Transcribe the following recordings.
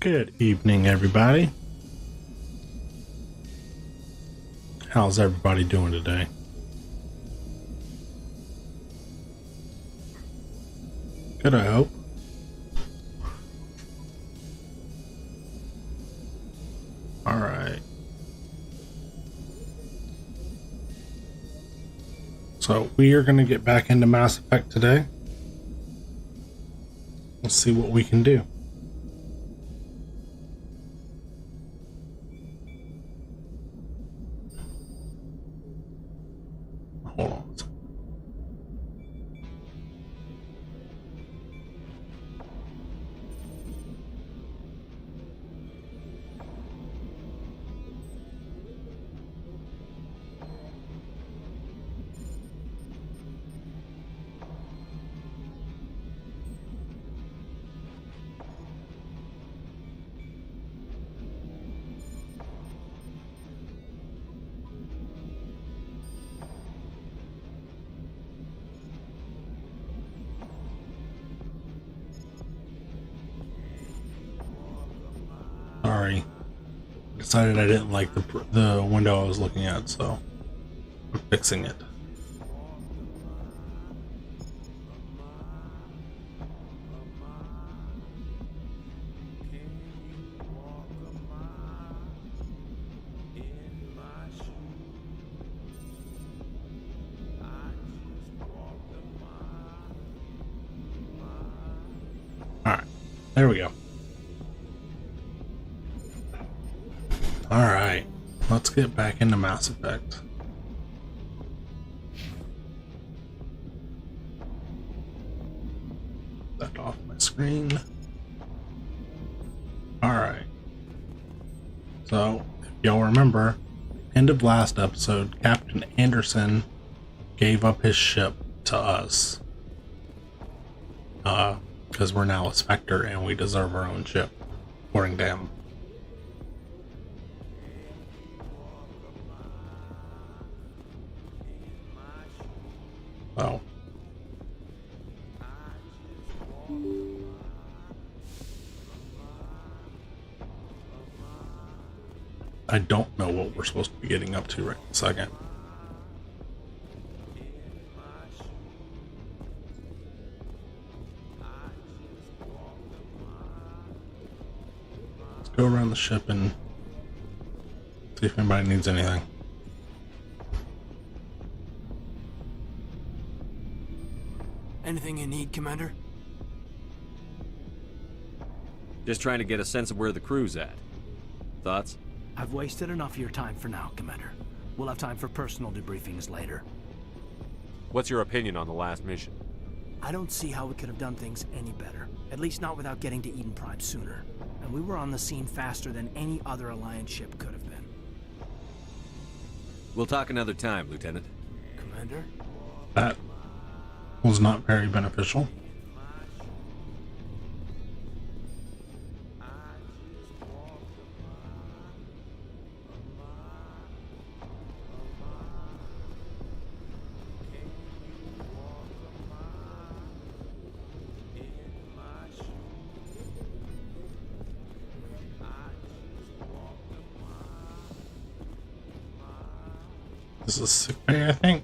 Good evening, everybody. How's everybody doing today? Good, I hope. All right. So we are going to get back into Mass Effect today. Let's see what we can do. Hold on. Sorry. Decided I didn't like the window I was looking at, so I'm fixing it. Alright, there we go. Alright, let's get back into Mass Effect. That off my screen. Alright. So, if y'all remember, end of last episode, Captain Anderson gave up his ship to us. Because we're now a Spectre and we deserve our own ship, according to him. Oh. I don't know what we're supposed to be getting up to right this second. Let's go around the ship and see if anybody needs anything. Anything you need, Commander? Just trying to get a sense of where the crew's at. Thoughts? I've wasted enough of your time for now, Commander. We'll have time for personal debriefings later. What's your opinion on the last mission? I don't see how we could have done things any better. At least not without getting to Eden Prime sooner. And we were on the scene faster than any other Alliance ship could have been. We'll talk another time, Lieutenant. Commander? That was not very beneficial. This is sick bay, I think.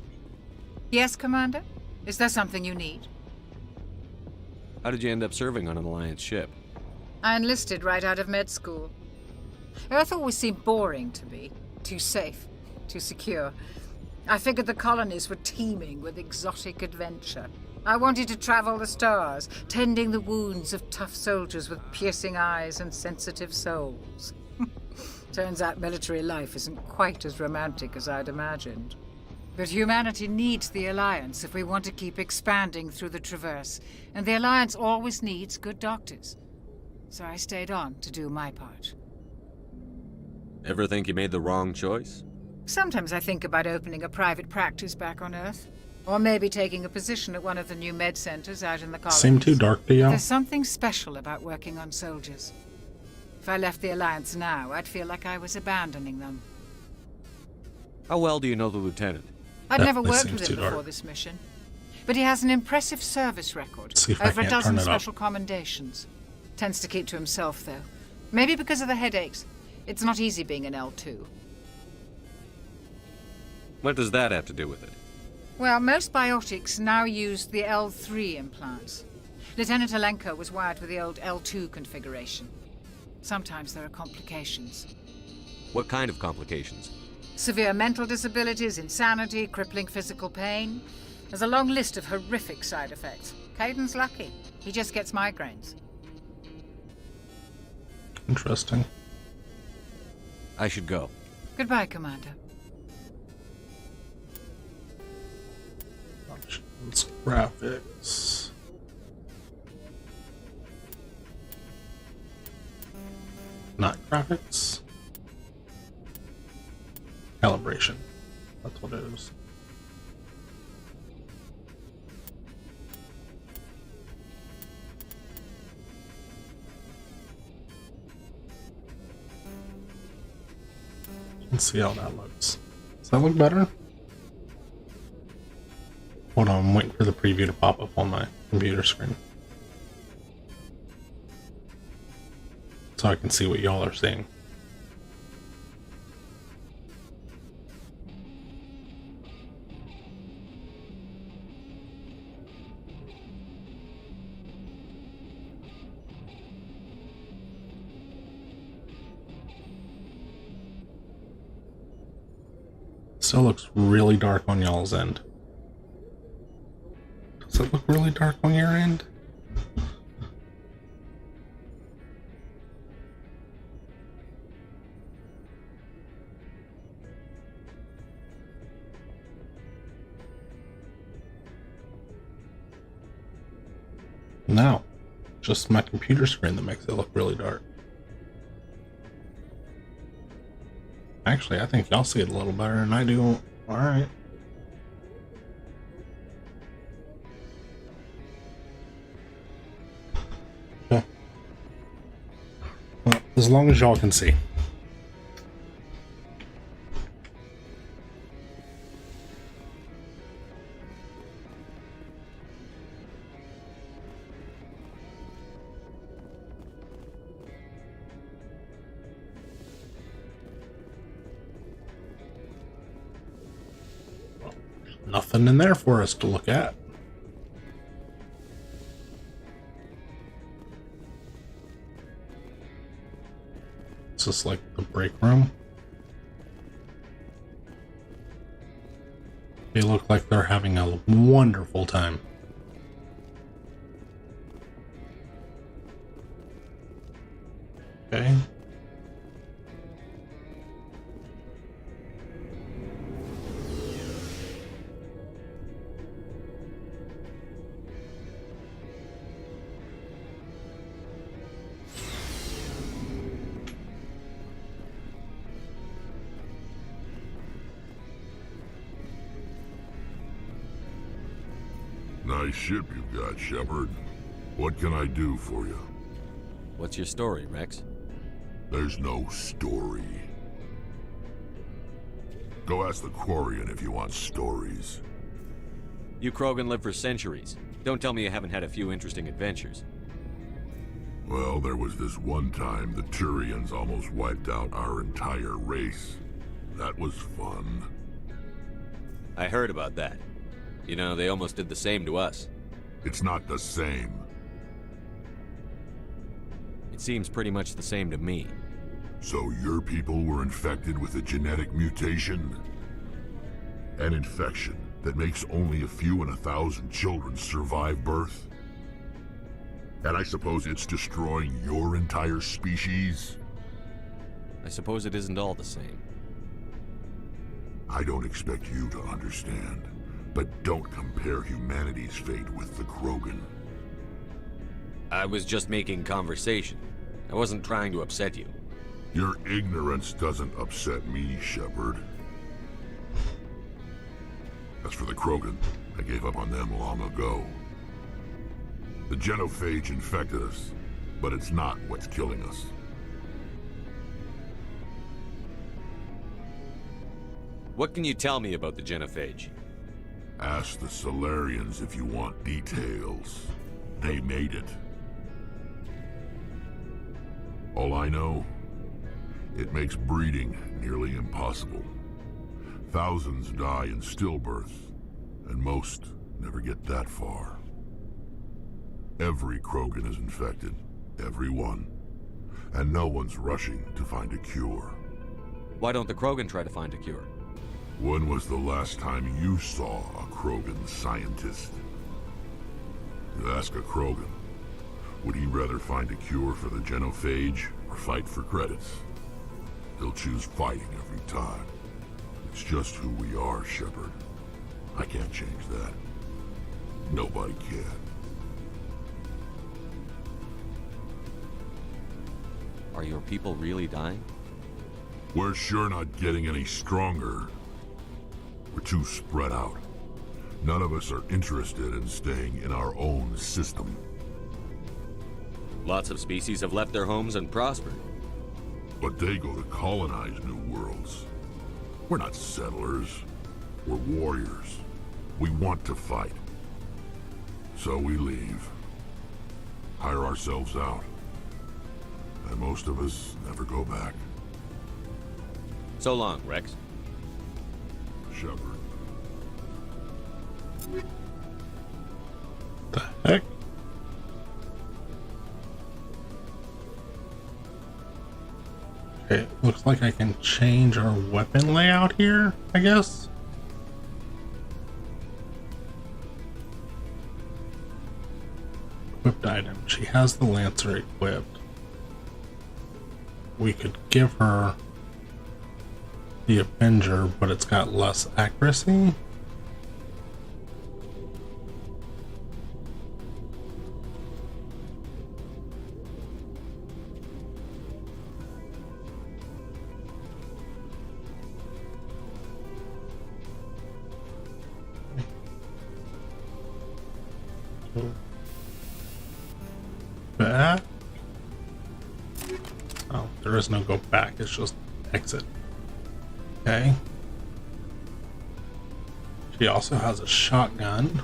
Yes, Commander? Is there something you need? How did you end up serving on an Alliance ship? I enlisted right out of med school. Earth always seemed boring to me. Too safe, too secure. I figured the colonies were teeming with exotic adventure. I wanted to travel the stars, tending the wounds of tough soldiers with piercing eyes and sensitive souls. Turns out military life isn't quite as romantic as I'd imagined. But humanity needs the Alliance if we want to keep expanding through the Traverse, and the Alliance always needs good doctors. So I stayed on to do my part. Ever think you made the wrong choice? Sometimes I think about opening a private practice back on Earth, or maybe taking a position at one of the new med centers out in the colonies. Seem too dark to you? There's something special about working on soldiers. If I left the Alliance now, I'd feel like I was abandoning them. How well do you know the Lieutenant? I'd That never place worked seems with him too dark. before this mission. But he has an impressive service record. See if I Over a can't dozen turn it up. special commendations. Tends to keep to himself, though. Maybe because of the headaches. It's not easy being an L2. What does that have to do with it? Well, most biotics now use the L3 implants. Lieutenant Alenko was wired with the old L2 configuration. Sometimes there are complications. What kind of complications? Severe mental disabilities, insanity, crippling physical pain. There's a long list of horrific side effects. Caden's lucky. He just gets migraines. Interesting. I should go. Goodbye, Commander. Options, graphics. Not graphics. Calibration. That's what it is. Let's see how that looks. Does that look better? Hold on, I'm waiting for the preview to pop up on my computer screen, so I can see what y'all are seeing. Still looks really dark on y'all's end. Does it look really dark on your end? No, just my computer screen that makes it look really dark. Actually, I think y'all see it a little better than I do. Alright. Okay. Well, as long as y'all can see. Nothing in there for us to look at. It's just like the break room. They look like they're having a wonderful time. Okay. Nice ship you've got, Shepard. What can I do for you? What's your story, Rex? There's no story. Go ask the Quarian if you want stories. You Krogan live for centuries. Don't tell me you haven't had a few interesting adventures. Well, there was this one time the Turians almost wiped out our entire race. That was fun. I heard about that. You know, they almost did the same to us. It's not the same. It seems pretty much the same to me. So your people were infected with a genetic mutation? An infection that makes only a few in 1,000 children survive birth? And I suppose it's destroying your entire species? I suppose it isn't all the same. I don't expect you to understand, but don't compare humanity's fate with the Krogan. I was just making conversation. I wasn't trying to upset you. Your ignorance doesn't upset me, Shepard. As for the Krogan, I gave up on them long ago. The genophage infected us, but it's not what's killing us. What can you tell me about the genophage? Ask the Solarians if you want details. They made it. All I know, it makes breeding nearly impossible. Thousands die in stillbirth, and most never get that far. Every Krogan is infected, every one, and no one's rushing to find a cure. Why don't the Krogan try to find a cure? When was the last time you saw a Krogan scientist? You ask a Krogan, would he rather find a cure for the genophage or fight for credits? He'll choose fighting every time. It's just who we are, Shepard. I can't change that. Nobody can. Are your people really dying? We're sure not getting any stronger. We're too spread out. None of us are interested in staying in our own system. Lots of species have left their homes and prospered. But they go to colonize new worlds. We're not settlers. We're warriors. We want to fight. So we leave. Hire ourselves out. And most of us never go back. So long, Rex. Shepard. The heck? Okay, looks like I can change our weapon layout here, I guess. Equipped item. She has the Lancer equipped. We could give her the Avenger, but it's got less accuracy. Back. Oh, there is no go back, it's just exit. Okay. She also has a shotgun.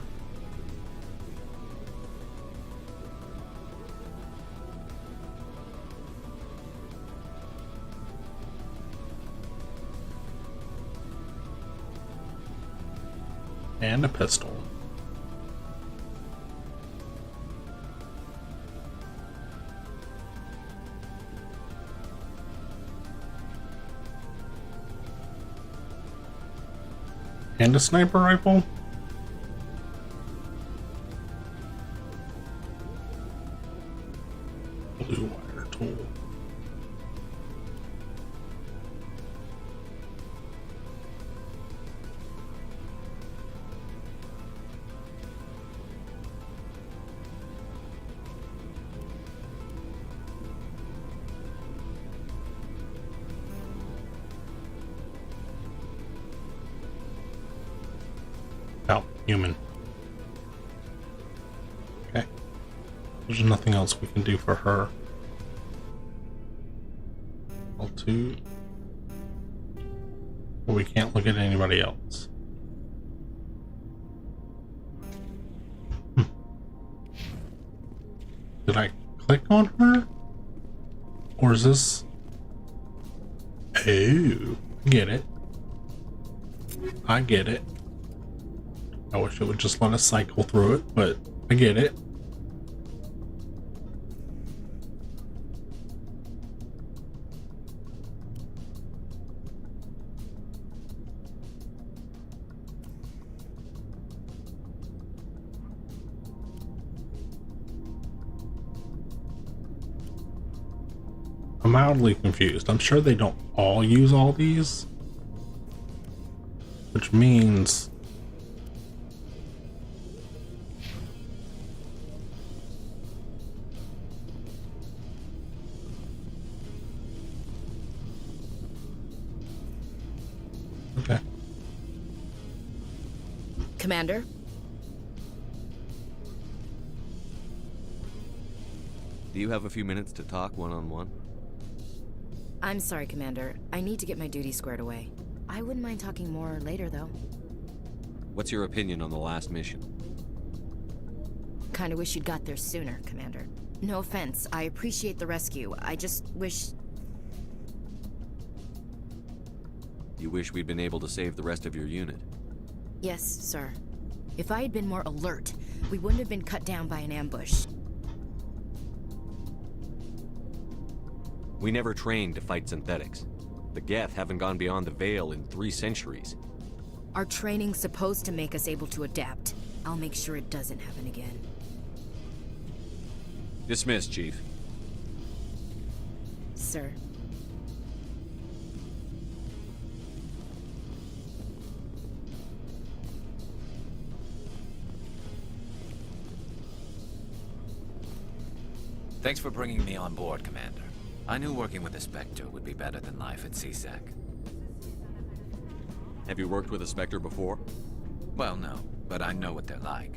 And a pistol. And a sniper rifle. Blue wire tool. Oh, human. Okay. There's nothing else we can do for her. L2. But we can't look at anybody else. Did I click on her? Or is this... Oh, I get it. I get it. I wish it would just let us cycle through it, but I get it. I'm mildly confused. I'm sure they don't all use all these, which means okay. Commander? Do you have a few minutes to talk one-on-one? I'm sorry, Commander. I need to get my duty squared away. I wouldn't mind talking more later, though. What's your opinion on the last mission? Kinda wish you'd got there sooner, Commander. No offense, I appreciate the rescue. I just wish... You wish we'd been able to save the rest of your unit? Yes, sir. If I had been more alert, we wouldn't have been cut down by an ambush. We never trained to fight synthetics. The Geth haven't gone beyond the Veil in 3 centuries. Our training's supposed to make us able to adapt. I'll make sure it doesn't happen again. Dismissed, Chief. Sir. Thanks for bringing me on board, Commander. I knew working with a Spectre would be better than life at CSEC. Have you worked with a Spectre before? Well, no, but I know what they're like.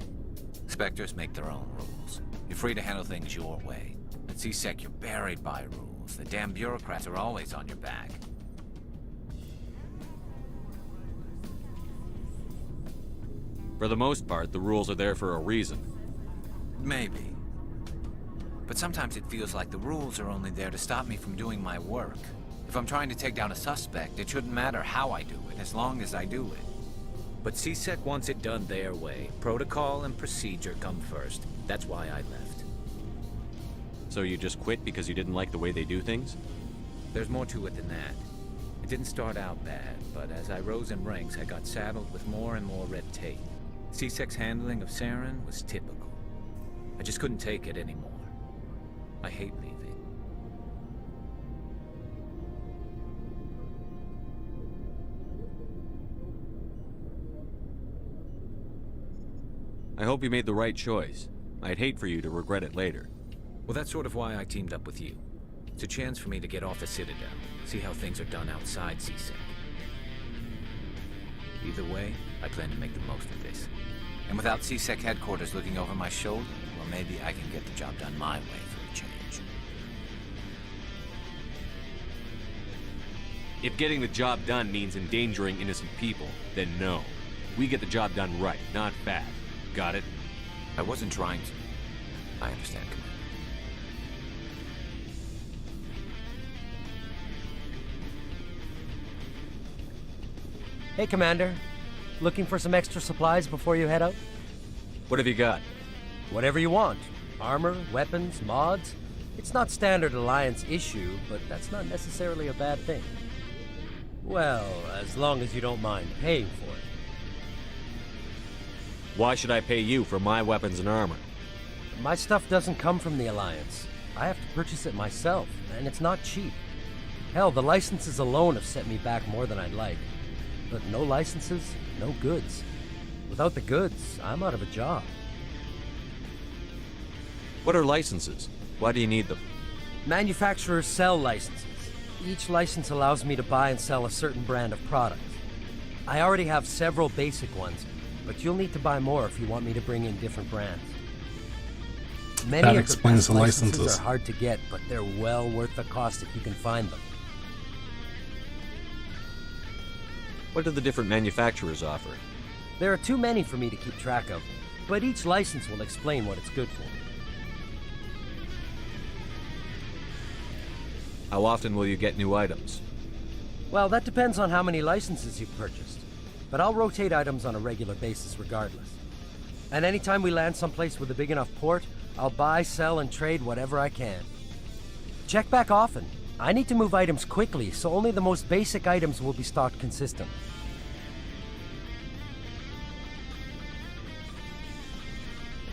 Spectres make their own rules. You're free to handle things your way. At CSEC, you're buried by rules. The damn bureaucrats are always on your back. For the most part, the rules are there for a reason. Maybe. But sometimes it feels like the rules are only there to stop me from doing my work. If I'm trying to take down a suspect, it shouldn't matter how I do it, as long as I do it. But CSEC wants it done their way. Protocol and procedure come first. That's why I left. So you just quit because you didn't like the way they do things? There's more to it than that. It didn't start out bad, but as I rose in ranks, I got saddled with more and more red tape. CSEC's handling of Saren was typical. I just couldn't take it anymore. I hate leaving. I hope you made the right choice. I'd hate for you to regret it later. Well, that's sort of why I teamed up with you. It's a chance for me to get off the Citadel, see how things are done outside CSEC. Either way, I plan to make the most of this. And without CSEC headquarters looking over my shoulder, well, maybe I can get the job done my way for a change. If getting the job done means endangering innocent people, then no. We get the job done right, not bad. Got it? I wasn't trying to. I understand, Commander. Hey, Commander. Looking for some extra supplies before you head out? What have you got? Whatever you want. Armor, weapons, mods. It's not standard Alliance issue, but that's not necessarily a bad thing. Well, as long as you don't mind paying for it. Why should I pay you for my weapons and armor? My stuff doesn't come from the Alliance. I have to purchase it myself, and it's not cheap. Hell, the licenses alone have set me back more than I'd like. But no licenses, no goods. Without the goods, I'm out of a job. What are licenses? Why do you need them? Manufacturers sell licenses. Each license allows me to buy and sell a certain brand of product. I already have several basic ones, but you'll need to buy more if you want me to bring in different brands. Many That of explains the the best licenses. are hard to get, but they're well worth the cost if you can find them. What do the different manufacturers offer? There are too many for me to keep track of, but each license will explain what it's good for. How often will you get new items? Well, that depends on how many licenses you've purchased, but I'll rotate items on a regular basis regardless. And anytime we land someplace with a big enough port, I'll buy, sell, and trade whatever I can. Check back often. I need to move items quickly, so only the most basic items will be stocked consistently.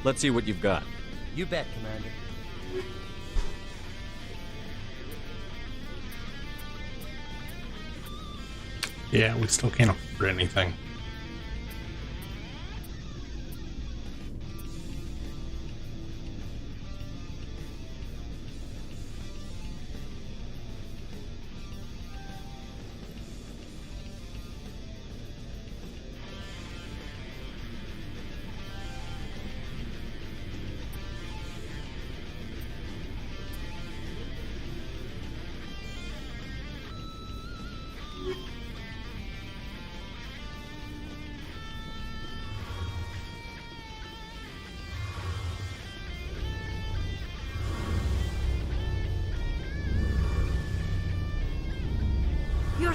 Let's see what you've got. You bet, Commander. Yeah, we still can't afford anything.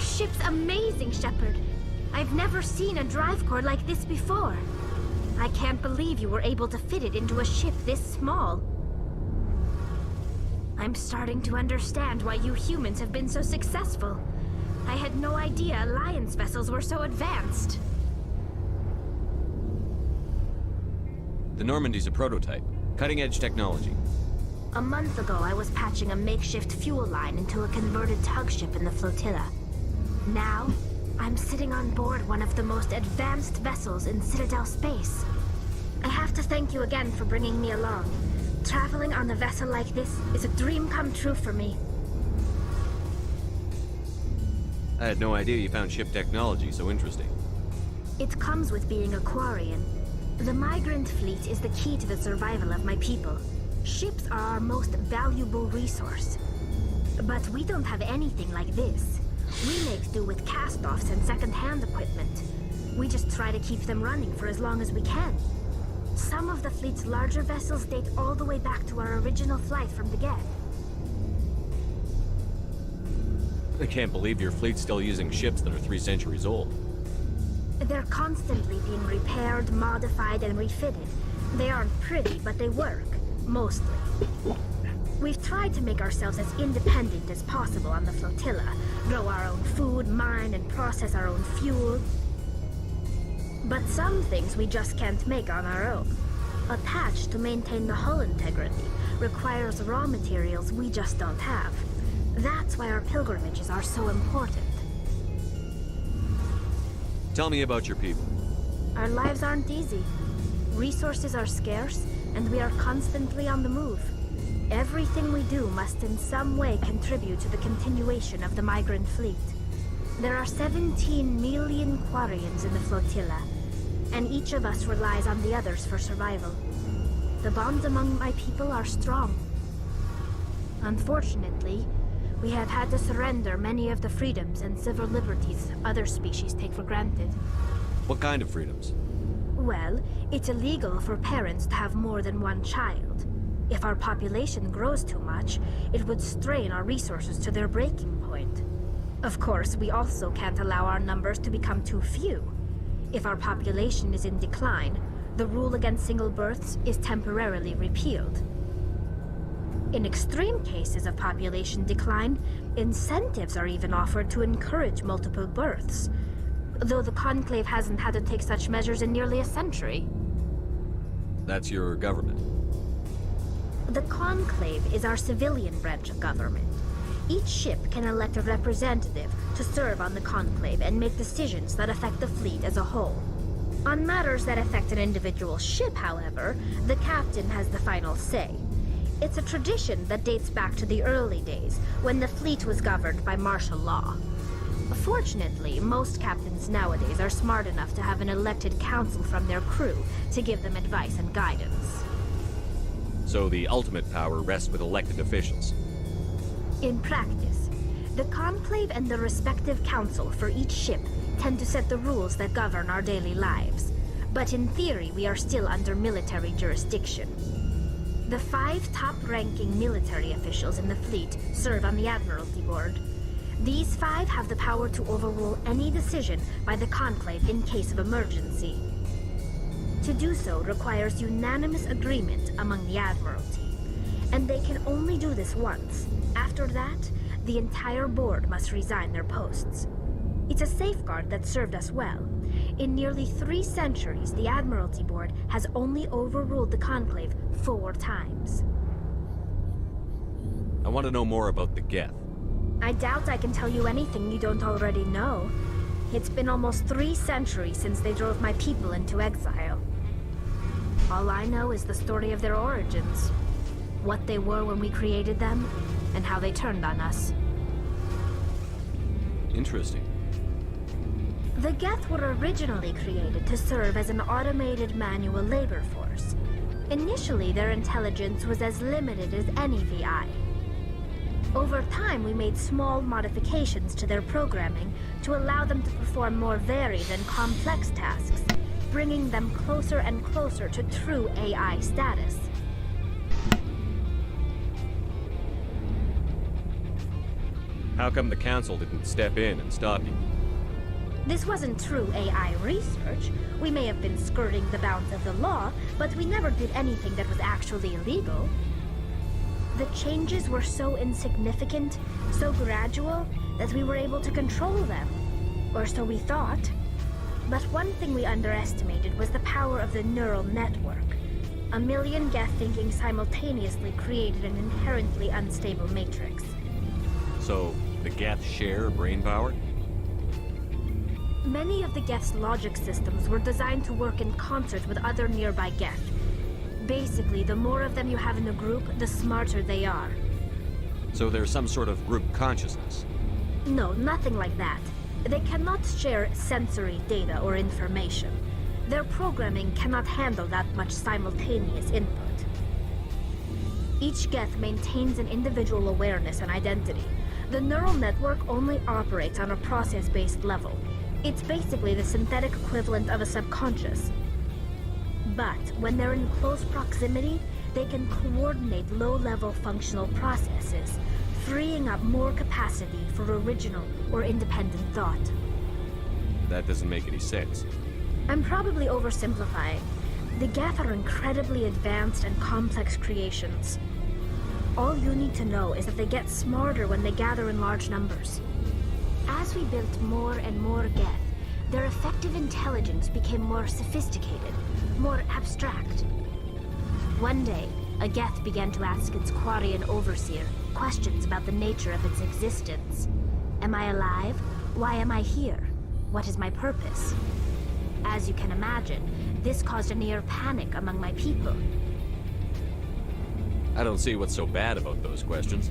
ship's amazing, Shepard. I've never seen a drive core like this before. I can't believe you were able to fit it into a ship this small. I'm starting to understand why you humans have been so successful. I had no idea Alliance vessels were so advanced. The Normandy's a prototype. Cutting-edge technology. A month ago, I was patching a makeshift fuel line into a converted tug ship in the flotilla. Now, I'm sitting on board one of the most advanced vessels in Citadel space. I have to thank you again for bringing me along. Traveling on a vessel like this is a dream come true for me. I had no idea you found ship technology so interesting. It comes with being a Quarian. The migrant fleet is the key to the survival of my people. Ships are our most valuable resource. But we don't have anything like this. We make do with cast-offs and second-hand equipment. We just try to keep them running for as long as we can. Some of the fleet's larger vessels date all the way back to our original flight from the Geth. I can't believe your fleet's still using ships that are 3 centuries old. They're constantly being repaired, modified, and refitted. They aren't pretty, but they work. Mostly. We've tried to make ourselves as independent as possible on the flotilla. Grow our own food, mine, and process our own fuel. But some things we just can't make on our own. A patch to maintain the hull integrity requires raw materials we just don't have. That's why our pilgrimages are so important. Tell me about your people. Our lives aren't easy. Resources are scarce, and we are constantly on the move. Everything we do must in some way contribute to the continuation of the migrant fleet. There are 17 million Quarians in the flotilla, and each of us relies on the others for survival. The bonds among my people are strong. Unfortunately, we have had to surrender many of the freedoms and civil liberties other species take for granted. What kind of freedoms? Well, it's illegal for parents to have more than one child. If our population grows too much, it would strain our resources to their breaking point. Of course, we also can't allow our numbers to become too few. If our population is in decline, the rule against single births is temporarily repealed. In extreme cases of population decline, incentives are even offered to encourage multiple births, though the Conclave hasn't had to take such measures in nearly a century. That's your government. The Conclave is our civilian branch of government. Each ship can elect a representative to serve on the Conclave and make decisions that affect the fleet as a whole. On matters that affect an individual ship, however, the captain has the final say. It's a tradition that dates back to the early days, when the fleet was governed by martial law. Fortunately, most captains nowadays are smart enough to have an elected council from their crew to give them advice and guidance. So the ultimate power rests with elected officials. In practice, the Conclave and the respective council for each ship tend to set the rules that govern our daily lives. But in theory, we are still under military jurisdiction. The 5 top-ranking military officials in the fleet serve on the Admiralty Board. These 5 have the power to overrule any decision by the Conclave in case of emergency. To do so requires unanimous agreement among the Admiralty, and they can only do this once. After that, the entire board must resign their posts. It's a safeguard that served us well. In nearly 3 centuries, the Admiralty Board has only overruled the Conclave 4 times. I want to know more about the Geth. I doubt I can tell you anything you don't already know. It's been almost 3 centuries since they drove my people into exile. All I know is the story of their origins. What they were when we created them, and how they turned on us. Interesting. The Geth were originally created to serve as an automated manual labor force. Initially, their intelligence was as limited as any VI. Over time, we made small modifications to their programming to allow them to perform more varied and complex tasks, bringing them closer and closer to true AI status. How come the Council didn't step in and stop you? This wasn't true AI research. We may have been skirting the bounds of the law, but we never did anything that was actually illegal. The changes were so insignificant, so gradual, that we were able to control them. Or so we thought. But one thing we underestimated was the power of the neural network. A million Geth thinking simultaneously created an inherently unstable matrix. So, the Geth share brain power? Many of the Geth's logic systems were designed to work in concert with other nearby Geth. Basically, the more of them you have in a group, the smarter they are. So there's some sort of group consciousness? No, nothing like that. They cannot share sensory data or information. Their programming cannot handle that much simultaneous input. Each Geth maintains an individual awareness and identity. The neural network only operates on a process-based level. It's basically the synthetic equivalent of a subconscious. But when they're in close proximity, they can coordinate low-level functional processes, freeing up more capacity for original or independent thought. That doesn't make any sense. I'm probably oversimplifying. The Geth are incredibly advanced and complex creations. All you need to know is that they get smarter when they gather in large numbers. As we built more and more Geth, their effective intelligence became more sophisticated, more abstract. One day, a Geth began to ask its Quarian overseer questions about the nature of its existence. Am I alive? Why am I here? What is my purpose? As you can imagine, this caused a near panic among my people. I don't see what's so bad about those questions.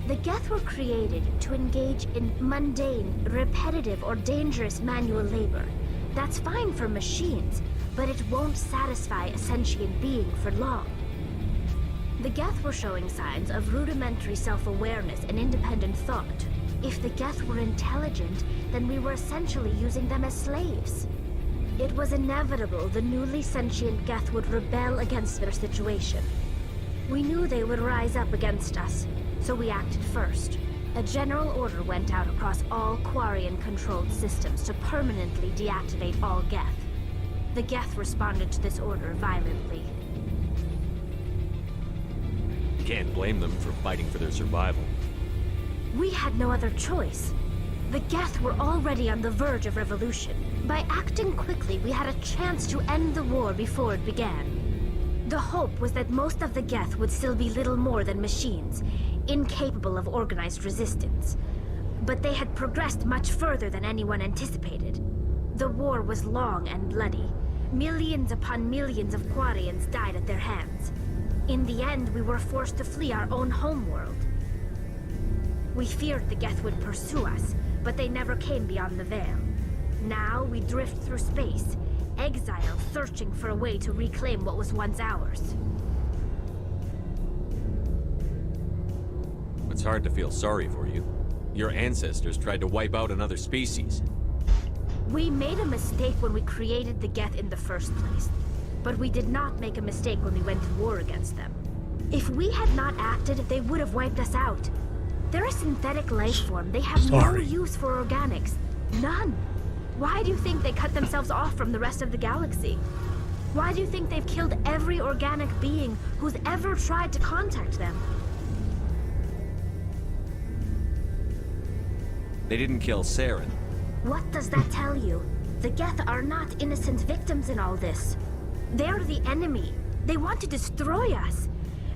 The Geth were created to engage in mundane, repetitive, or dangerous manual labor. That's fine for machines, but it won't satisfy a sentient being for long. The Geth were showing signs of rudimentary self-awareness and independent thought. If the Geth were intelligent, then we were essentially using them as slaves. It was inevitable the newly sentient Geth would rebel against their situation. We knew they would rise up against us, so we acted first. A general order went out across all Quarian-controlled systems to permanently deactivate all Geth. The Geth responded to this order violently. You can't blame them for fighting for their survival. We had no other choice. The Geth were already on the verge of revolution. By acting quickly, we had a chance to end the war before it began. The hope was that most of the Geth would still be little more than machines, incapable of organized resistance. But they had progressed much further than anyone anticipated. The war was long and bloody. Millions upon millions of Quarians died at their hands. In the end, we were forced to flee our own homeworld. We feared the Geth would pursue us, but they never came beyond the Veil. Now we drift through space, exiled, searching for a way to reclaim what was once ours. It's hard to feel sorry for you. Your ancestors tried to wipe out another species. We made a mistake when we created the Geth in the first place. But we did not make a mistake when we went to war against them. If we had not acted, they would have wiped us out. They're a synthetic life form. They have no use for organics. None. Why do you think they cut themselves off from the rest of the galaxy? Why do you think they've killed every organic being who's ever tried to contact them? They didn't kill Saren. What does that tell you? The Geth are not innocent victims in all this. They're the enemy. They want to destroy us.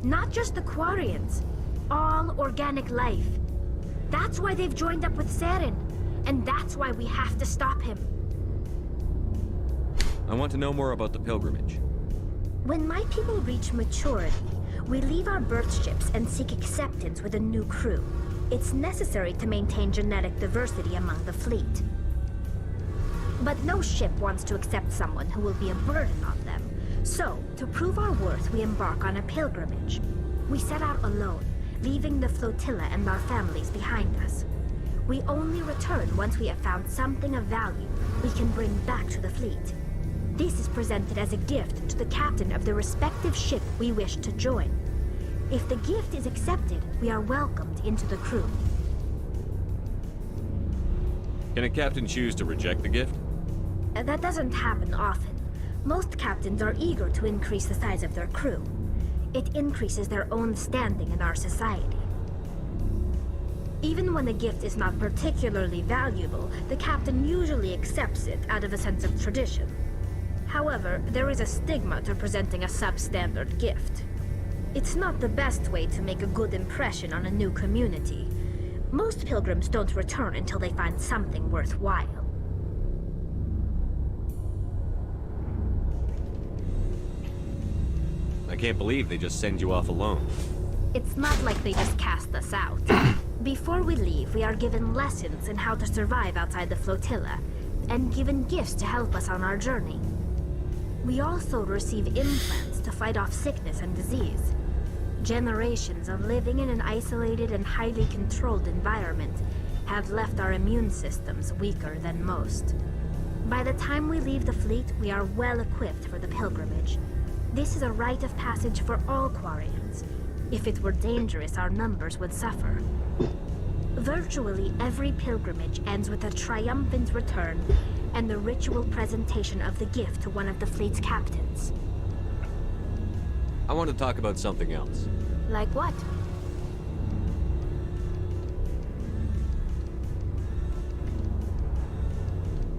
Not just the Quarians. All organic life. That's why they've joined up with Saren. And that's why we have to stop him. I want to know more about the pilgrimage. When my people reach maturity, we leave our birth ships and seek acceptance with a new crew. It's necessary to maintain genetic diversity among the fleet. But no ship wants to accept someone who will be a burden on them. So, to prove our worth, we embark on a pilgrimage. We set out alone, leaving the flotilla and our families behind us. We only return once we have found something of value we can bring back to the fleet. This is presented as a gift to the captain of the respective ship we wish to join. If the gift is accepted, we are welcomed into the crew. Can a captain choose to reject the gift? That doesn't happen often. Most captains are eager to increase the size of their crew. It increases their own standing in our society. Even when a gift is not particularly valuable, the captain usually accepts it out of a sense of tradition. However, there is a stigma to presenting a substandard gift. It's not the best way to make a good impression on a new community. Most pilgrims don't return until they find something worthwhile. I can't believe they just send you off alone. It's not like they just cast us out. Before we leave, we are given lessons in how to survive outside the flotilla, and given gifts to help us on our journey. We also receive implants to fight off sickness and disease. Generations of living in an isolated and highly controlled environment have left our immune systems weaker than most. By the time we leave the fleet, we are well equipped for the pilgrimage. This is a rite of passage for all Quarians. If it were dangerous, our numbers would suffer. Virtually every pilgrimage ends with a triumphant return and the ritual presentation of the gift to one of the fleet's captains. I want to talk about something else. Like what?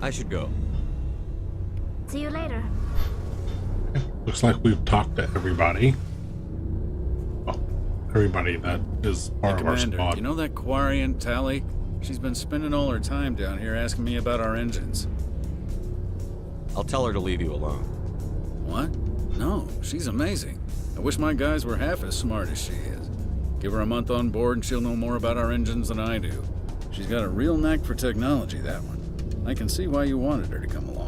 I should go. See you later. Looks like we've talked to everybody. Well, everybody that is part of our Commander, squad. you know that Quarian, Tally? She's been spending all her time down here asking me about our engines. I'll tell her to leave you alone. What? No, she's amazing. I wish my guys were half as smart as she is. Give her a month on board and she'll know more about our engines than I do. She's got a real knack for technology, that one. I can see why you wanted her to come along.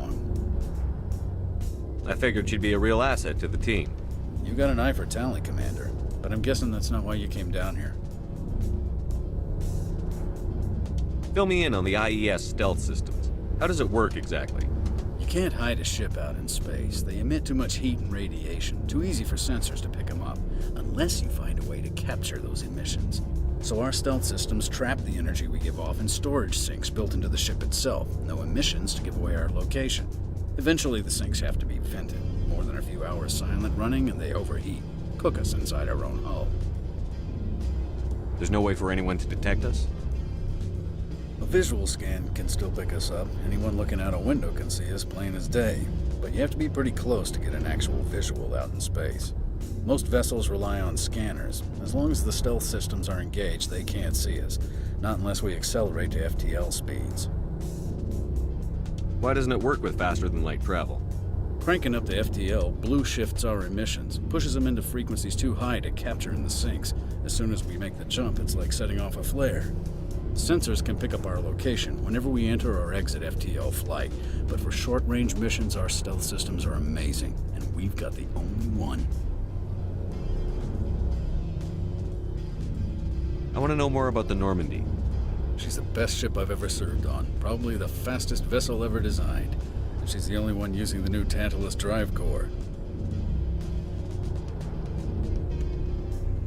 I figured she'd be a real asset to the team. You got an eye for Tally, Commander, but I'm guessing that's not why you came down here. Fill me in on the IES stealth systems. How does it work exactly? You can't hide a ship out in space. They emit too much heat and radiation. Too easy for sensors to pick them up, unless you find a way to capture those emissions. So our stealth systems trap the energy we give off in storage sinks built into the ship itself. No emissions to give away our location. Eventually the sinks have to be vented. More than a few hours silent running and they overheat. Cook us inside our own hull. There's no way for anyone to detect us? A visual scan can still pick us up. Anyone looking out a window can see us plain as day. But you have to be pretty close to get an actual visual out in space. Most vessels rely on scanners. As long as the stealth systems are engaged, they can't see us. Not unless we accelerate to FTL speeds. Why doesn't it work with faster than light travel? Cranking up the FTL blue shifts our emissions, pushes them into frequencies too high to capture in the sinks. As soon as we make the jump, it's like setting off a flare. Sensors can pick up our location whenever we enter or exit FTL flight, but for short-range missions, our stealth systems are amazing, and we've got the only one. I want to know more about the Normandy. She's the best ship I've ever served on, probably the fastest vessel ever designed. And she's the only one using the new Tantalus drive core.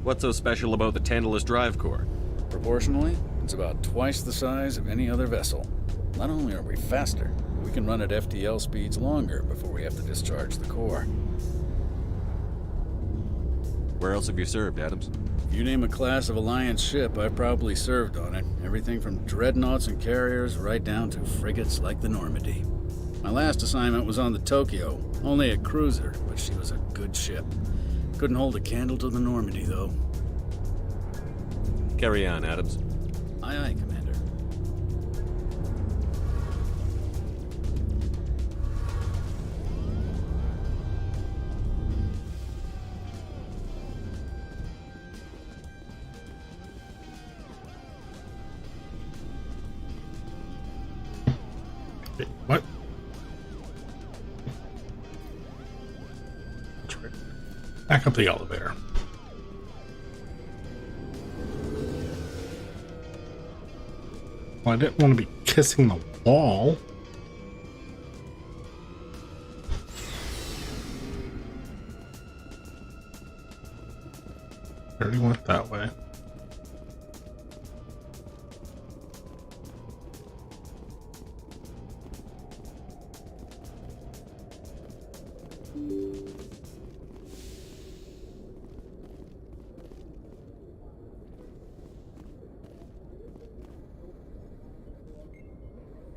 What's so special about the Tantalus drive core? Proportionally, it's about twice the size of any other vessel. Not only are we faster, we can run at FTL speeds longer before we have to discharge the core. Where else have you served, Adams? If you name a class of Alliance ship, I've probably served on it. Everything from dreadnoughts and carriers right down to frigates like the Normandy. My last assignment was on the Tokyo, only a cruiser, but she was a good ship. Couldn't hold a candle to the Normandy, though. Carry on, Adams. Aye, aye, Commander. What? That's right. Back up the elevator. Well, I didn't want to be kissing the wall. I already went that way.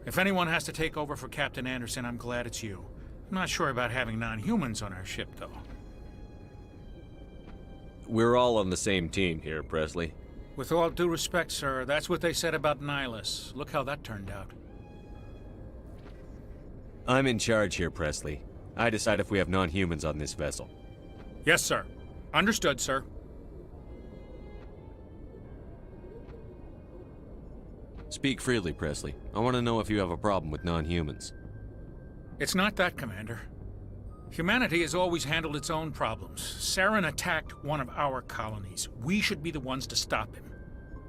If anyone has to take over for Captain Anderson, I'm glad it's you. I'm not sure about having non-humans on our ship, though. We're all on the same team here, Presley. With all due respect, sir, that's what they said about Nihilus. Look how that turned out. I'm in charge here, Presley. I decide if we have non-humans on this vessel. Yes, sir. Understood, sir. Speak freely, Presley. I want to know if you have a problem with non-humans. It's not that, Commander. Humanity has always handled its own problems. Saren attacked one of our colonies. We should be the ones to stop him.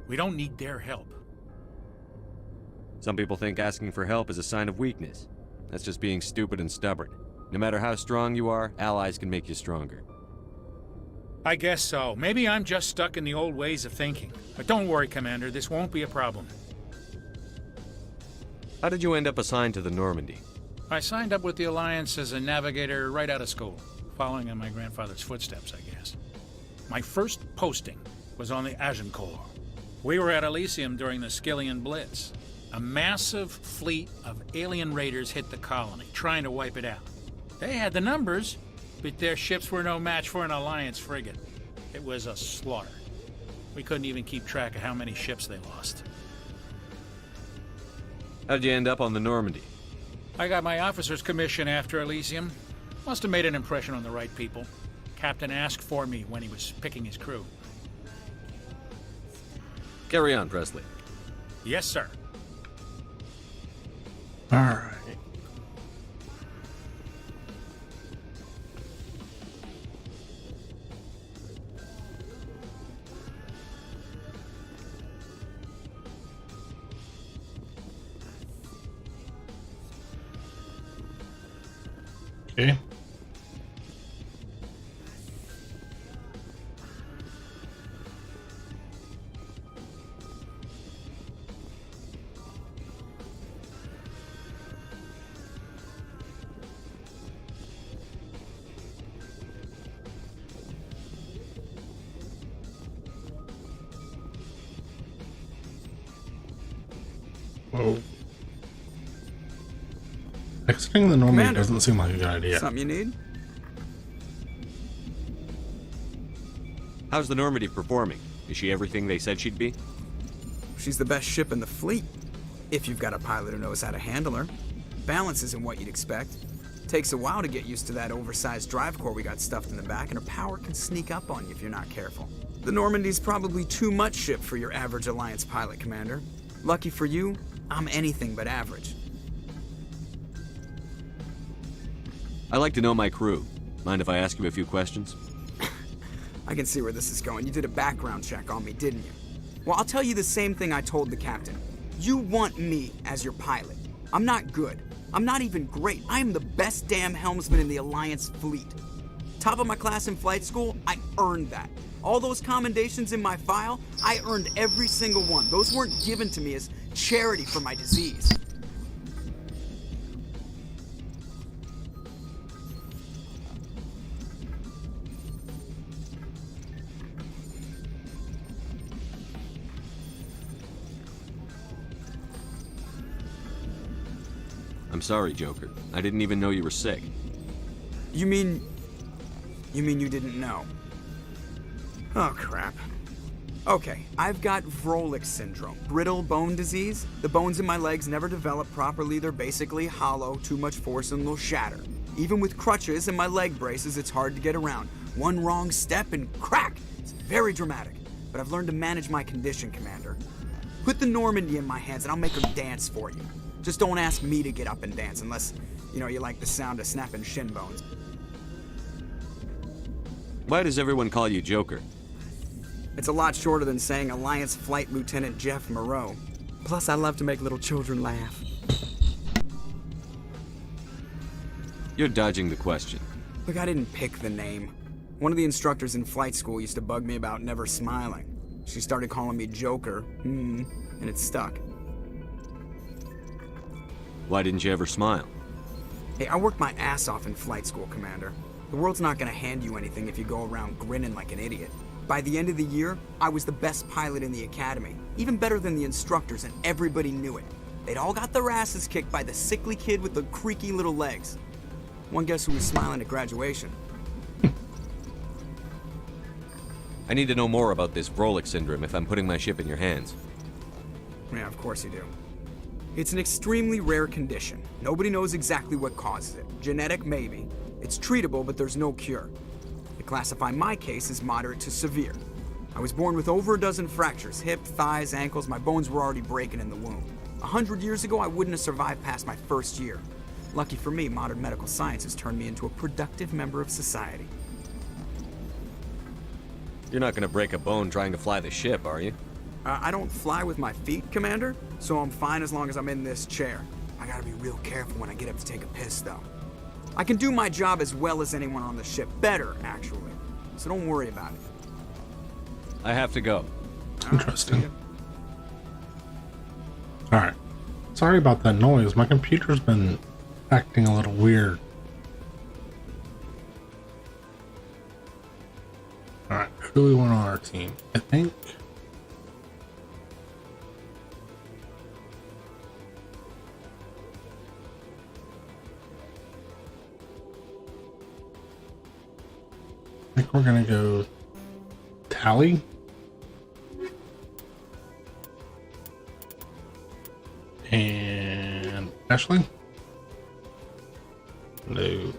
We don't need their help. Some people think asking for help is a sign of weakness. That's just being stupid and stubborn. No matter how strong you are, allies can make you stronger. I guess so. Maybe I'm just stuck in the old ways of thinking. But don't worry, Commander. This won't be a problem. How did you end up assigned to the Normandy? I signed up with the Alliance as a navigator right out of school, following in my grandfather's footsteps, I guess. My first posting was on the Agincourt. We were at Elysium during the Skillian Blitz. A massive fleet of alien raiders hit the colony, trying to wipe it out. They had the numbers, but their ships were no match for an Alliance frigate. It was a slaughter. We couldn't even keep track of how many ships they lost. How'd you end up on the Normandy? I got my officer's commission after Elysium. Must have made an impression on the right people. Captain asked for me when he was picking his crew. Carry on, Presley. Yes, sir. All right. Okay. Whoa. Exiting the Normandy Commander, doesn't seem like a good idea. Something you need? How's the Normandy performing? Is she everything they said she'd be? She's the best ship in the fleet, if you've got a pilot who knows how to handle her. Balance isn't what you'd expect. Takes a while to get used to that oversized drive core we got stuffed in the back, and her power can sneak up on you if you're not careful. The Normandy's probably too much ship for your average Alliance pilot, Commander. Lucky for you, I'm anything but average. I like to know my crew. Mind if I ask you a few questions? I can see where this is going. You did a background check on me, didn't you? Well, I'll tell you the same thing I told the captain. You want me as your pilot. I'm not good. I'm not even great. I am the best damn helmsman in the Alliance fleet. Top of my class in flight school, I earned that. All those commendations in my file, I earned every single one. Those weren't given to me as charity for my disease. I'm sorry, Joker. I didn't even know you were sick. You mean you didn't know? Oh, crap. Okay, I've got Vrolik syndrome, brittle bone disease. The bones in my legs never develop properly. They're basically hollow, too much force and they'll shatter. Even with crutches and my leg braces, it's hard to get around. One wrong step and crack! It's very dramatic. But I've learned to manage my condition, Commander. Put the Normandy in my hands and I'll make her dance for you. Just don't ask me to get up and dance unless, you like the sound of snapping shin bones. Why does everyone call you Joker? It's a lot shorter than saying Alliance Flight Lieutenant Jeff Moreau. Plus, I love to make little children laugh. You're dodging the question. Look, I didn't pick the name. One of the instructors in flight school used to bug me about never smiling. She started calling me Joker, and it stuck. Why didn't you ever smile? Hey, I worked my ass off in flight school, Commander. The world's not gonna hand you anything if you go around grinning like an idiot. By the end of the year, I was the best pilot in the academy, even better than the instructors, and everybody knew it. They'd all got their asses kicked by the sickly kid with the creaky little legs. One guess who was smiling at graduation? I need to know more about this Vrolik syndrome if I'm putting my ship in your hands. Yeah, of course you do. It's an extremely rare condition. Nobody knows exactly what causes it. Genetic, maybe. It's treatable, but there's no cure. They classify my case as moderate to severe. I was born with over a dozen fractures, hip, thighs, ankles. My bones were already breaking in the womb. 100 years ago, I wouldn't have survived past my first year. Lucky for me, modern medical science has turned me into a productive member of society. You're not gonna break a bone trying to fly the ship, are you? I don't fly with my feet, Commander, so I'm fine as long as I'm in this chair. I gotta be real careful when I get up to take a piss, though. I can do my job as well as anyone on the ship. Better, actually. So don't worry about it. I have to go. Interesting. Alright. Sorry about that noise. My computer's been acting a little weird. Alright, who do we want on our team? I think... we're gonna go Tally. And Ashley? No.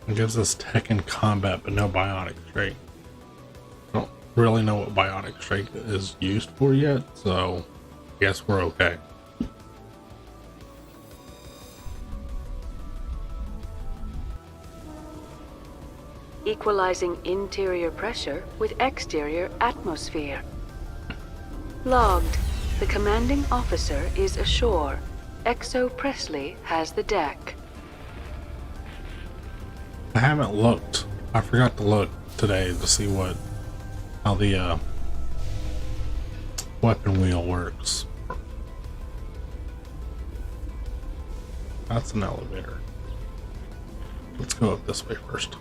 It gives us tech and combat, but no bionic trait. I don't really know what bionic trait is used for yet, so I guess we're okay. Equalizing interior pressure with exterior atmosphere. Logged. The commanding officer is ashore. Exo Presley has the deck. I haven't looked. I forgot to look today to see how the weapon wheel works. That's an elevator. Let's go up this way first.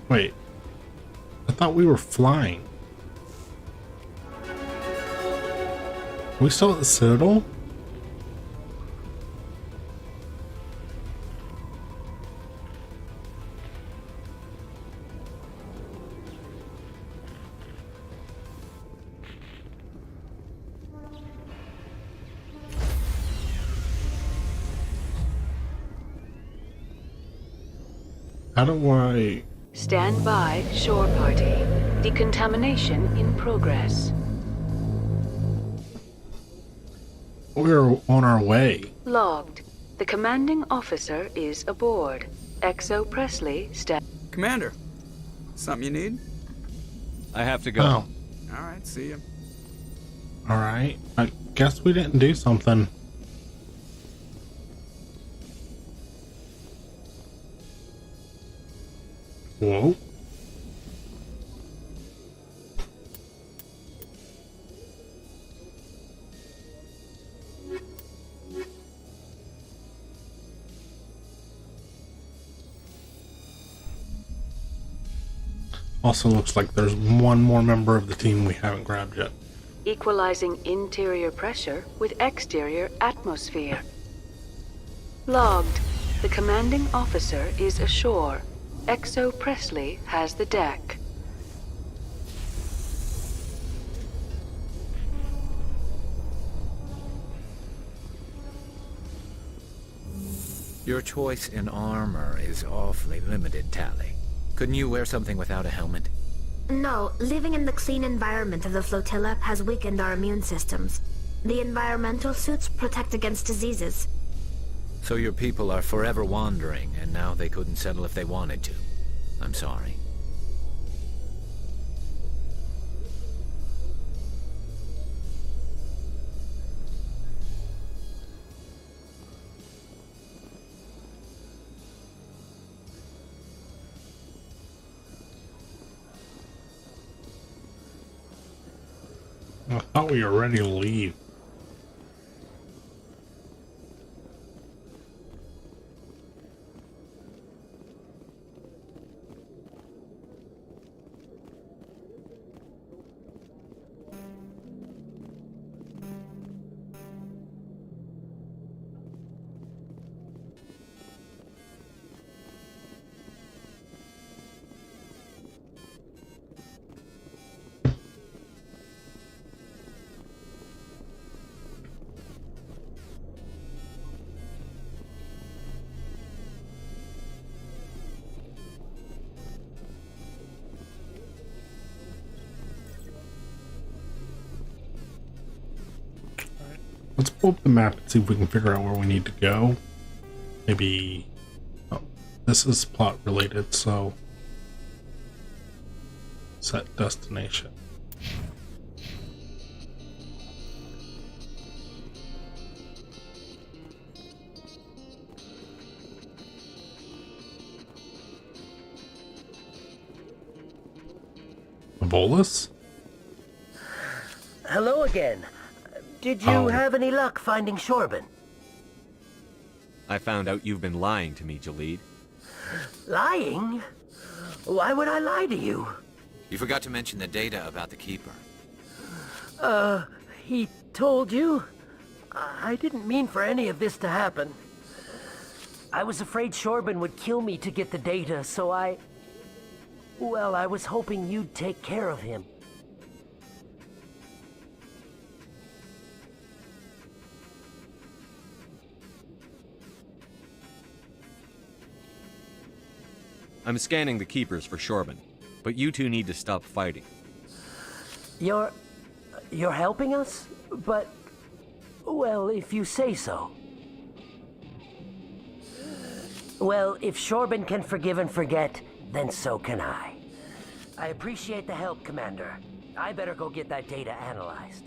Wait, I thought we were flying. Are we still at the Citadel? How do I... Stand by, shore party. Decontamination in progress. We're on our way. Logged. The commanding officer is aboard. Exo Presley Commander, something you need? I have to go. Oh. Alright, see ya. Alright, I guess we didn't do something. Whoa. Also looks like there's one more member of the team we haven't grabbed yet. Equalizing interior pressure with exterior atmosphere. Logged. The commanding officer is ashore. Exo Presley has the deck. Your choice in armor is awfully limited, Tally. Couldn't you wear something without a helmet? No, living in the clean environment of the flotilla has weakened our immune systems. The environmental suits protect against diseases. So your people are forever wandering, and now they couldn't settle if they wanted to. I'm sorry. thought we were ready to leave. Let's pull up the map and see if we can figure out where we need to go. Maybe... Oh, this is plot related, so... Set destination. Bolus? Hello again. Did you have any luck finding Shorban? I found out you've been lying to me, Jalid. Lying? Why would I lie to you? You forgot to mention the data about the Keeper. He told you? I didn't mean for any of this to happen. I was afraid Shorban would kill me to get the data, so well, I was hoping you'd take care of him. I'm scanning the Keepers for Shorban, but you two need to stop fighting. You're helping us? But, well, if you say so. Well, if Shorban can forgive and forget, then so can I. I appreciate the help, Commander. I better go get that data analyzed.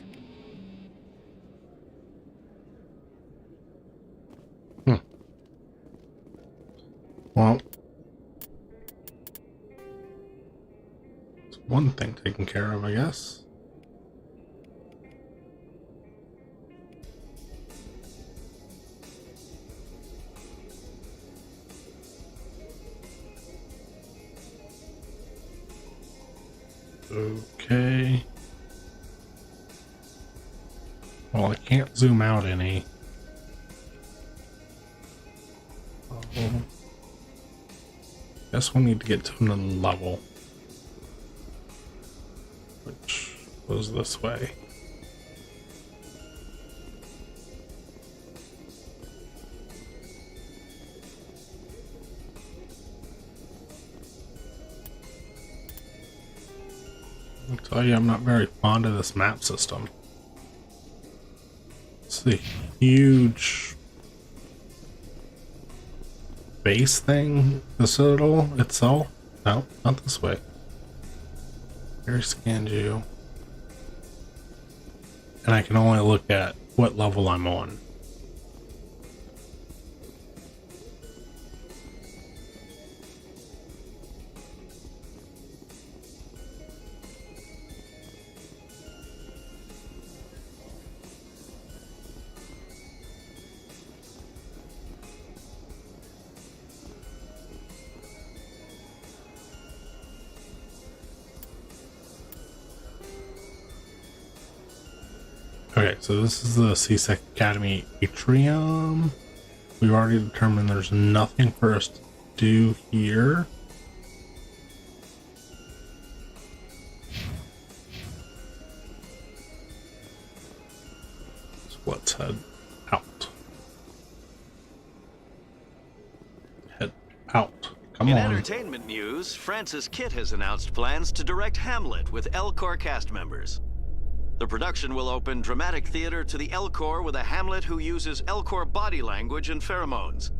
Well, it's one thing taken care of, I guess. Okay. Well, I can't zoom out any. Guess we'll need to get to another level, which goes this way. I'll tell you, I'm not very fond of this map system. It's a huge base thing, the citadel itself. No, not this way. Here scanned you. And I can only look at what level I'm on. Okay, so this is the CSEC Academy atrium. We've already determined there's nothing for us to do here. So let's head out. Head out. Come on. In entertainment news, Francis Kitt has announced plans to direct Hamlet with L-Corps cast members. The production will open dramatic theater to the L-Corps with a Hamlet who uses L-Corps body language and pheromones.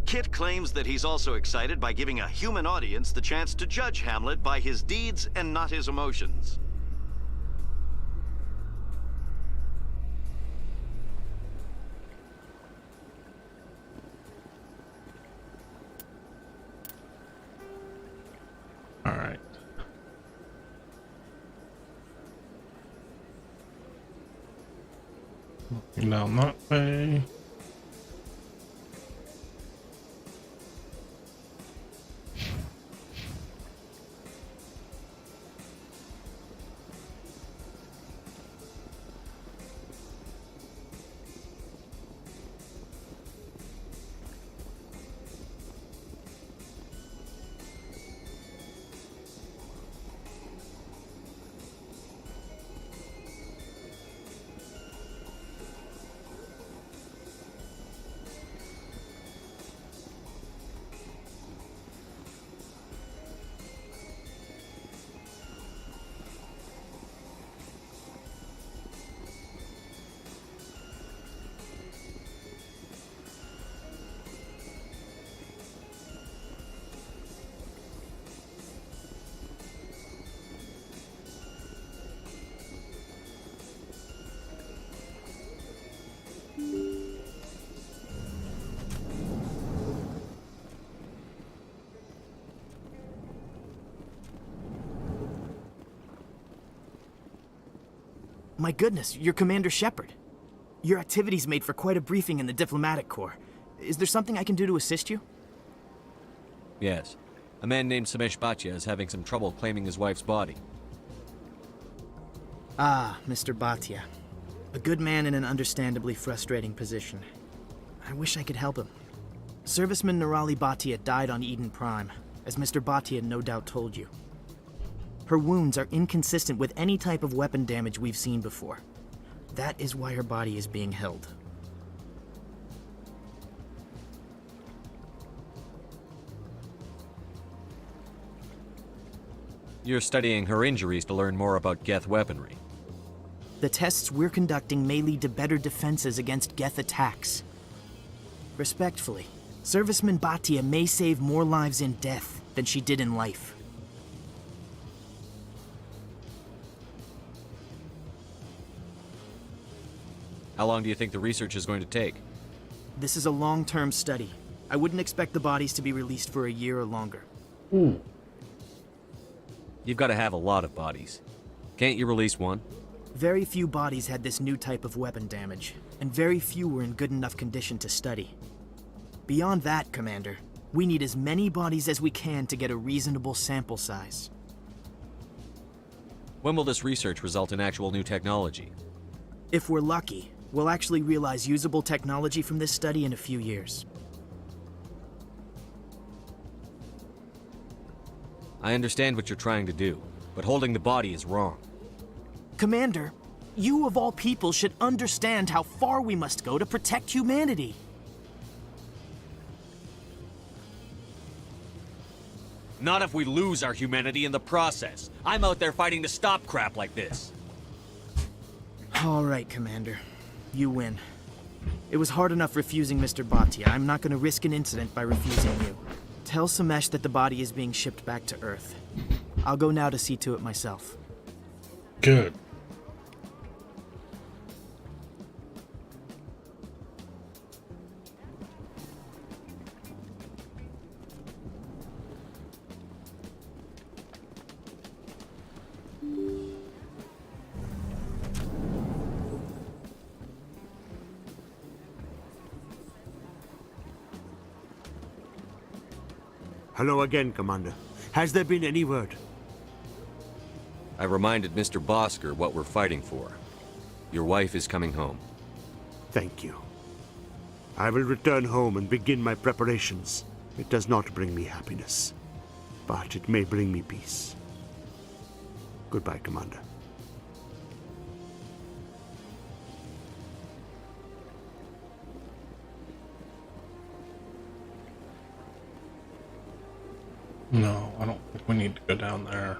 Kitt claims that he's also excited by giving a human audience the chance to judge Hamlet by his deeds and not his emotions. All right. Down that way. My goodness, you're Commander Shepard. Your activities made for quite a briefing in the Diplomatic Corps. Is there something I can do to assist you? Yes. A man named Samesh Bhatia is having some trouble claiming his wife's body. Ah, Mr. Bhatia. A good man in an understandably frustrating position. I wish I could help him. Serviceman Nirali Bhatia died on Eden Prime, as Mr. Bhatia no doubt told you. Her wounds are inconsistent with any type of weapon damage we've seen before. That is why her body is being held. You're studying her injuries to learn more about Geth weaponry. The tests we're conducting may lead to better defenses against Geth attacks. Respectfully, Serviceman Bhatia may save more lives in death than she did in life. How long do you think the research is going to take? This is a long-term study. I wouldn't expect the bodies to be released for a year or longer. You've got to have a lot of bodies. Can't you release one? Very few bodies had this new type of weapon damage, and very few were in good enough condition to study. Beyond that, Commander, we need as many bodies as we can to get a reasonable sample size. When will this research result in actual new technology? If we're lucky, we'll actually realize usable technology from this study in a few years. I understand what you're trying to do, but holding the body is wrong. Commander, you of all people should understand how far we must go to protect humanity. Not if we lose our humanity in the process. I'm out there fighting to stop crap like this. All right, Commander. You win. It was hard enough refusing Mr. Bhatia. I'm not going to risk an incident by refusing you. Tell Samesh that the body is being shipped back to Earth. I'll go now to see to it myself. Good. Hello again, Commander. Has there been any word? I reminded Mr. Bosker what we're fighting for. Your wife is coming home. Thank you. I will return home and begin my preparations. It does not bring me happiness, but it may bring me peace. Goodbye, Commander. No, I don't think we need to go down there.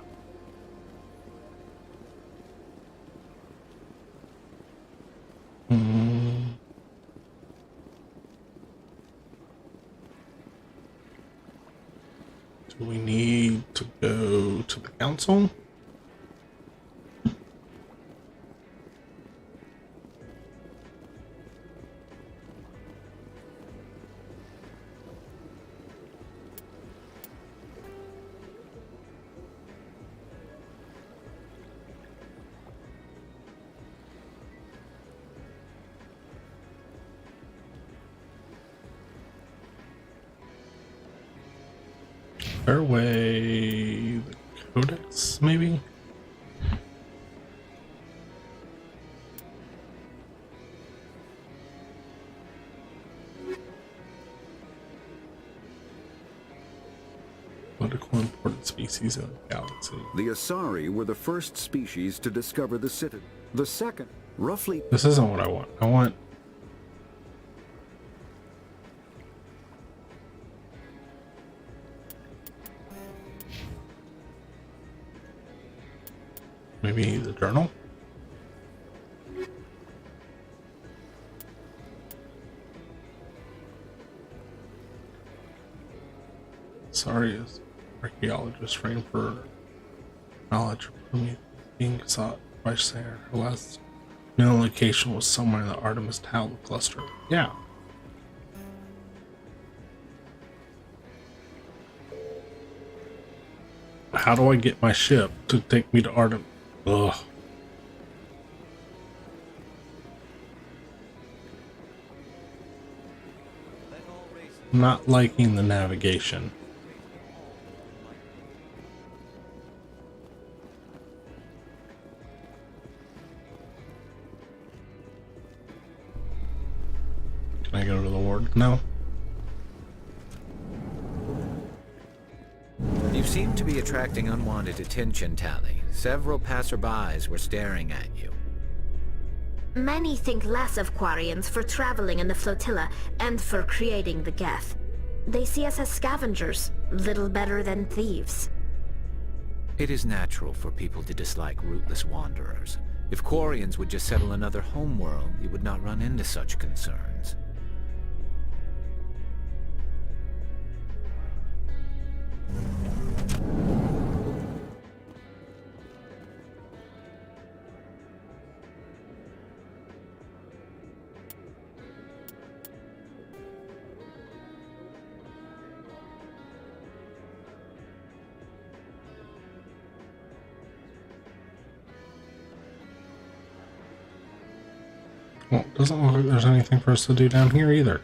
Do we need to go to the council? Fairway, the Codex, maybe? Political important species in the galaxy. The Asari were the first species to discover the city. The second, roughly... This isn't what I want. I want... maybe the journal? Sorry, is archaeologist framed for knowledge from being sought by Sarah. Her last known location was somewhere in the Artemis Tau cluster. Yeah. How do I get my ship to take me to Artemis? Ugh. I'm not liking the navigation. Can I go to the ward? No. You seem to be attracting unwanted attention, Tally. Several passerbys were staring at you. Many think less of Quarians for traveling in the flotilla and for creating the Geth. They see us as scavengers, little better than thieves. It is natural for people to dislike rootless wanderers. If Quarians would just settle another homeworld, you would not run into such concerns. Well, it doesn't look like there's anything for us to do down here either.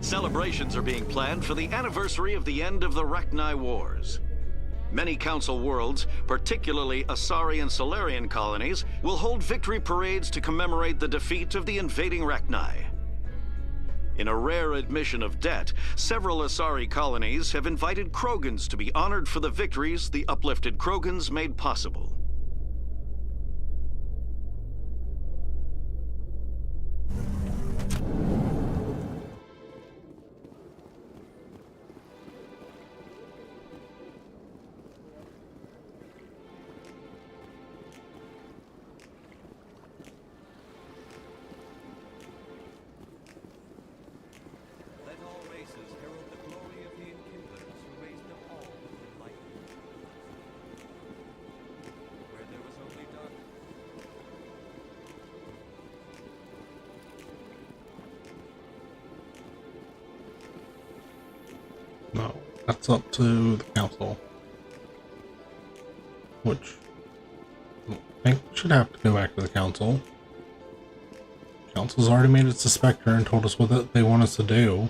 Celebrations are being planned for the anniversary of the end of the Rachni Wars. Many Council worlds, particularly Asari and Solarian colonies, will hold victory parades to commemorate the defeat of the invading Rachni. In a rare admission of debt, several Asari colonies have invited Krogans to be honored for the victories the uplifted Krogans made possible. No, that's up to the council. Which I think should have to go back to the council. Council's already made its suspector and told us what they want us to do.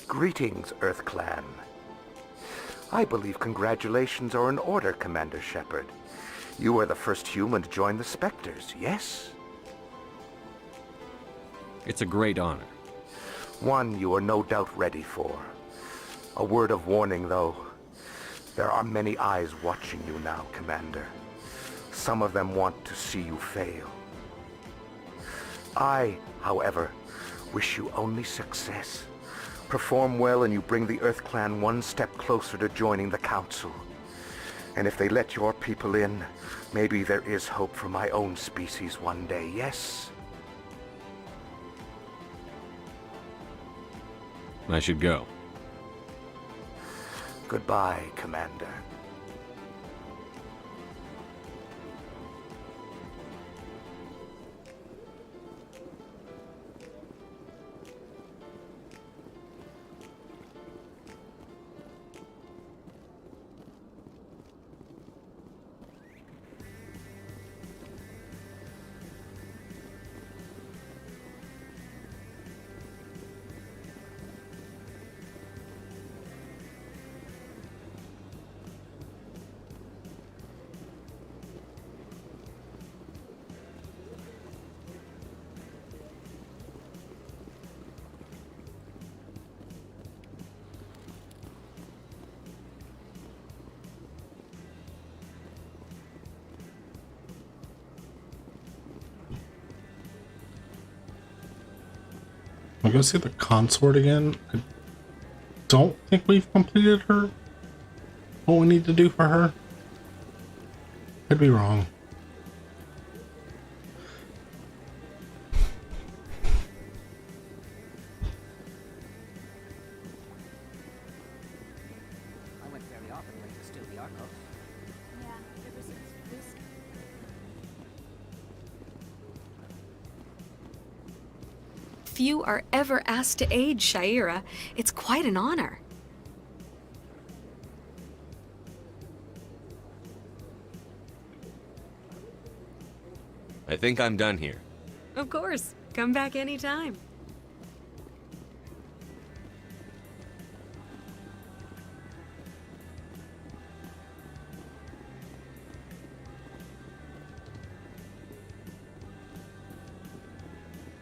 Greetings, Earth Clan. I believe congratulations are in order, Commander Shepard. You are the first human to join the Spectres, yes? It's a great honor. One you are no doubt ready for. A word of warning, though. There are many eyes watching you now, Commander. Some of them want to see you fail. I, however, wish you only success. Perform well and you bring the Earth Clan one step closer to joining the Council. And if they let your people in, maybe there is hope for my own species one day, yes? I should go. Goodbye, Commander. I'll go see the consort again. I don't think we've completed her. What we need to do for her. Could be wrong. I went very often when it was still the Arco. Yeah, ever since this. Few are ever asked to aid Shaira. It's quite an honor. I think I'm done here. Of course. Come back anytime.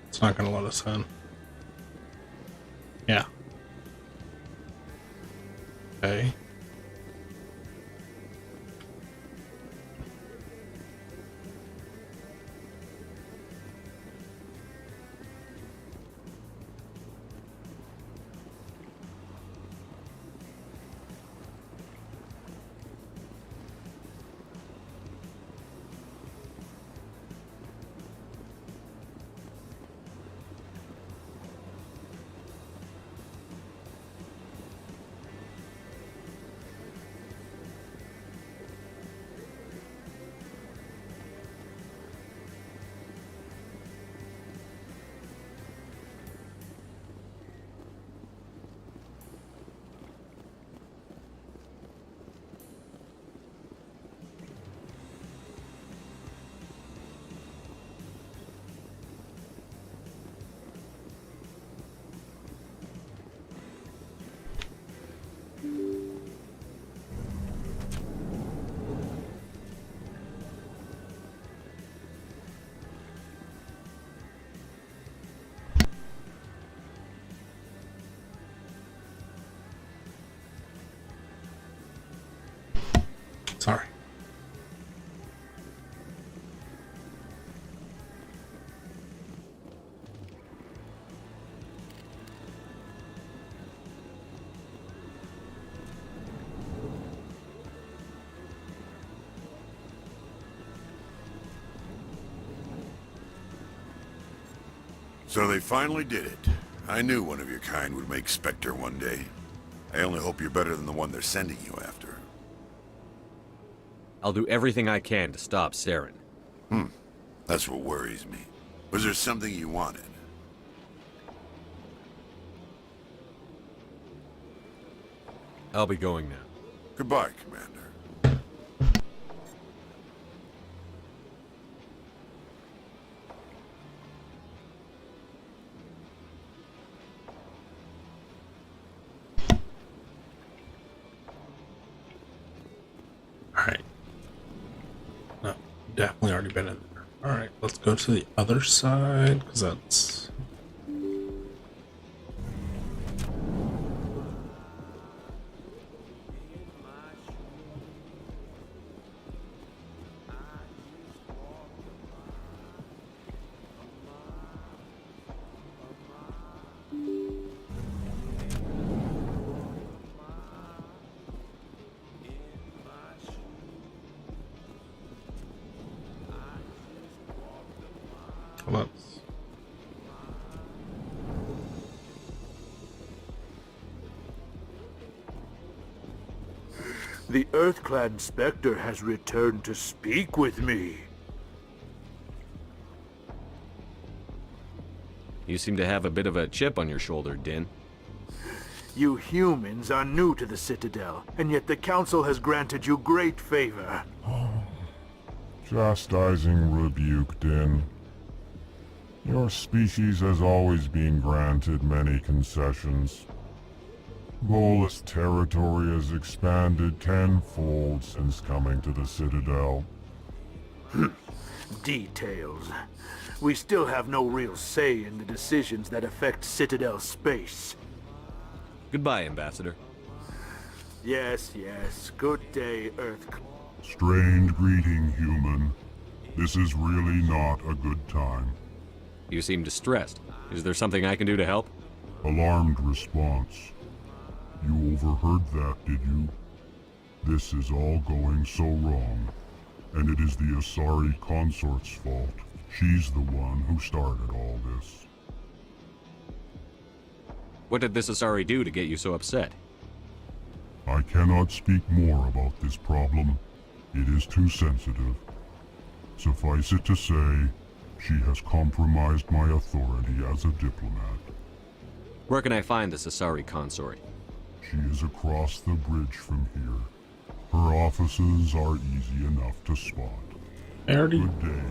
It's not going to let us in. Yeah. Okay. Sorry. So they finally did it. I knew one of your kind would make Spectre one day. I only hope you're better than the one they're sending you after. I'll do everything I can to stop Saren. That's what worries me. Was there something you wanted? I'll be going now. Goodbye, Commander. Alright. No, definitely already been in there. Alright, let's go to the other side, because that's... let's. The EarthClan Spectre has returned to speak with me. You seem to have a bit of a chip on your shoulder, Din. You humans are new to the Citadel, and yet the Council has granted you great favor. Chastising rebuke, Din. Your species has always been granted many concessions. Volus territory has expanded tenfold since coming to the Citadel. Details. We still have no real say in the decisions that affect Citadel space. Goodbye, Ambassador. Yes, yes. Good day, Earth. Strained greeting, human. This is really not a good time. You seem distressed. Is there something I can do to help? Alarmed response. You overheard that, did you? This is all going so wrong. And it is the Asari consort's fault. She's the one who started all this. What did this Asari do to get you so upset? I cannot speak more about this problem. It is too sensitive. Suffice it to say, she has compromised my authority as a diplomat. Where can I find this Asari consort? She is across the bridge from here. Her offices are easy enough to spot. Good day.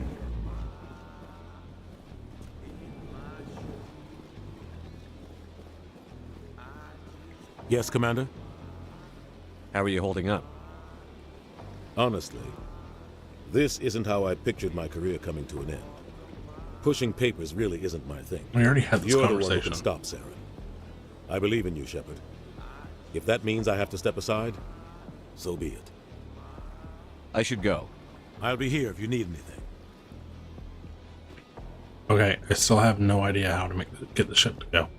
Yes, Commander? How are you holding up? Honestly, this isn't how I pictured my career coming to an end. Pushing papers really isn't my thing. We already had this You're conversation. the one who can stop Saren. I believe in you, Shepard. If that means I have to step aside, so be it. I should go. I'll be here if you need anything. Okay, I still have no idea how to get the ship to go.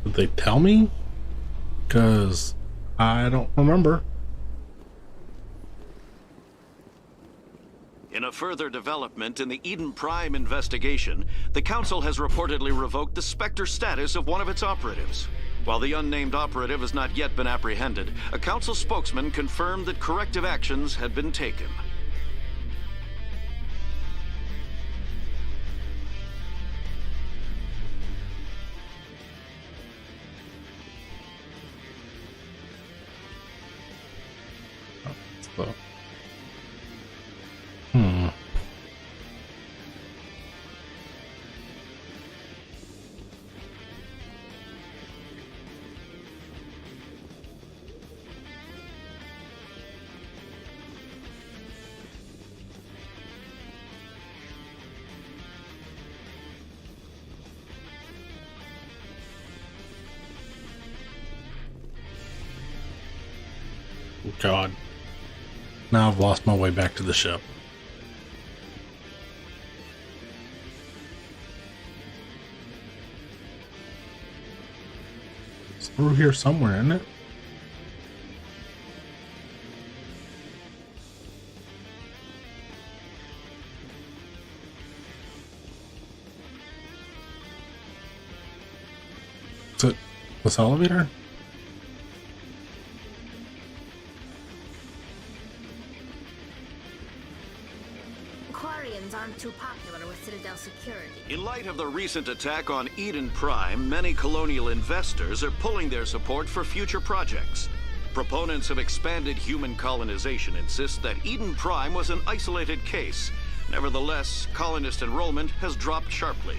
Did they tell me? Because I don't remember. In a further development in the Eden Prime investigation, the Council has reportedly revoked the Spectre status of one of its operatives. While the unnamed operative has not yet been apprehended, a Council spokesman confirmed that corrective actions had been taken. God. Now I've lost my way back to the ship. It's through here somewhere, isn't it? Is it this elevator? Quarians aren't too popular with Citadel security. In light of the recent attack on Eden Prime, many colonial investors are pulling their support for future projects. Proponents of expanded human colonization insist that Eden Prime was an isolated case. Nevertheless, colonist enrollment has dropped sharply.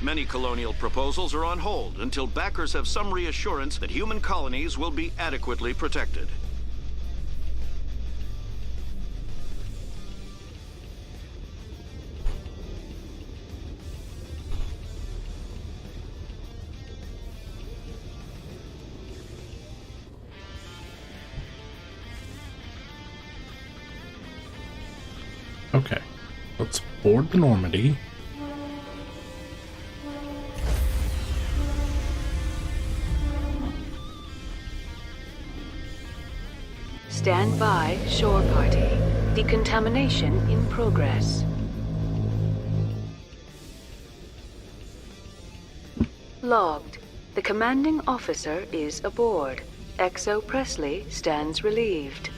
Many colonial proposals are on hold until backers have some reassurance that human colonies will be adequately protected. Okay, let's board the Normandy. Stand by, shore party. Decontamination in progress. Logged. The commanding officer is aboard. XO Presley stands relieved.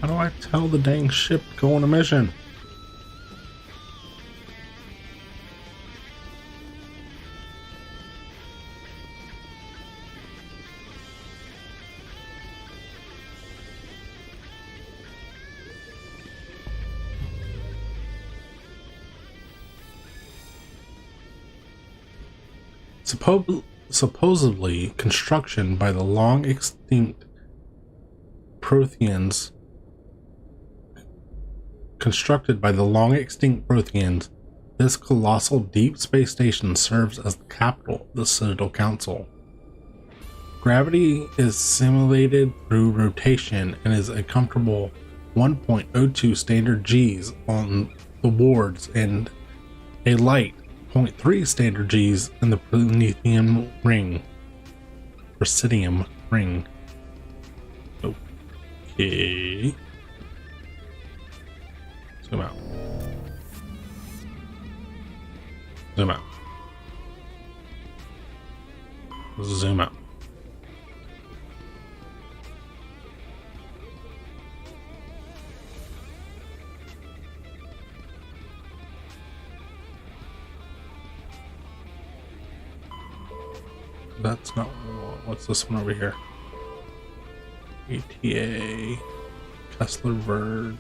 How do I tell the dang ship to go on a mission? Supposedly, construction by the long extinct Protheans. Constructed by the long extinct Protheans, this colossal deep space station serves as the capital of the Citadel Council. Gravity is simulated through rotation and is a comfortable 1.02 standard Gs on the wards and a light 0.3 standard Gs in the Presidium ring. Okay. Zoom out. Zoom out. Zoom out. That's not what's this one over here? ETA, Kessler Verge,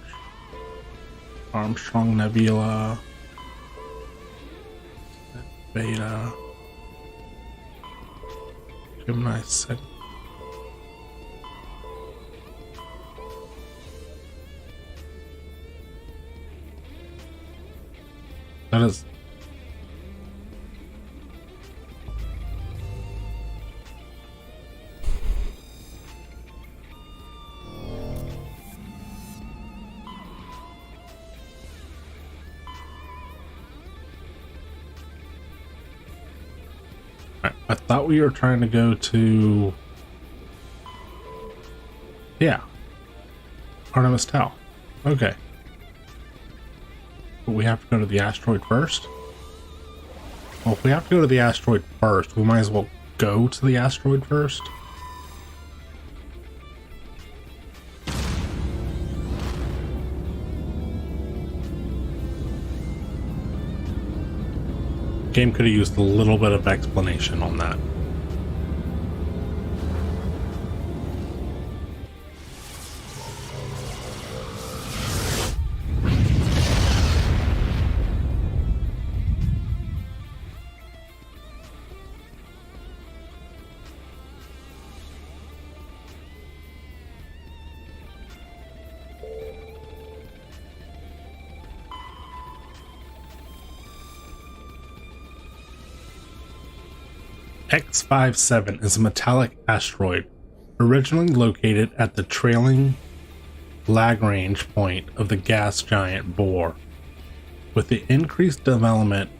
Armstrong Nebula, Beta, Gemini 6. That is. I thought we were trying to go to... Yeah. Artemis Tau. Okay. But we have to go to the asteroid first? Well, if we have to go to the asteroid first, we might as well go to the asteroid first. Game could have used a little bit of explanation on that. X57 is a metallic asteroid originally located at the trailing Lagrange point of the gas giant Bohr. With the increased development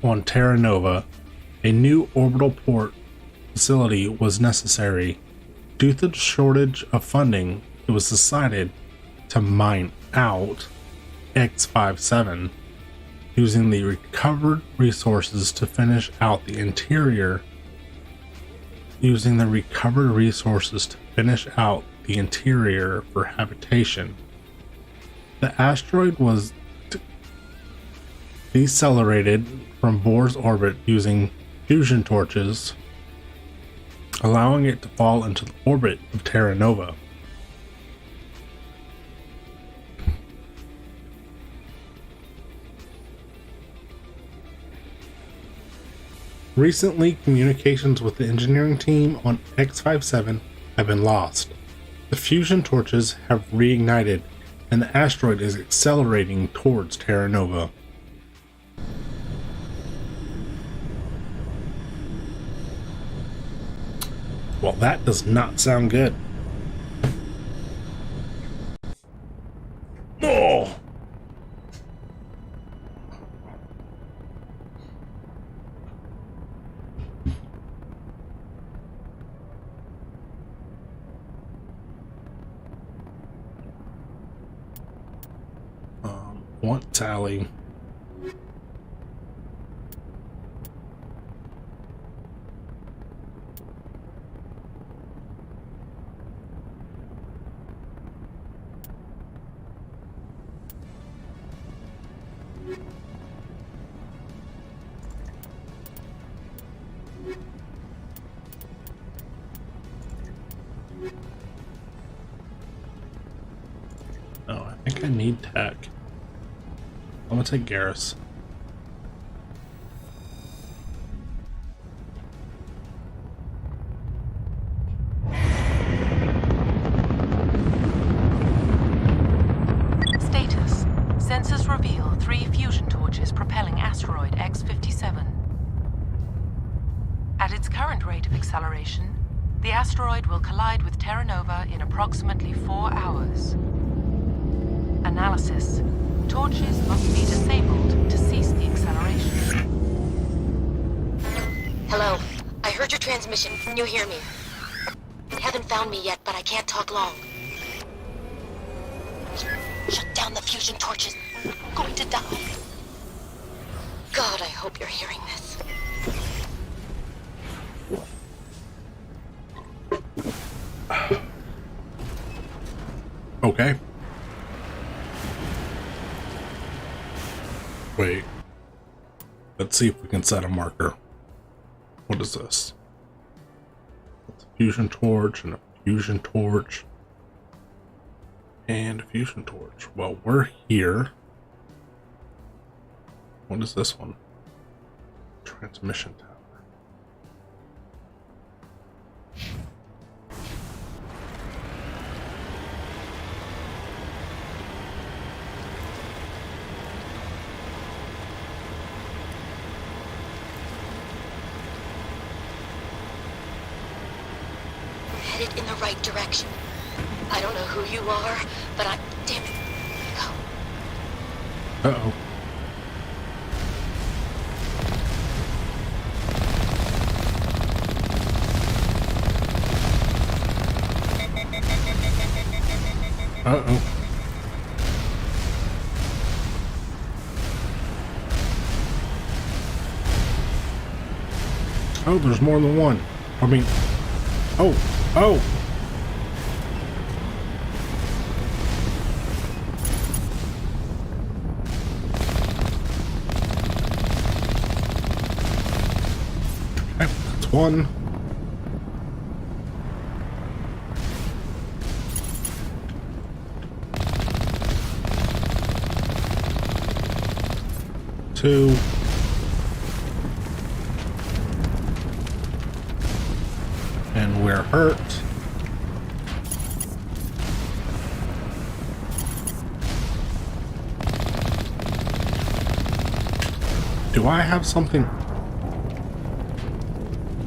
on Terra Nova, a new orbital port facility was necessary. Due to the shortage of funding, it was decided to mine out X57 using the recovered resources to finish out the interior for habitation. The asteroid was decelerated from Bohr's orbit using fusion torches, allowing it to fall into the orbit of Terra Nova. Recently, communications with the engineering team on X57 have been lost. The fusion torches have reignited, and the asteroid is accelerating towards Terra Nova. Well, That does not sound good. Oh. Want tally. Oh, I think I need tech. I'm gonna take Garrus. Status. Sensors reveal 3 fusion torches propelling asteroid X-57. At its current rate of acceleration, the asteroid will collide with Terra Nova in approximately 4 hours. Analysis. Torches must be disabled to cease the acceleration. Hello. I heard your transmission. Can you hear me? You haven't found me yet, but I can't talk long. Shut down the fusion torches. I'm going to die. God, I hope you're hearing this. Okay. Wait. Let's see if we can set a marker. What is this? It's a fusion torch and a fusion torch. And a fusion torch. Well, we're here. What is this one? Transmission tower. Headed in the right direction. I don't know who you are, but I... Damn it. Go. Uh-oh. Uh-oh. Oh, there's more than one. I mean... Oh! Oh! Okay, that's one. Two. And we're hurt. Do I have something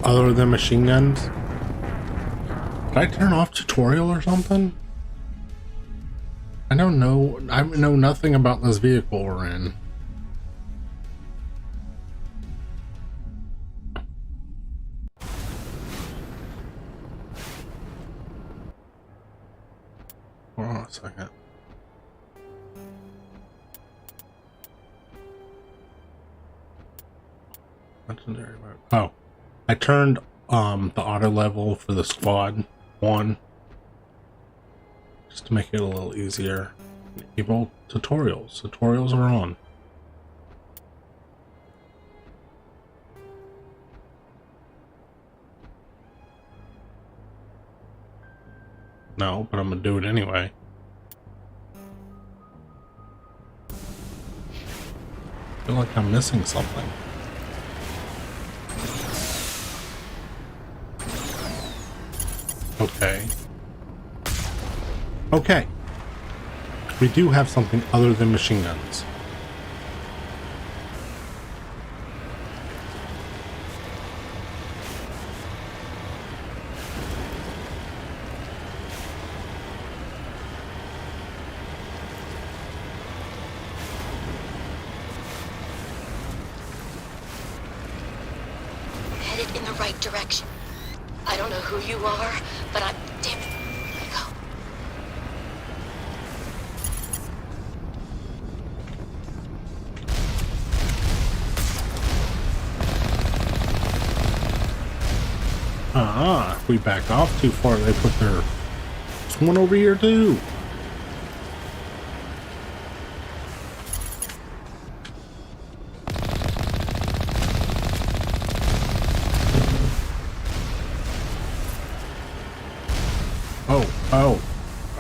other than machine guns? Did I turn off tutorial or something? I don't know. I know nothing about this vehicle we're in. Hold on a second. Legendary mode. Oh, I turned the auto level for the squad on just to make it a little easier. Enable tutorials. Tutorials are on. No, but I'm gonna do it anyway. I feel like I'm missing something. Okay. Okay. We do have something other than machine guns. headed in the right direction. I don't know who you are, but I'm... Damn it. Go. If we back off too far, they put their... There's one over here too.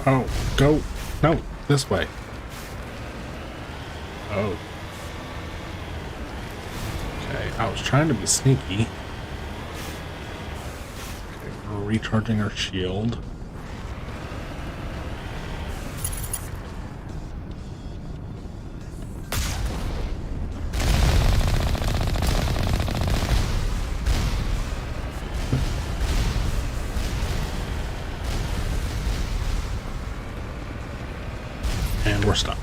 Oh, go. No, this way. Oh. Okay, I was trying to be sneaky. Okay, we're recharging our shield. And we're stuck.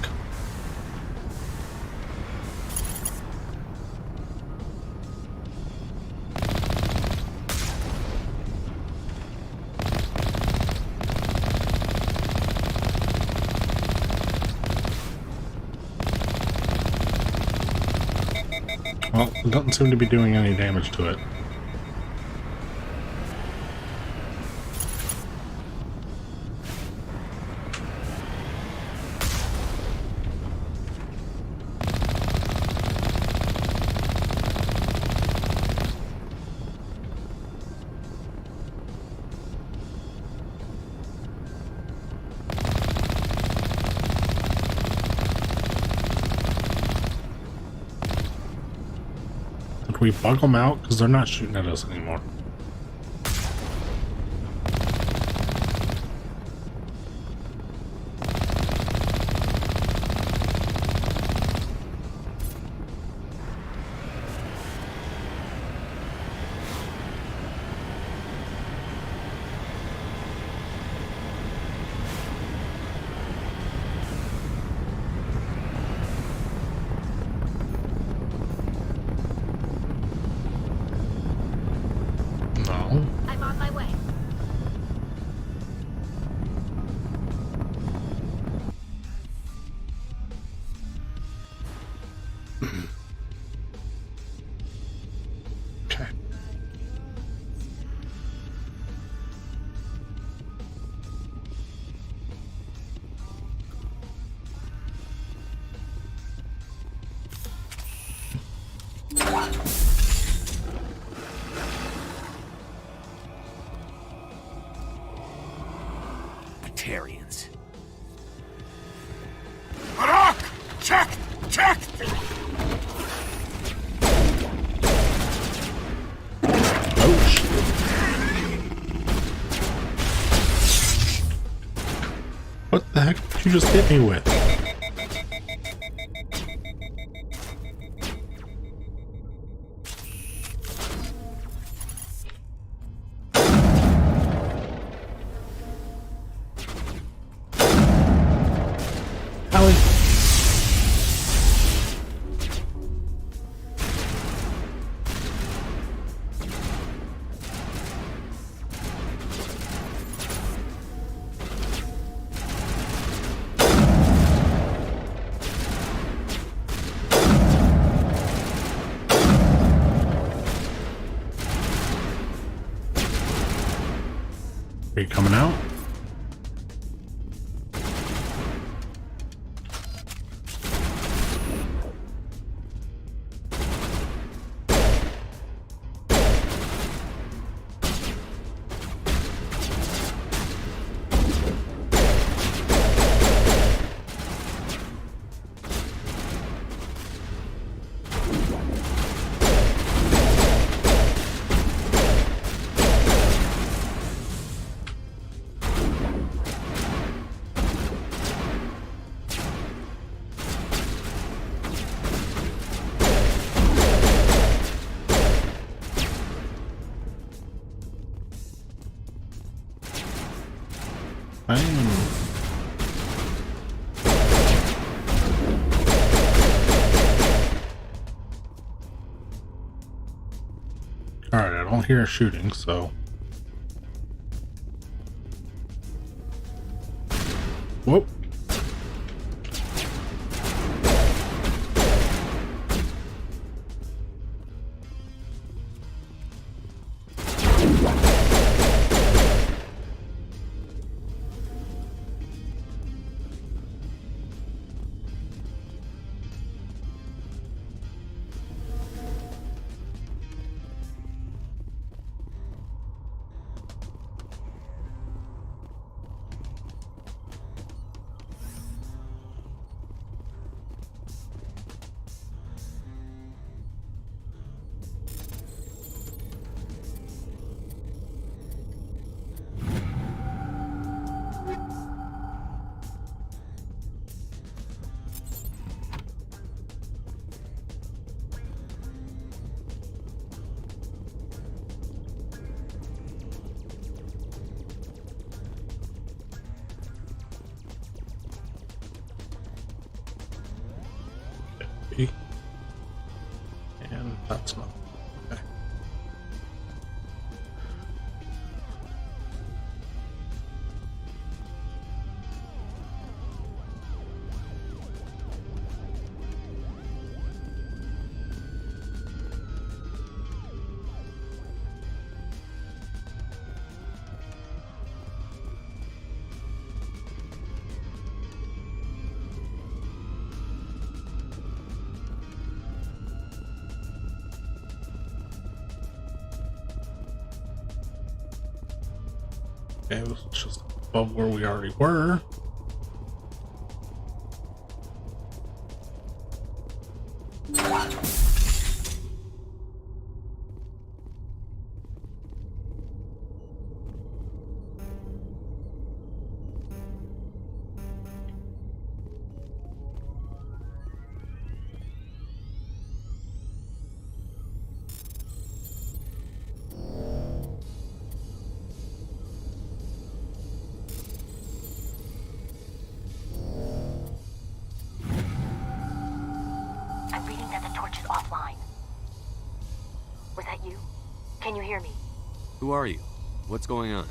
Well, it doesn't seem to be doing any damage to it. Did we bug them out? Because they're not shooting at us anymore. No. I'm on my way. Okay. Batarians. Barak! Check! Check! Oh, shit. What the heck did you just hit me with? Allie. Are you coming out? don't hear shooting, so. Whoop. And that's not okay. Okay, it was just above where we already were. I'm reading that the torch is offline. Was that you? Can you hear me? Who are you? What's going on?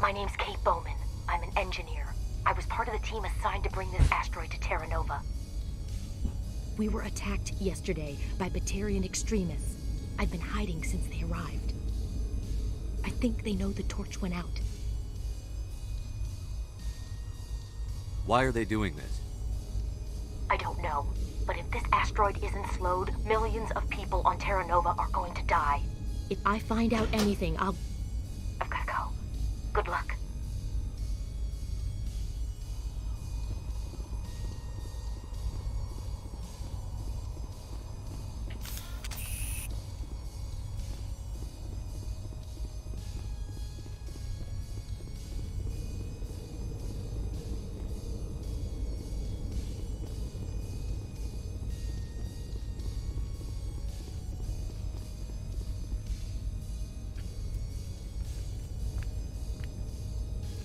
My name's Kate Bowman. I'm an engineer. I was part of the team assigned to bring this asteroid to Terra Nova. We were attacked yesterday by Batarian extremists. I've been hiding since they arrived. I think they know the torch went out. Why are they doing this? I don't know. But if this asteroid isn't slowed, millions of people on Terra Nova are going to die. If I find out anything, I've gotta go. Good luck.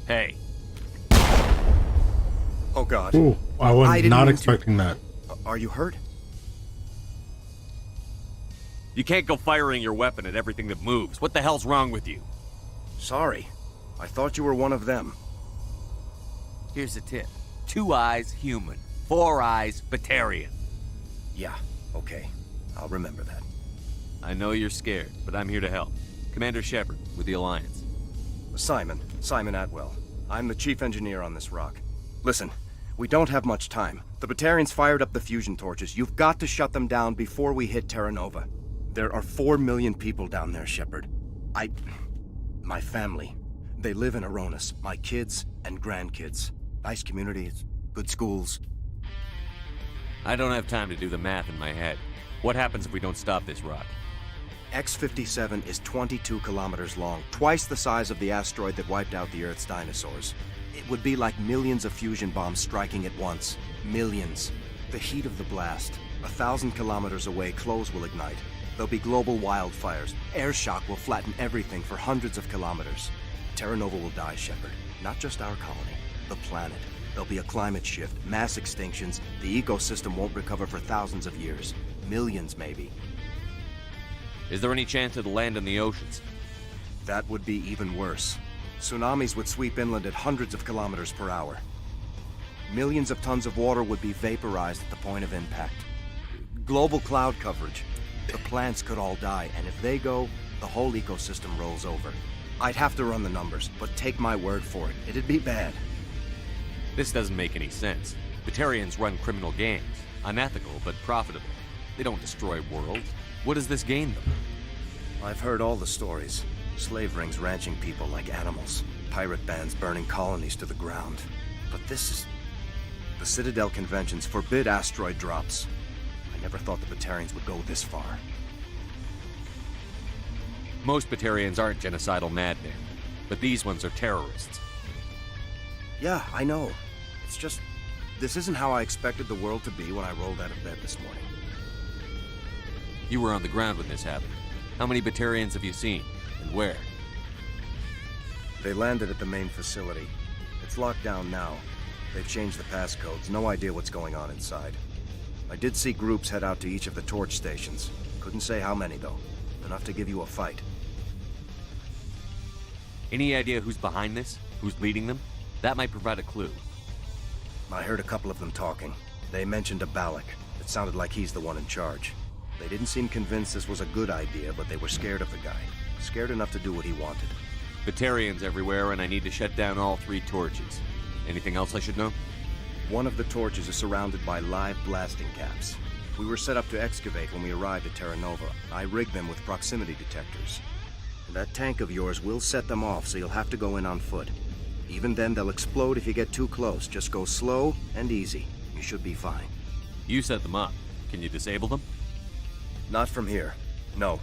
Hey. Oh God. Ooh, I was not expecting that. Are you hurt? You can't go firing your weapon at everything that moves. What the hell's wrong with you? Sorry. I thought you were one of them. Here's a tip. 2 eyes, human. 4 eyes, Batarian. Yeah, okay. I'll remember that. I know you're scared, but I'm here to help. Commander Shepard, with the Alliance. Simon Atwell. I'm the chief engineer on this rock. Listen, we don't have much time. The Batarians fired up the fusion torches. You've got to shut them down before we hit Terra Nova. There are 4 million people down there, Shepard. My family. They live in Aronis. My kids and grandkids. Nice communities, good schools. I don't have time to do the math in my head. What happens if we don't stop this rock? X-57 is 22 kilometers long, twice the size of the asteroid that wiped out the Earth's dinosaurs. It would be like millions of fusion bombs striking at once. Millions. The heat of the blast. 1,000 kilometers away, clothes will ignite. There'll be global wildfires. Air shock will flatten everything for hundreds of kilometers. Terra Nova will die, Shepard. Not just our colony, the planet. There'll be a climate shift, mass extinctions. The ecosystem won't recover for thousands of years. Millions, maybe. Is there any chance it'll land in the oceans? That would be even worse. Tsunamis would sweep inland at hundreds of kilometers per hour. Millions of tons of water would be vaporized at the point of impact. Global cloud coverage. The plants could all die, and if they go, the whole ecosystem rolls over. I'd have to run the numbers, but take my word for it, it'd be bad. This doesn't make any sense. Batarians run criminal gangs. Unethical, but profitable. They don't destroy worlds. What does this gain them? I've heard all the stories. Slave rings ranching people like animals. Pirate bands burning colonies to the ground. But this is... The Citadel conventions forbid asteroid drops. I never thought the Batarians would go this far. Most Batarians aren't genocidal madmen, but these ones are terrorists. Yeah, I know. It's just... This isn't how I expected the world to be when I rolled out of bed this morning. You were on the ground when this happened. How many Batarians have you seen, and where? They landed at the main facility. It's locked down now. They've changed the passcodes, no idea what's going on inside. I did see groups head out to each of the torch stations. Couldn't say how many, though. Enough to give you a fight. Any idea who's behind this? Who's leading them? That might provide a clue. I heard a couple of them talking. They mentioned a Balak. It sounded like he's the one in charge. They didn't seem convinced this was a good idea, but they were scared of the guy. Scared enough to do what he wanted. Batarians everywhere, and I need to shut down all 3 torches. Anything else I should know? One of the torches is surrounded by live blasting caps. We were set up to excavate when we arrived at Terra Nova. I rigged them with proximity detectors. That tank of yours will set them off, so you'll have to go in on foot. Even then, they'll explode if you get too close. Just go slow and easy. You should be fine. You set them up. Can you disable them? Not from here. No.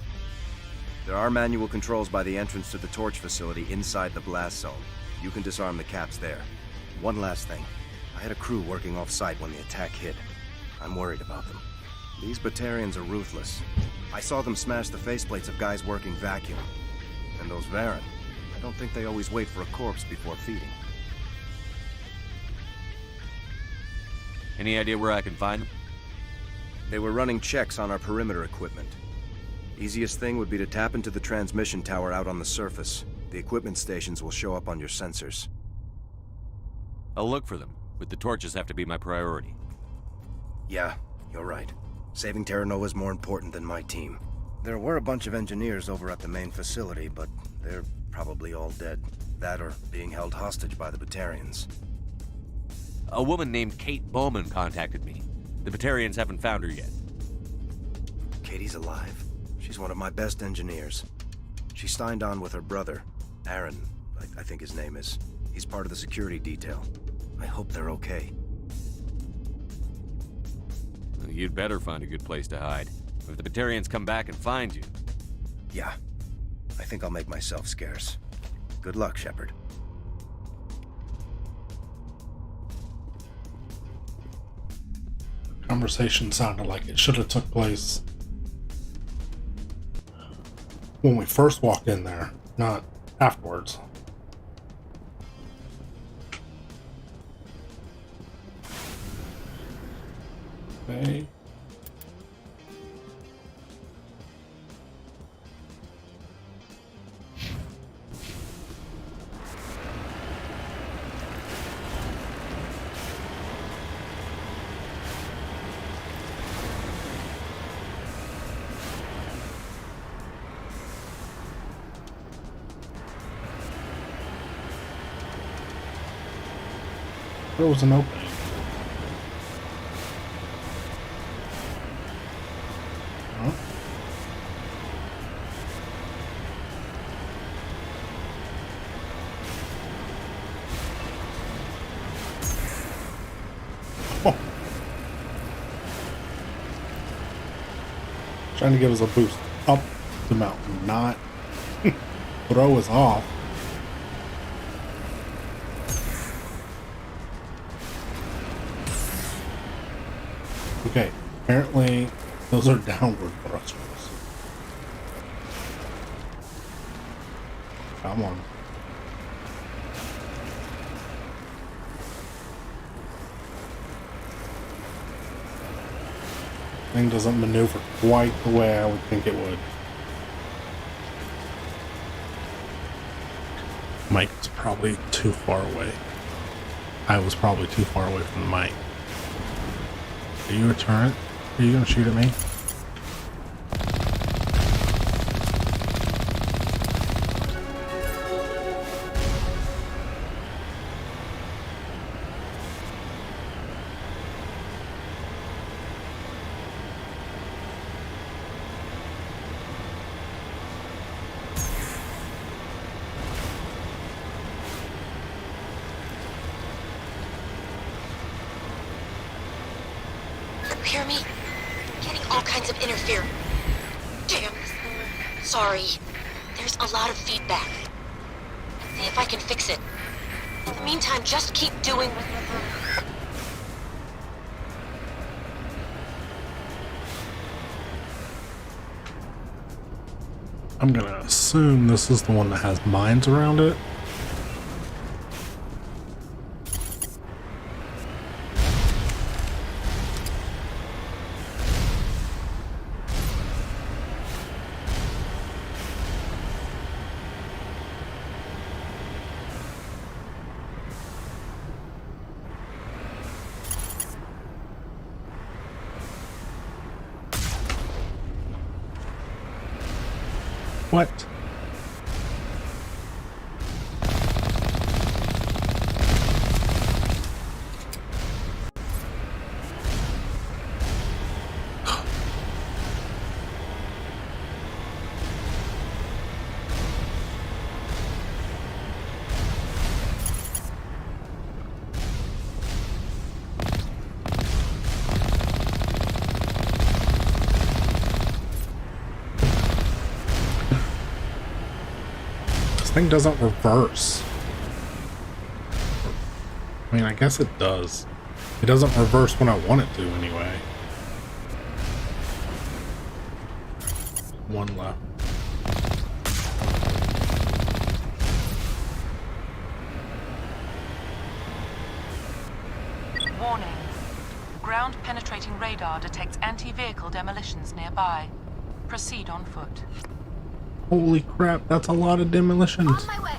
There are manual controls by the entrance to the torch facility inside the blast zone. You can disarm the caps there. One last thing. I had a crew working off-site when the attack hit. I'm worried about them. These Batarians are ruthless. I saw them smash the faceplates of guys working vacuum. And those Varen, I don't think they always wait for a corpse before feeding. Any idea where I can find them? They were running checks on our perimeter equipment. Easiest thing would be to tap into the transmission tower out on the surface. The equipment stations will show up on your sensors. I'll look for them, but the torches have to be my priority. Yeah, you're right. Saving Terra Nova is more important than my team. There were a bunch of engineers over at the main facility, but they're probably all dead. That or being held hostage by the Batarians. A woman named Kate Bowman contacted me. The Batarians haven't found her yet. Katie's alive. She's one of my best engineers. She signed on with her brother, Aaron, I think his name is. He's part of the security detail. I hope they're okay. You'd better find a good place to hide. If the Batarians come back and find you... Yeah. I think I'll make myself scarce. Good luck, Shepard. The conversation sounded like it should have took place when we first walked in there, not afterwards. Okay. There was an opening. Huh? Oh. Trying to give us a boost up the mountain, not throw us off. Okay, apparently those are downward thrusters. Come on. Thing doesn't maneuver quite the way I would think it would. Mic was probably too far away. I was probably too far away from the mic. Are you a turret? Are you gonna shoot at me? Hear me? Getting all kinds of interference. Damn. Sorry. There's a lot of feedback. See if I can fix it. In the meantime, just keep doing what you're doing. I'm gonna assume this is the one that has mines around it. What? This thing doesn't reverse. I mean, I guess it does. It doesn't reverse when I want it to, anyway. One left. Warning. Ground-penetrating radar detects anti-vehicle demolitions nearby. Proceed on foot. Holy crap, that's a lot of demolitions. On my way.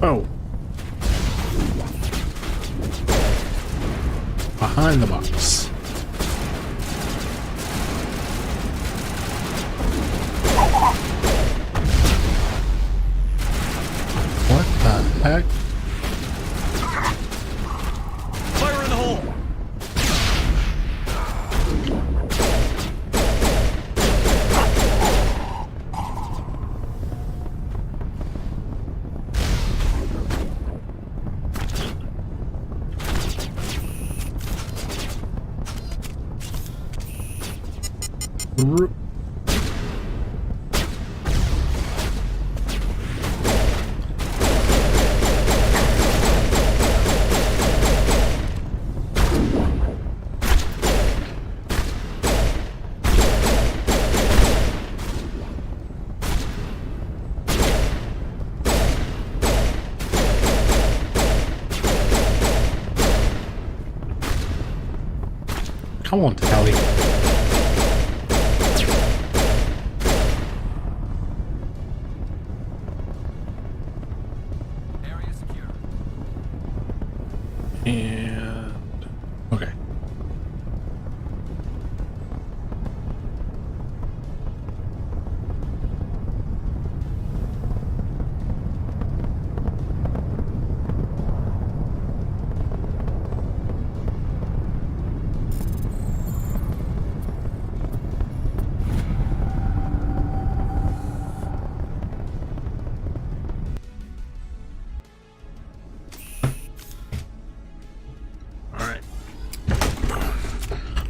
Oh. Behind the box. What the heck? Fire in the hole! Come on, Tally. Area secure. And okay.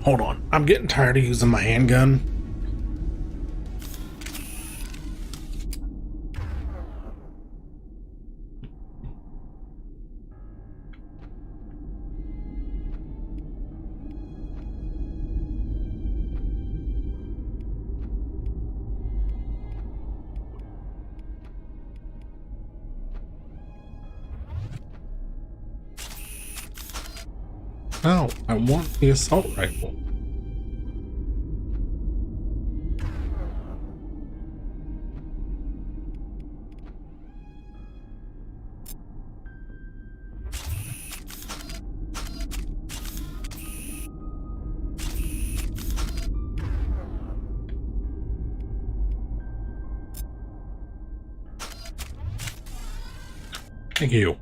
Hold on. I'm getting tired of using my handgun. No, I want the assault rifle. Thank you.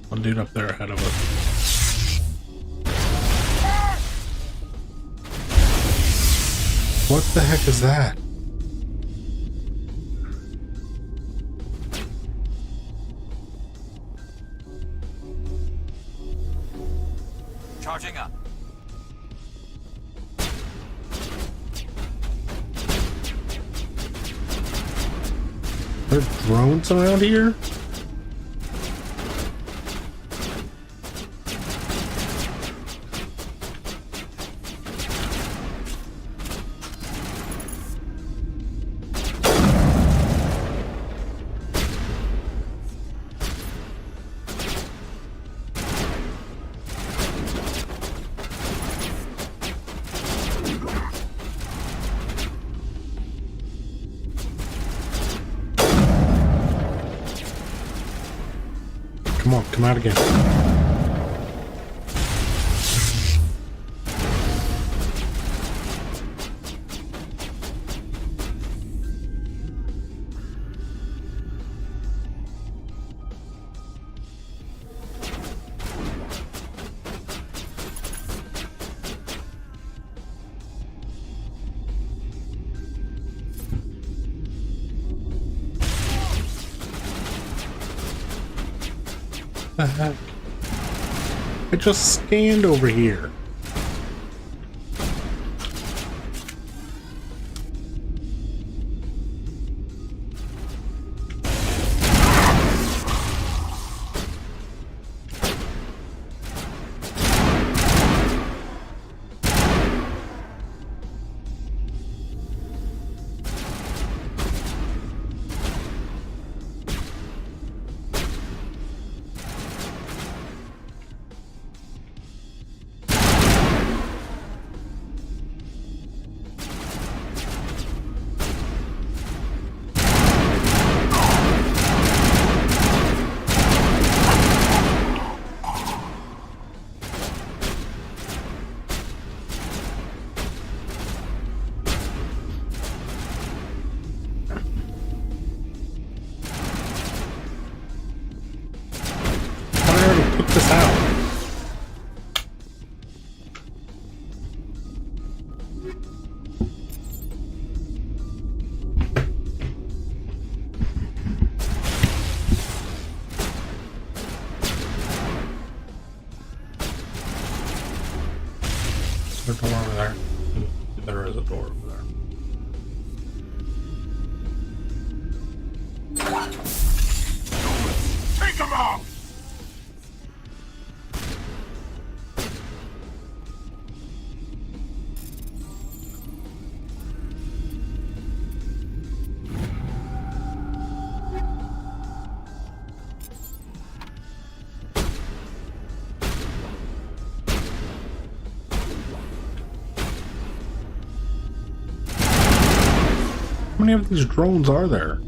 One dude up there ahead of us. What the heck is that? Charging up. Are there drones around here? Come on, come out again. The heck? I just scanned over here. This out. There's a door over there. There is a door over there. Take him out! How many of these drones are there?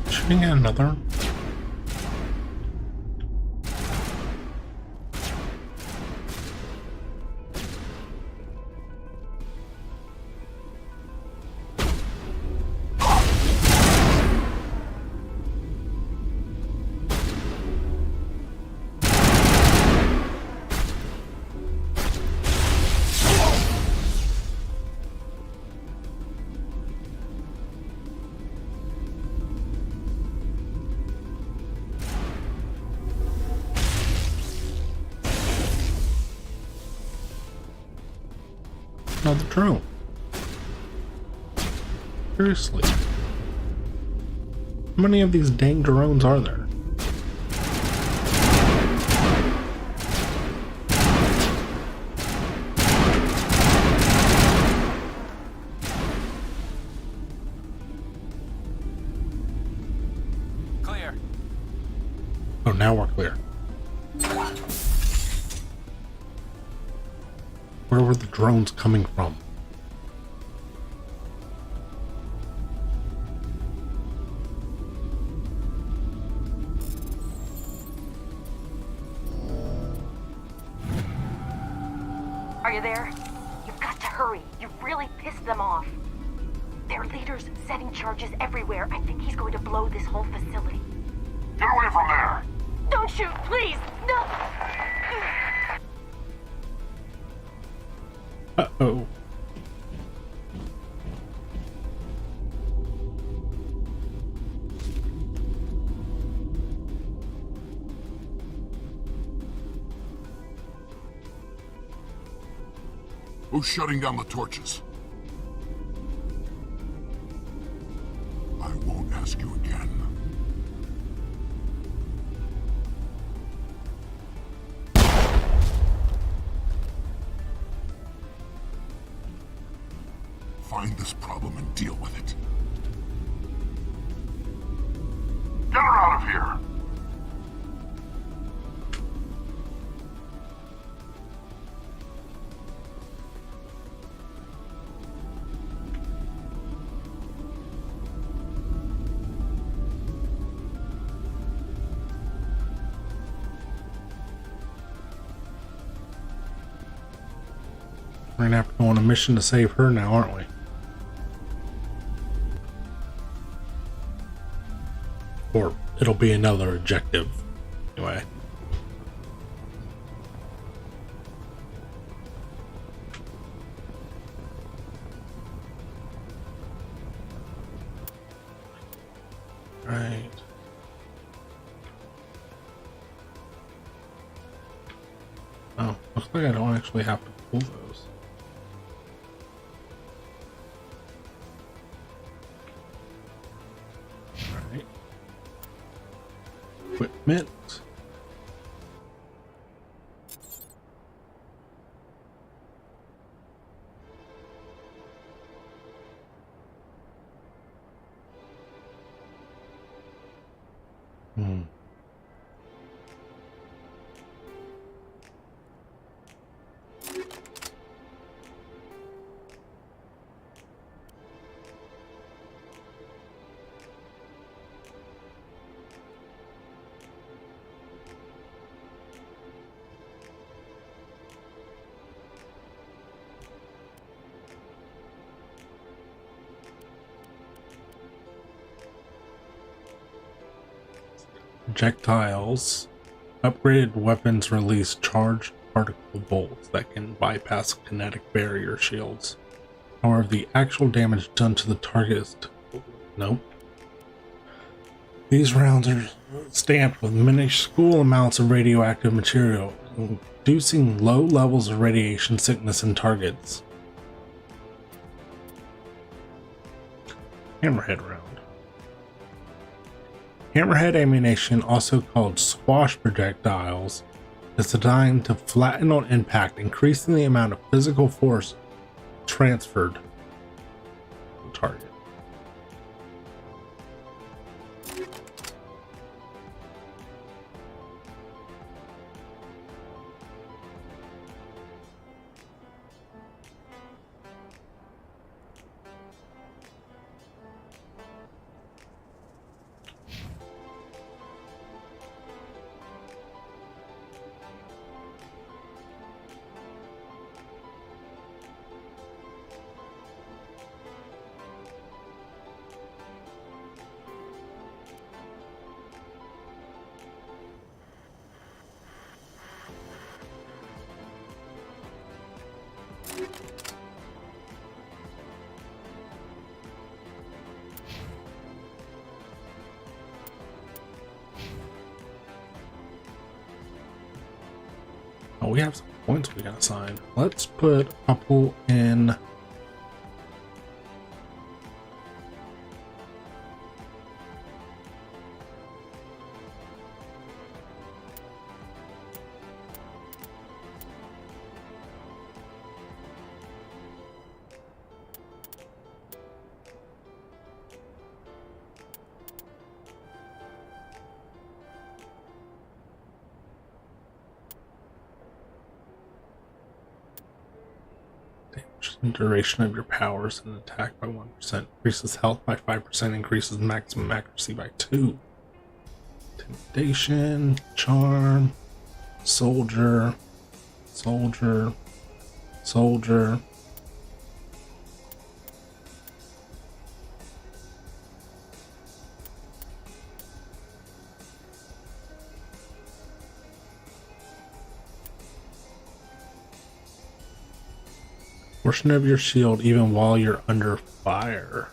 Shooting at another? another drone. Seriously. How many of these dang drones are there? Clear. Oh, now we're clear. Where were the drones coming from? Are you there? You've got to hurry. You've really pissed them off. Their leader's setting charges everywhere. I think he's going to blow this whole facility. Get away from there! Don't shoot, please! No! Uh-oh. Who's shutting down the torches? I won't ask you again. Find this problem and deal with it. Get her out of here! We're gonna have to go on a mission to save her now, aren't we? Or it'll be another objective. Anyway. Right. Oh, looks like I don't actually have to pull those. Alright. Equipment. Hmm. Projectiles. Upgraded weapons release charged particle bolts that can bypass kinetic barrier shields. However, the actual damage done to the target is nope. These rounds are stamped with minuscule amounts of radioactive material, inducing low levels of radiation sickness in targets. Hammerhead round. Hammerhead ammunition, also called squash projectiles, is designed to flatten on impact, increasing the amount of physical force transferred to the target. we have some points we gotta assign. Let's put a couple in. Duration of your powers and attack by 1%, increases health by 5%, increases maximum accuracy by 2. Intimidation, charm, soldier, soldier, soldier. Portion of your shield even while you're under fire.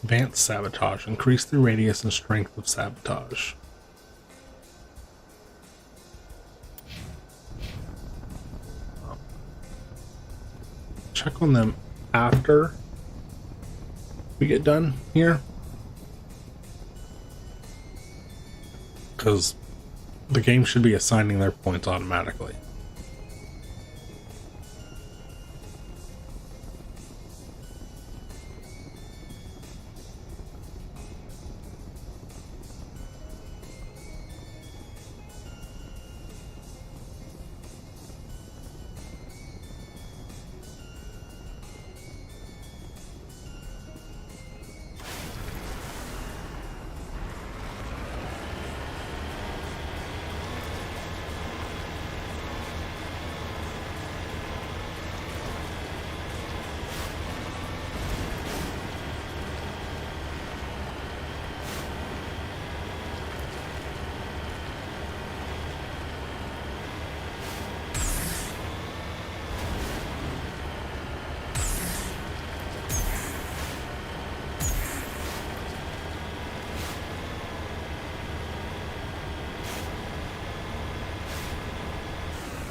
Advanced sabotage. Increase the radius and strength of sabotage. Check on them after we get done here, because the game should be assigning their points automatically.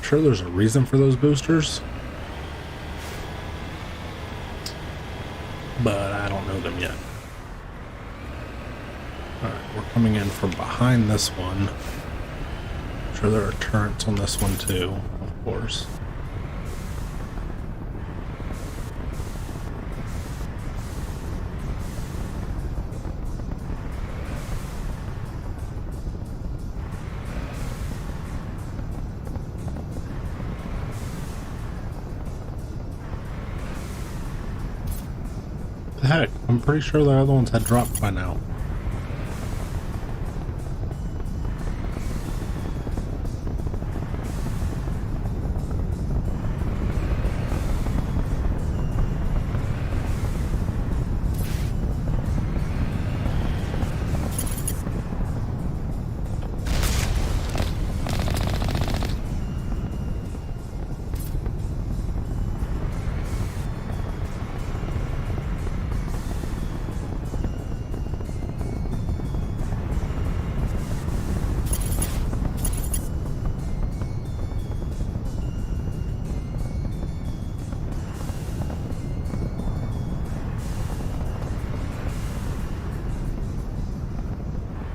Sure, there's a reason for those boosters, but I don't know them yet. Alright, we're coming in from behind this one. I'm sure there are turrets on this one too, of course. Heck, I'm pretty sure the other ones had dropped by now.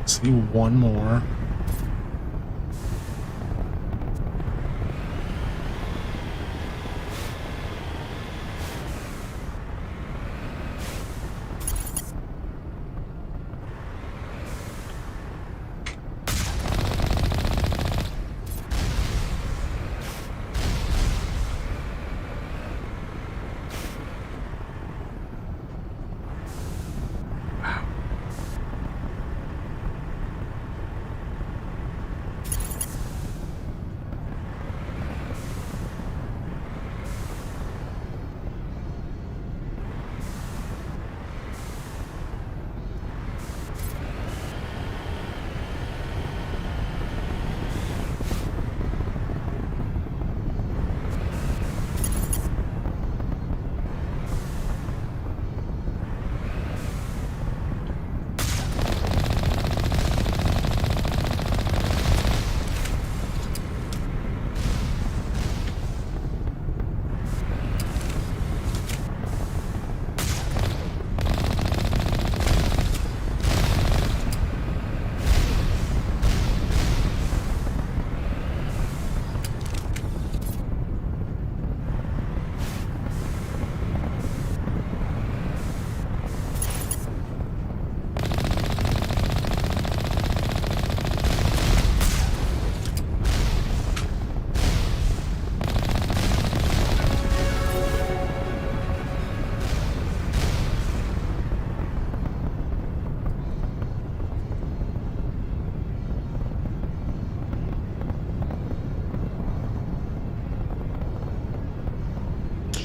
See one more.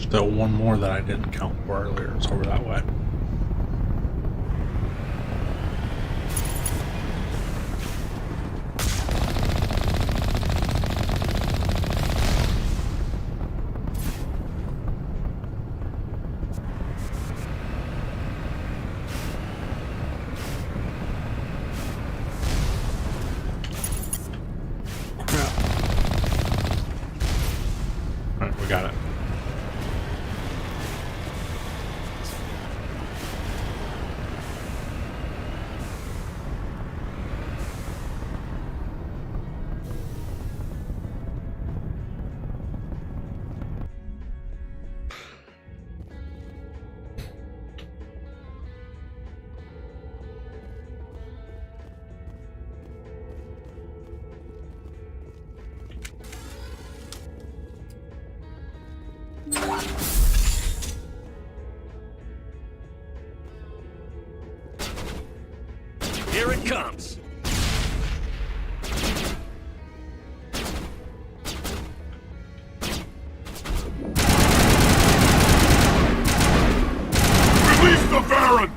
still one more that I didn't count for earlier. It's over that way. Alright, we got it. Here it comes. Release the Baron!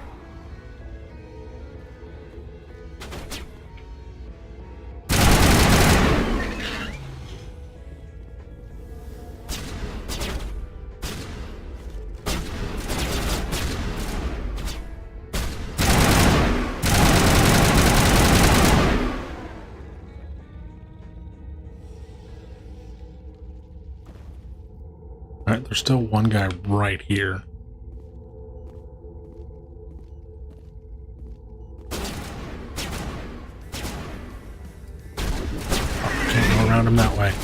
Alright, there's still one guy right here. Can't go around him that way.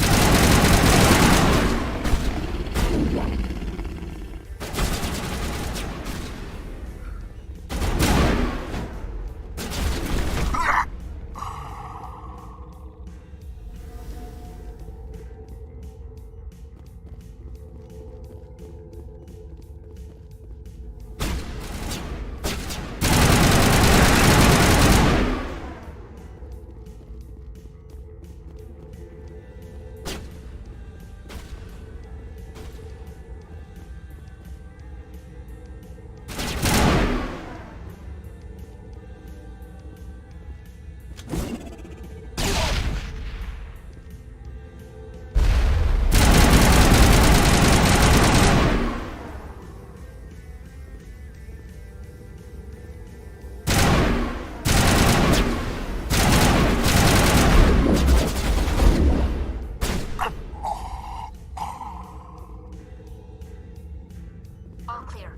All clear.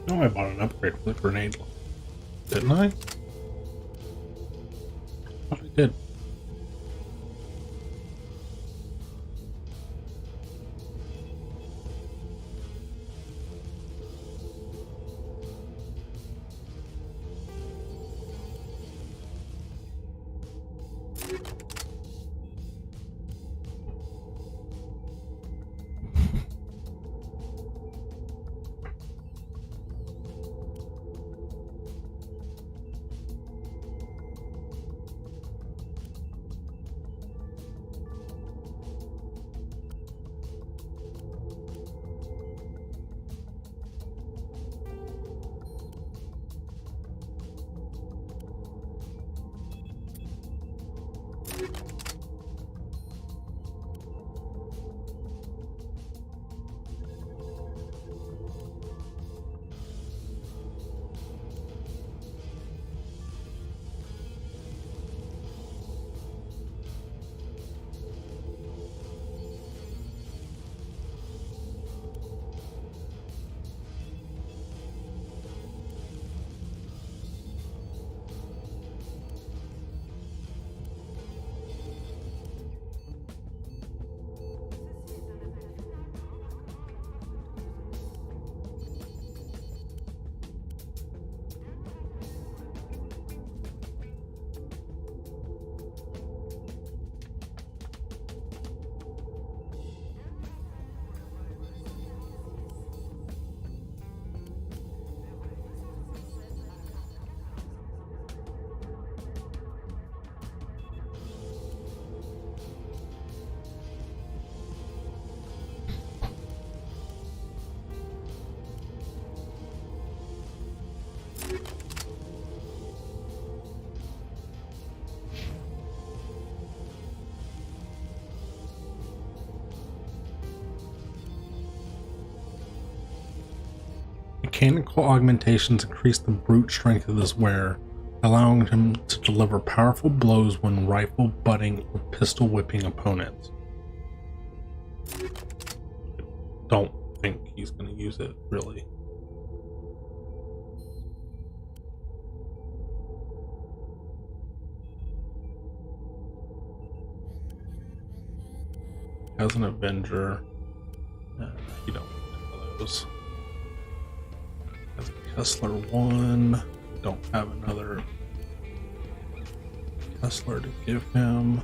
No, I bought an upgrade for the grenade. Didn't I? I did. Mechanical augmentations increase the brute strength of this wearer, allowing him to deliver powerful blows when rifle butting or pistol whipping opponents. Don't think he's going to use it, really. As an Avenger, you don't need one of those. As a Kessler 1, don't have another Kessler to give him.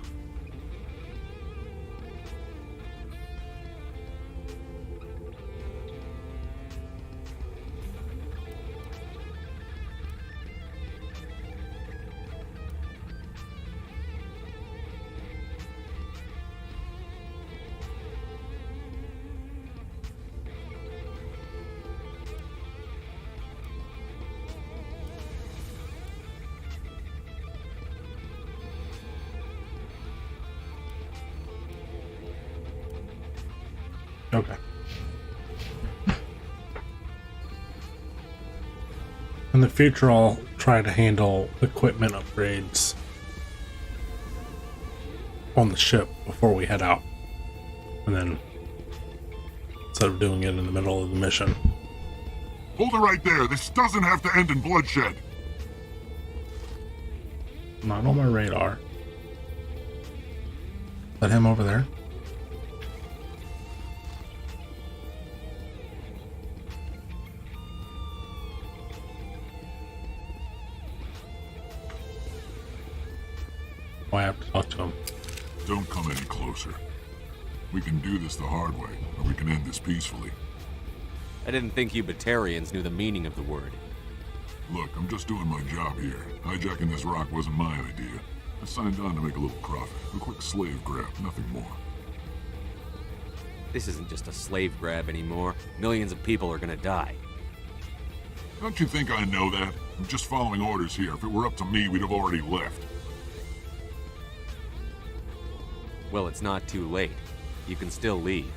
Okay. In the future, I'll try to handle equipment upgrades on the ship before we head out. And then, instead of doing it in the middle of the mission. Hold it right there. This doesn't have to end in bloodshed. Not on my radar. Is that him over there? Oh, I have to talk to him. Don't come any closer. We can do this the hard way, or we can end this peacefully. I didn't think you Batarians knew the meaning of the word. Look, I'm just doing my job here. Hijacking this rock wasn't my idea. I signed on to make a little profit. A quick slave grab, nothing more. This isn't just a slave grab anymore. Millions of people are gonna die. Don't you think I know that? I'm just following orders here. If it were up to me, we'd have already left. Well, it's not too late. You can still leave.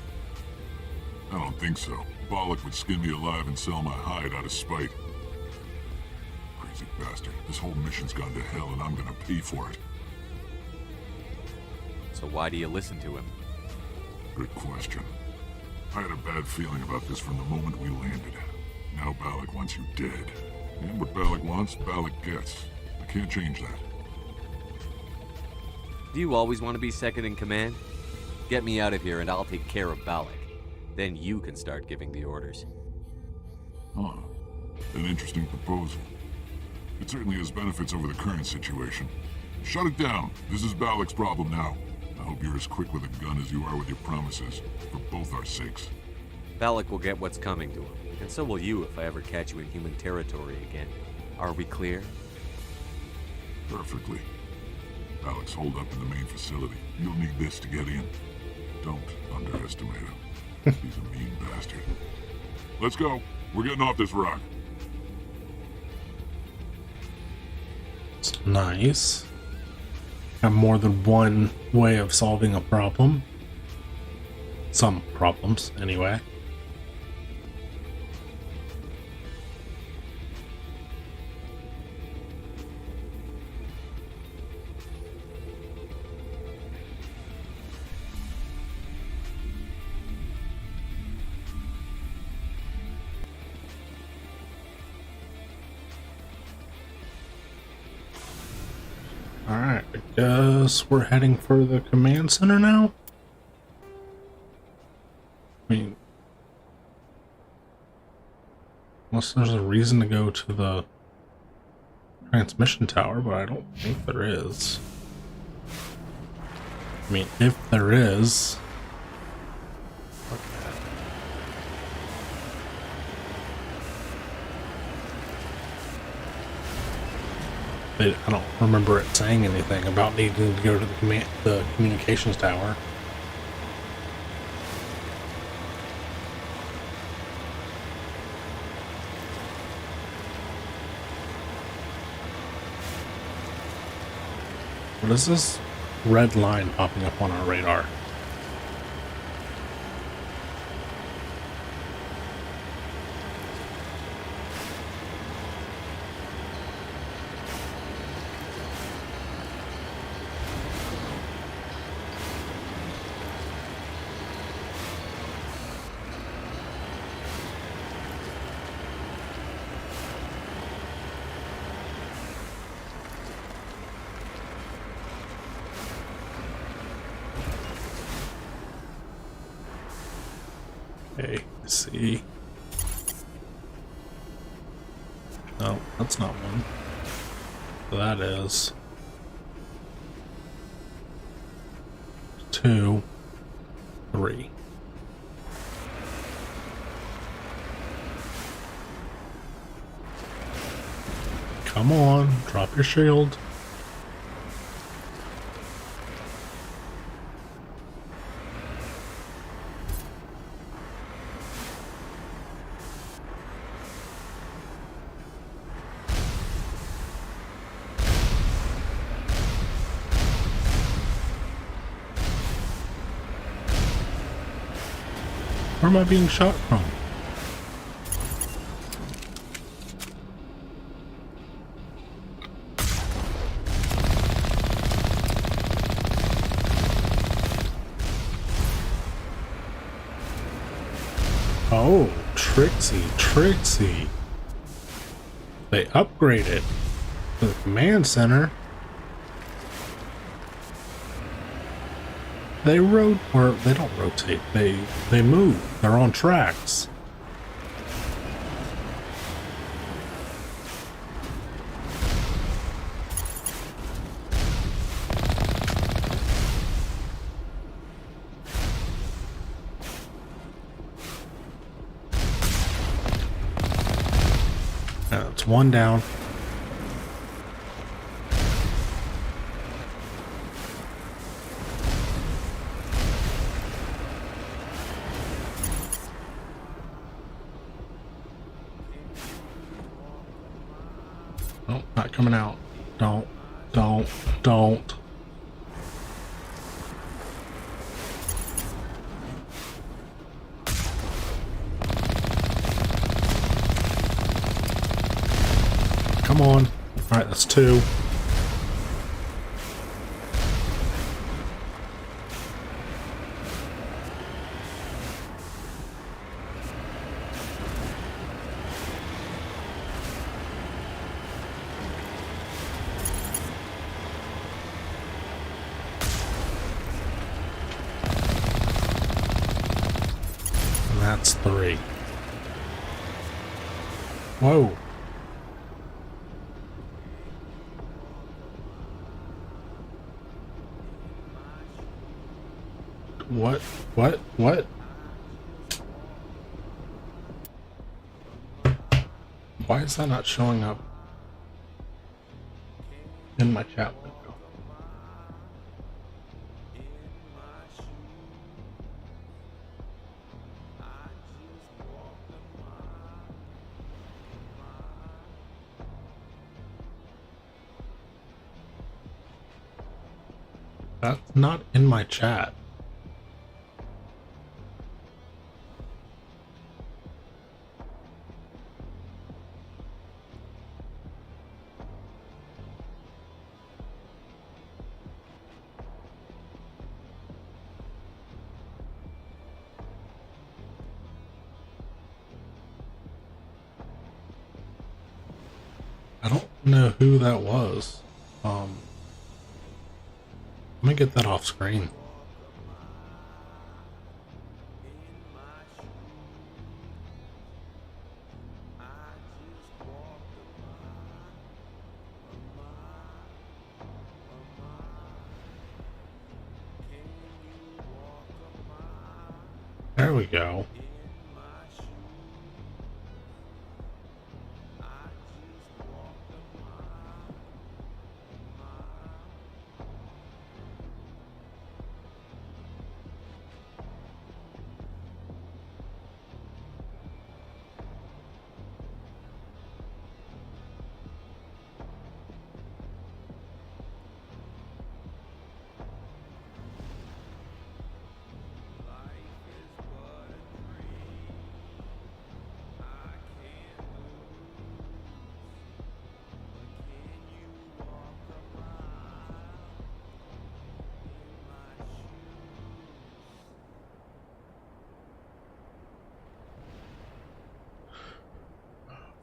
I don't think so. Bollock would skin me alive and sell my hide out of spite. Crazy bastard. This whole mission's gone to hell and I'm gonna pay for it. So why do you listen to him? Good question. I had a bad feeling about this from the moment we landed. Now Balak wants you dead. And what Balak wants, Balak gets. I can't change that. Do you always want to be second in command? Get me out of here and I'll take care of Balak. Then you can start giving the orders. Huh. An interesting proposal. It certainly has benefits over the current situation. Shut it down. This is Balak's problem now. I hope you're as quick with a gun as you are with your promises, for both our sakes. Balak will get what's coming to him, and so will you if I ever catch you in human territory again. Are we clear? Perfectly. Balak's holed up in the main facility. You'll need this to get in. Don't underestimate him. He's a mean bastard. Let's go. We're getting off this rock. It's nice. Have more than one way of solving a problem. Some problems, anyway. Alright, I guess we're heading for the command center now? I mean, unless there's a reason to go to the transmission tower, but I don't think there is. I mean, if there is... I don't remember it saying anything about needing to go to the communications tower. What is this red line popping up on our radar? Okay, let's see. No, that's not one. That is 2, 3. Come on, drop your shield. Where am I being shot from? Oh, Trixie. They upgraded to the command center. They don't rotate, they move. They're on tracks. It's one down. Nope, not coming out. Don't. Come on. Alright, that's 2. that's 3. Whoa. What? Why is that not showing up in my chat window? That's not in my chat. I don't know who that was. Let me get that off screen. There we go.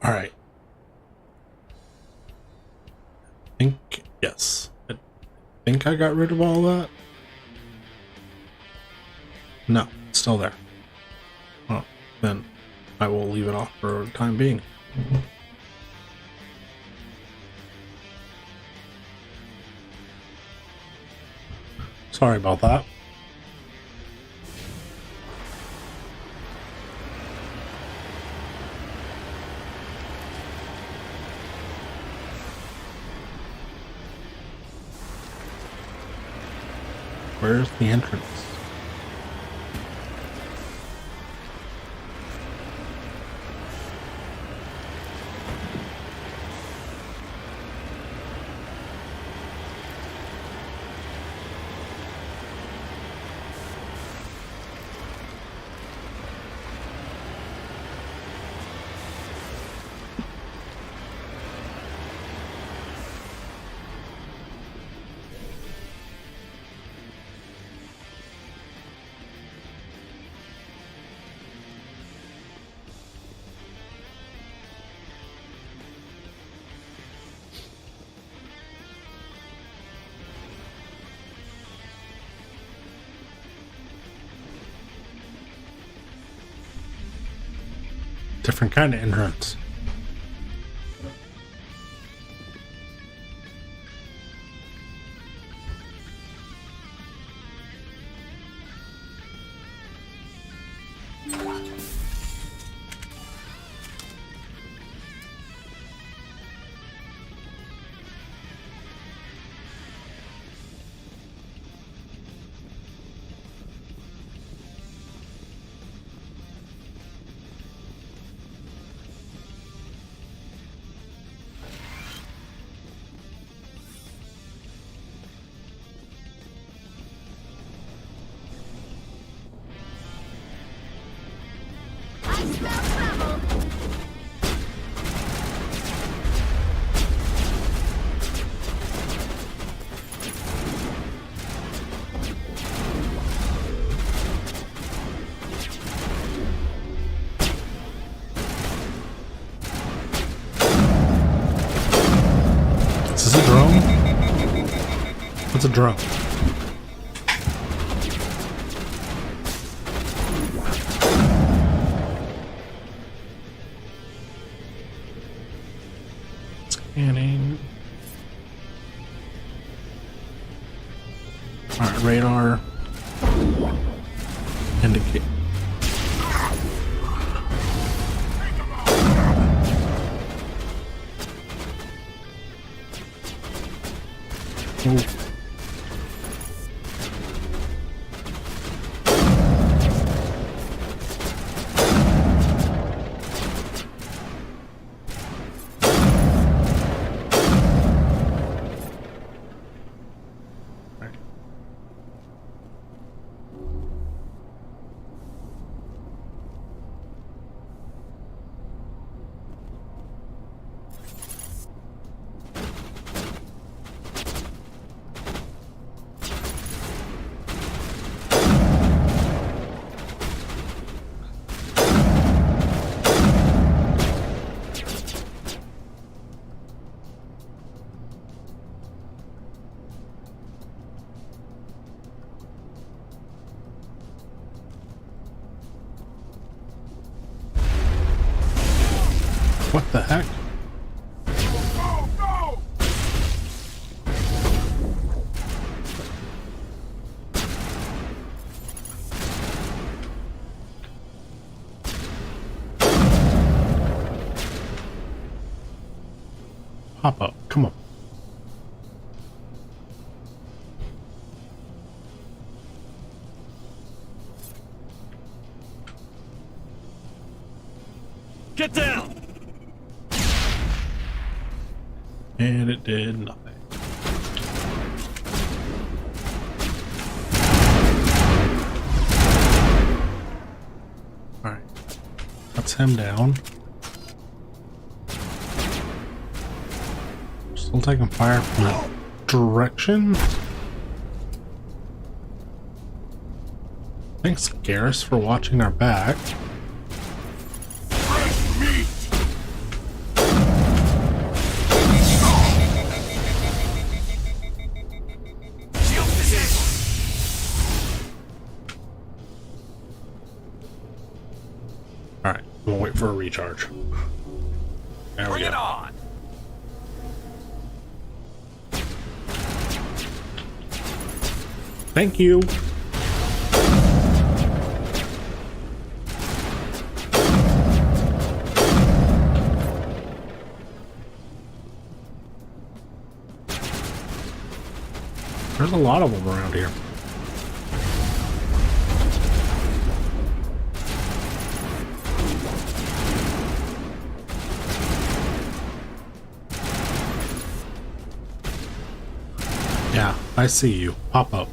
All right. Yes. I think I got rid of all that. No, it's still there. Well, then I will leave it off for the time being. Sorry about that. Where's the entrance? Different kind of entrance. Is this a drone? What's a drone? Scanning. Alright, radar. Indicate. Ooh. What the heck? Pop up, come on. Get down! And it did nothing. Alright. That's him down. Still taking fire from that direction. Thanks, Garrus, for watching our back. Alright, we'll wait for a recharge. There we go. Bring it on! Thank you. There's a lot of them around here. Yeah, I see you. Pop up.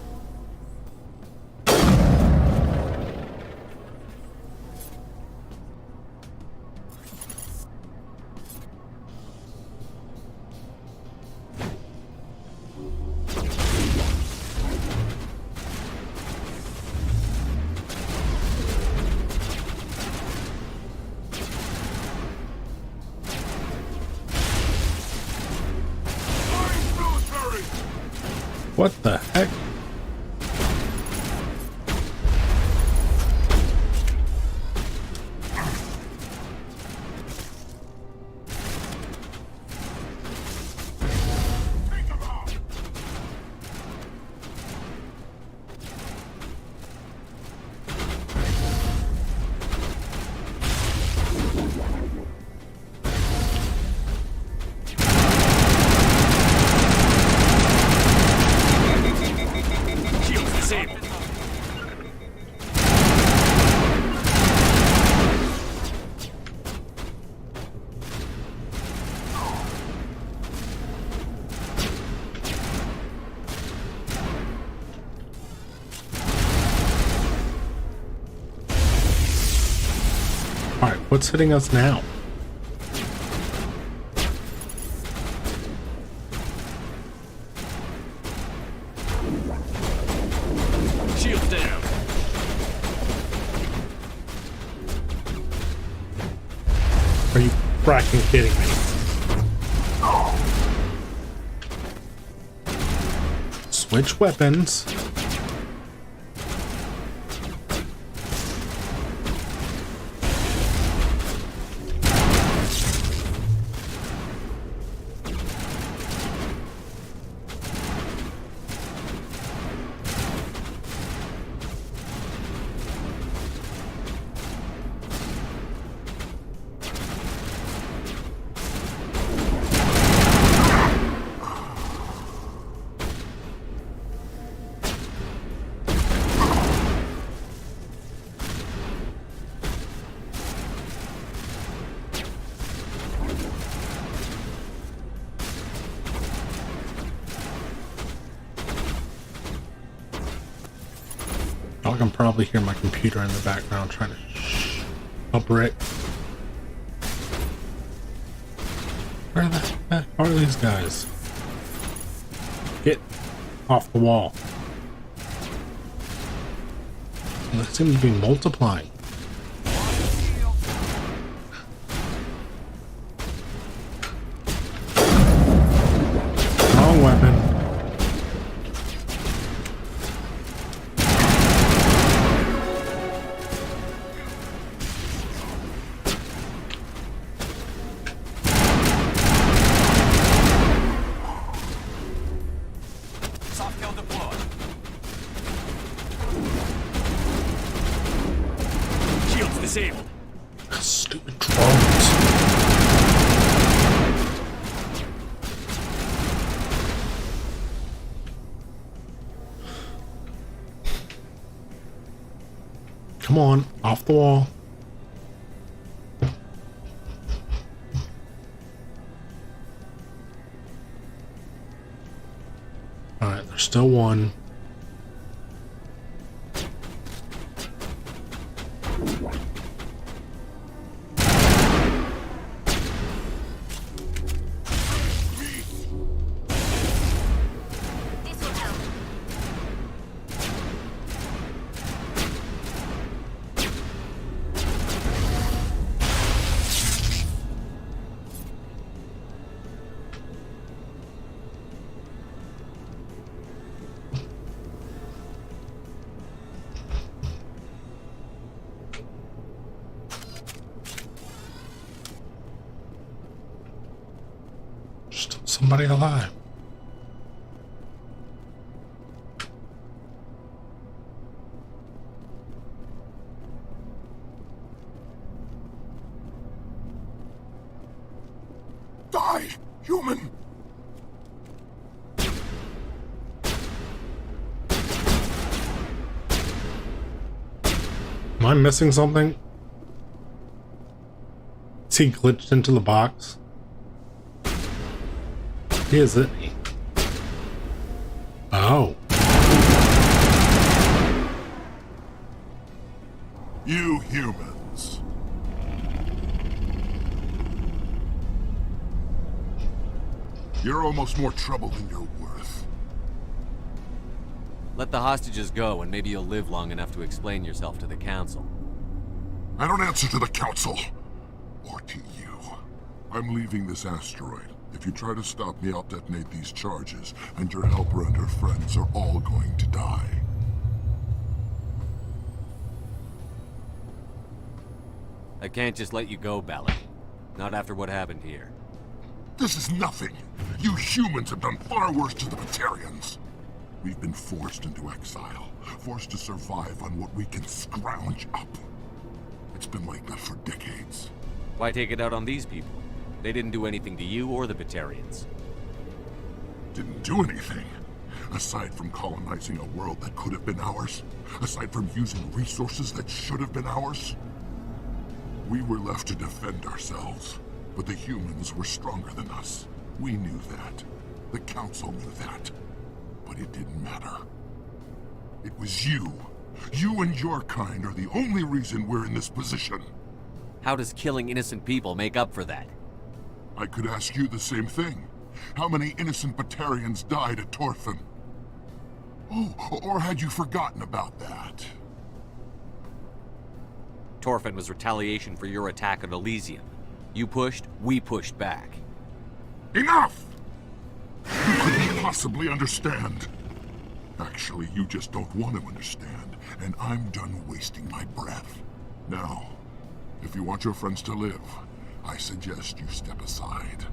What the heck? Alright, what's hitting us now? Shields down. Are you fracking kidding me? Switch weapons. can probably hear my computer in the background trying to help Rick. Where the heck are these guys? Get off the wall. And they seem to be multiplying. Wrong weapon. Soft kill deployed. Shields disabled. Stupid drones. Come on, off the wall. Alright, there's still one. Still somebody alive. Die, human! Am I missing something? Is he glitched into the box? He isn't he? Oh. You humans. You're almost more trouble than you're worth. Let the hostages go, and maybe you'll live long enough to explain yourself to the Council. I don't answer to the Council. Or to you. I'm leaving this asteroid. If you try to stop me, I'll detonate these charges, and your helper and her friends are all going to die. I can't just let you go, Balak. Not after what happened here. This is nothing. You humans have done far worse to the Batarians. We've been forced into exile, forced to survive on what we can scrounge up. It's been like that for decades. Why take it out on these people? They didn't do anything to you or the Batarians. Didn't do anything. Aside from colonizing a world that could have been ours. Aside from using resources that should have been ours. We were left to defend ourselves. But the humans were stronger than us. We knew that. The Council knew that. But it didn't matter. It was you. You and your kind are the only reason we're in this position. How does killing innocent people make up for that? I could ask you the same thing. How many innocent Batarians died at Torfan? Oh, or had you forgotten about that? Torfan was retaliation for your attack on Elysium. You pushed, we pushed back. Enough! You couldn't possibly understand. Actually, you just don't want to understand, and I'm done wasting my breath. Now, if you want your friends to live, I suggest you step aside.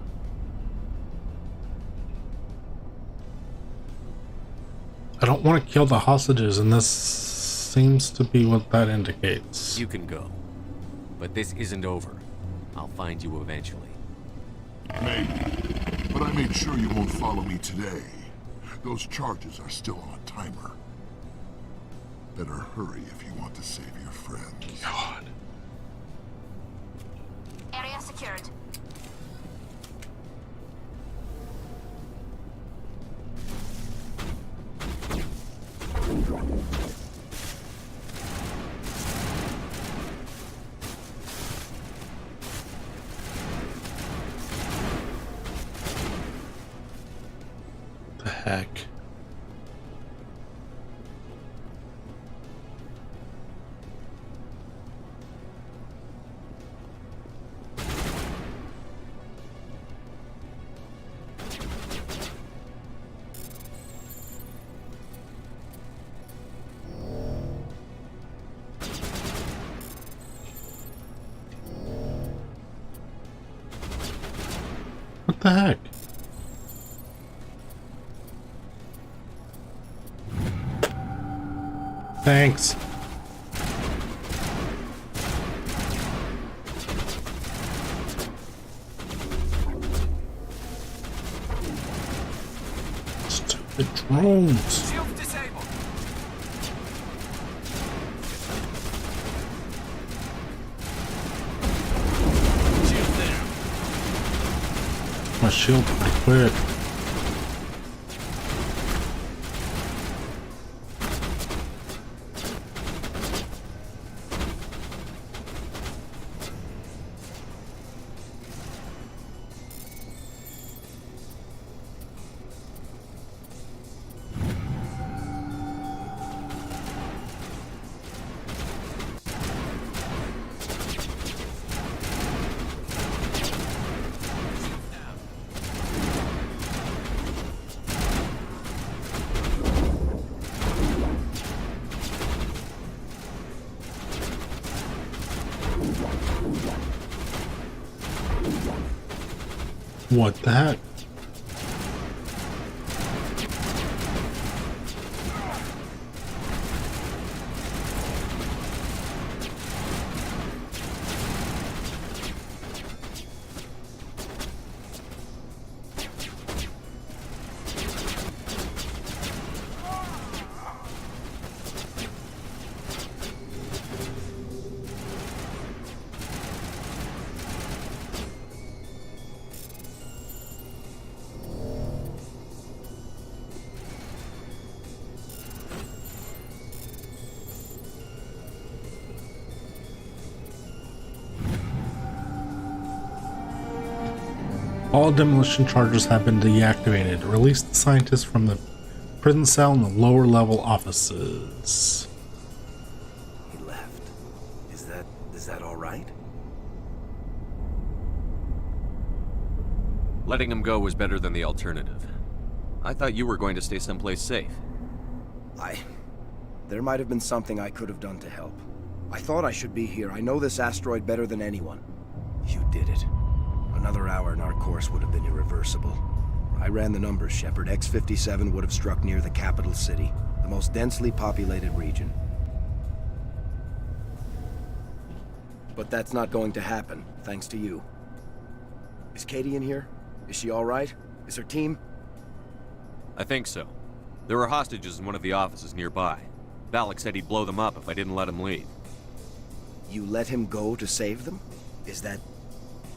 I don't want to kill the hostages, and this seems to be what that indicates. You can go. But this isn't over. I'll find you eventually. Maybe. But I made sure you won't follow me today. Those charges are still on a timer. Better hurry if you want to save your friends. God. Area secured. heck? What the heck? Thanks. Stupid drones. Shields disabled. Shield there. My shield pretty quick. What the heck? All demolition charges have been deactivated. Release the scientists from the prison cell in the lower level offices. He left. Is that all right? Letting him go was better than the alternative. I thought you were going to stay someplace safe. There might have been something I could have done to help. I thought I should be here. I know this asteroid better than anyone. You did it. Another hour and our course would have been irreversible. I ran the numbers, Shepard. X-57 would have struck near the capital city, the most densely populated region. But that's not going to happen, thanks to you. Is Katie in here? Is she all right? Is her team? I think so. There were hostages in one of the offices nearby. Valak said he'd blow them up if I didn't let him leave. You let him go to save them? Is that...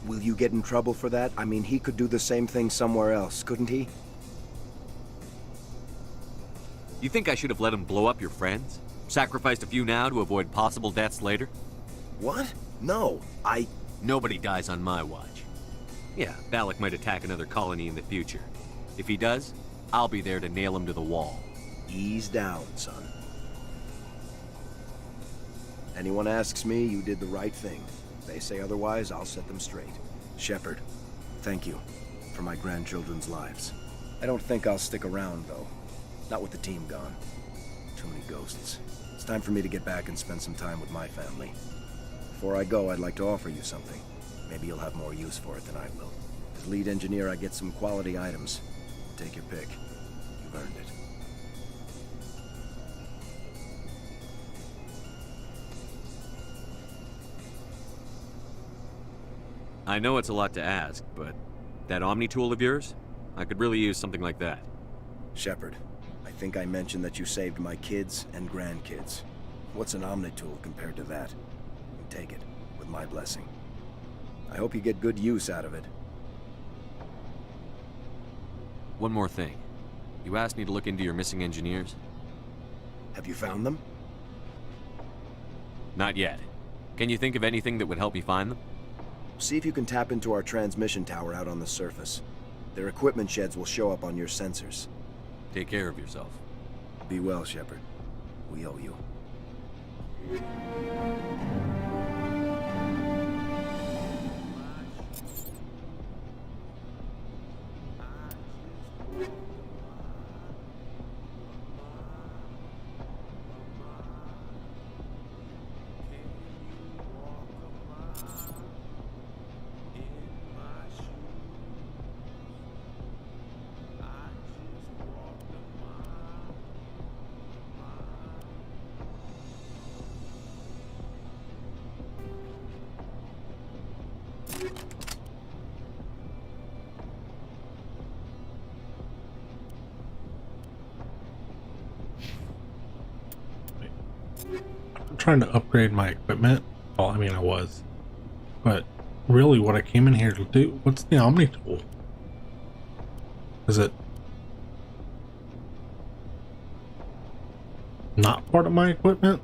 Will you get in trouble for that? I mean, he could do the same thing somewhere else, couldn't he? You think I should have let him blow up your friends? Sacrificed a few now to avoid possible deaths later? What? No, Nobody dies on my watch. Yeah, Valak might attack another colony in the future. If he does, I'll be there to nail him to the wall. Ease down, son. Anyone asks me, you did the right thing. If they say otherwise, I'll set them straight. Shepard, thank you for my grandchildren's lives. I don't think I'll stick around, though. Not with the team gone. Too many ghosts. It's time for me to get back and spend some time with my family. Before I go, I'd like to offer you something. Maybe you'll have more use for it than I will. As lead engineer, I get some quality items. Take your pick. You've earned it. I know it's a lot to ask, but that Omni tool of yours? I could really use something like that. Shepard, I think I mentioned that you saved my kids and grandkids. What's an Omni tool compared to that? Take it, with my blessing. I hope you get good use out of it. One more thing. You asked me to look into your missing engineers? Have you found them? Not yet. Can you think of anything that would help me find them? See if you can tap into our transmission tower out on the surface. Their equipment sheds will show up on your sensors. Take care of yourself. Be well, Shepard. We owe you. I'm trying to upgrade my equipment. Well, I mean, I was. But really, what I came in here to do, what's the Omni tool? Is it not part of my equipment?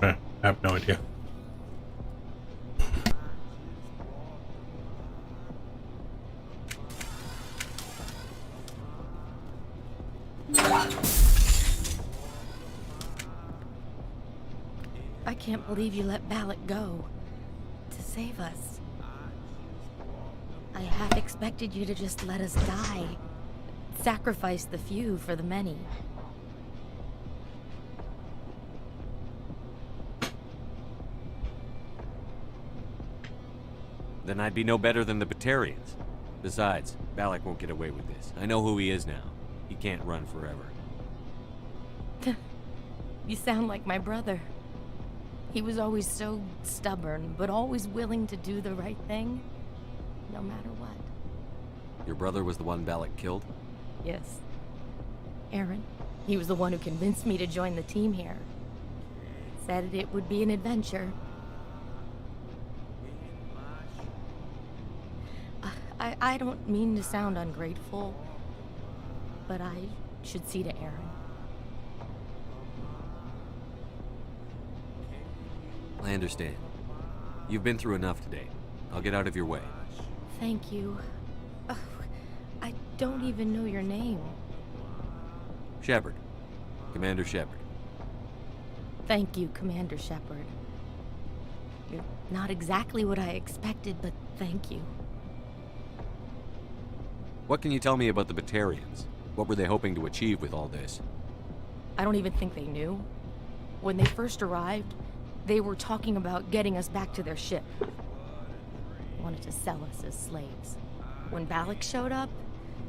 I have no idea. I can't believe you let Balak go to save us. I half expected you to just let us die. Sacrifice the few for the many. Then I'd be no better than the Batarians. Besides, Balak won't get away with this. I know who he is now. He can't run forever. You sound like my brother. He was always so stubborn, but always willing to do the right thing, no matter what. Your brother was the one Balak killed? Yes. Aaron. He was the one who convinced me to join the team here. Said it would be an adventure. I don't mean to sound ungrateful, but I should see to Aaron. I understand. You've been through enough today. I'll get out of your way. Thank you. Oh, I don't even know your name. Shepard. Commander Shepard. Thank you, Commander Shepard. You're not exactly what I expected, but thank you. What can you tell me about the Batarians? What were they hoping to achieve with all this? I don't even think they knew. When they first arrived, they were talking about getting us back to their ship. They wanted to sell us as slaves. When Balak showed up,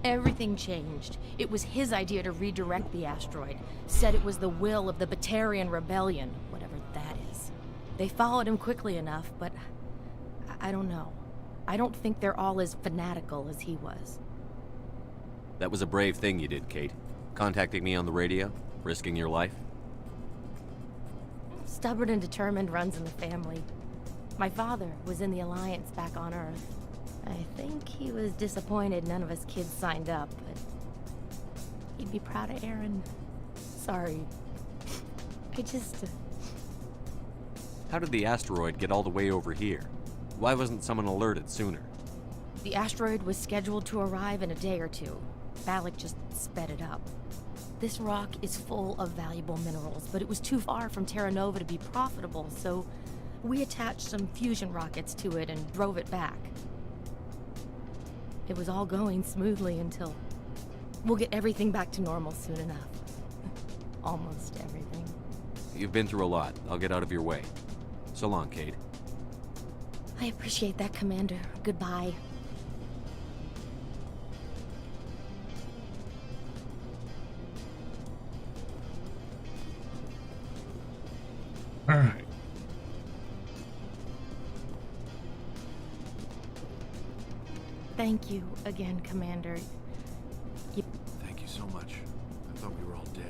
everything changed. It was his idea to redirect the asteroid. Said it was the will of the Batarian Rebellion, whatever that is. They followed him quickly enough, but I don't know. I don't think they're all as fanatical as he was. That was a brave thing you did, Kate. Contacting me on the radio, risking your life. Stubborn and determined runs in the family. My father was in the Alliance back on Earth. I think he was disappointed none of us kids signed up, but he'd be proud of Aaron. Sorry. I just... How did the asteroid get all the way over here? Why wasn't someone alerted sooner? The asteroid was scheduled to arrive in a day or two. Balak just sped it up. This rock is full of valuable minerals, but it was too far from Terra Nova to be profitable, so we attached some fusion rockets to it and drove it back. It was all going smoothly until... We'll get everything back to normal soon enough. Almost everything. You've been through a lot. I'll get out of your way. So long, Kate. I appreciate that, Commander. Goodbye. Alright. Thank you again, Commander. Thank you so much. I thought we were all dead.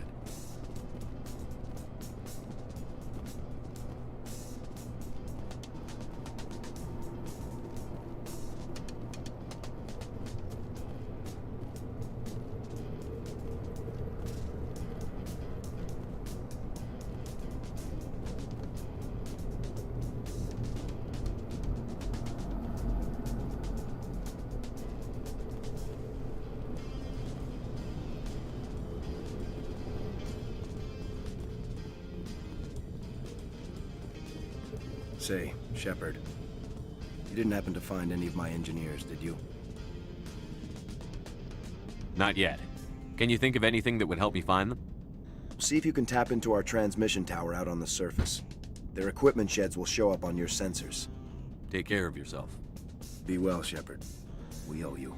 Say, Shepard, you didn't happen to find any of my engineers, did you? Not yet. Can you think of anything that would help me find them? See if you can tap into our transmission tower out on the surface. Their equipment sheds will show up on your sensors. Take care of yourself. Be well, Shepard. We owe you.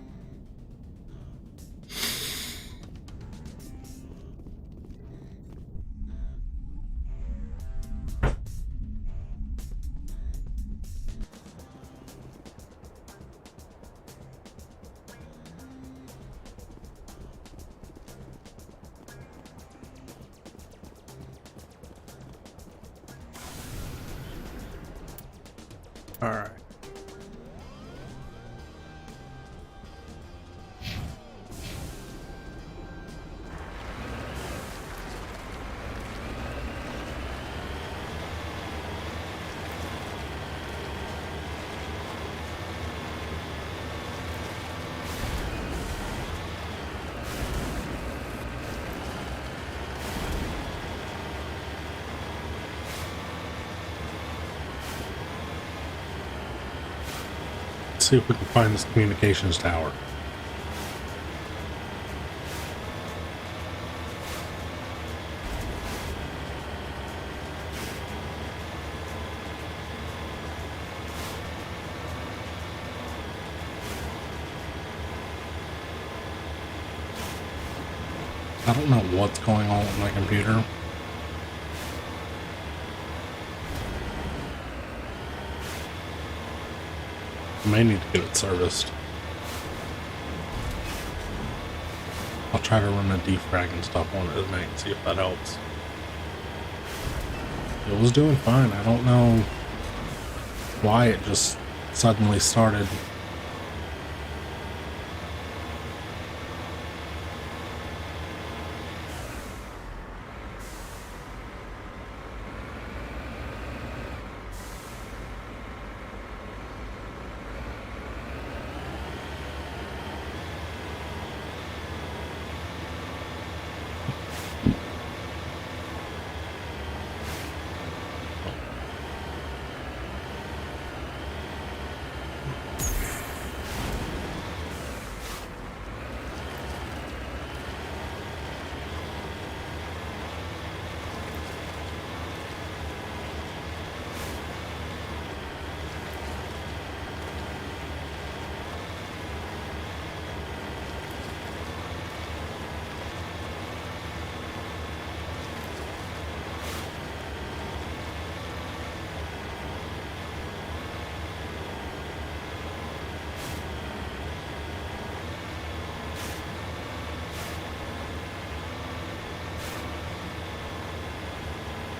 All right. See if we can find this communications tower. I don't know what's going on with my computer. I may need to get it serviced. I'll try to run a defrag and stuff on it tonight and see if that helps. It was doing fine. I don't know why it just suddenly started.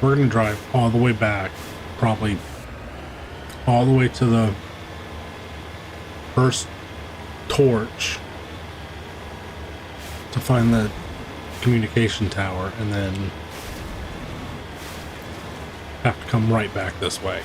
We're gonna drive all the way back, probably all the way to the first torch to find the communication tower, and then have to come right back this way.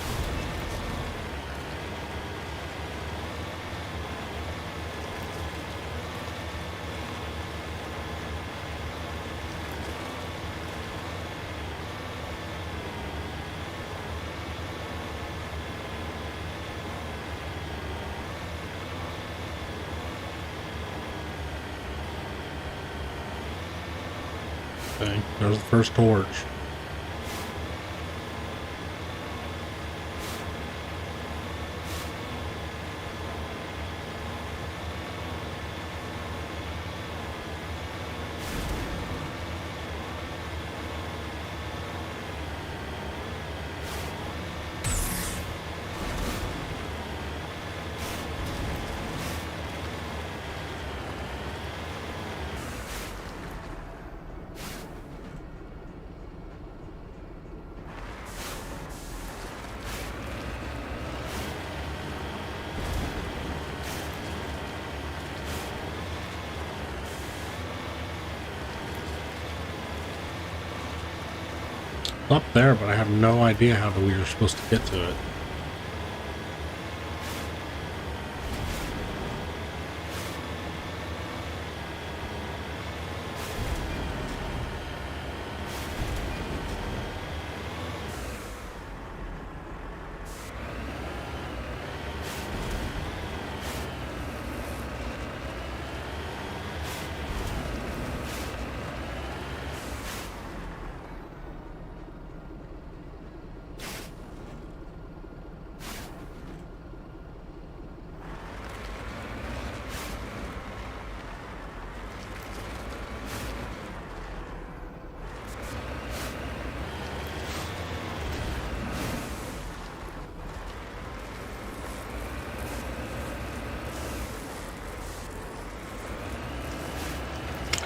Okay, there's the first torch. Up there, but I have no idea how we were supposed to get to it.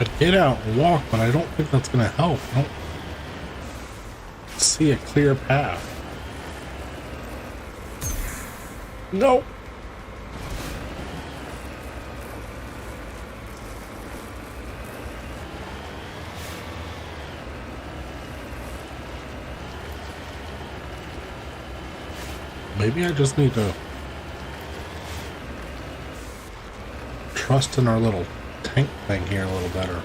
I'd get out and walk, but I don't think that's gonna help. I don't see a clear path. Nope. Maybe I just need to trust in our little tank thing here a little better.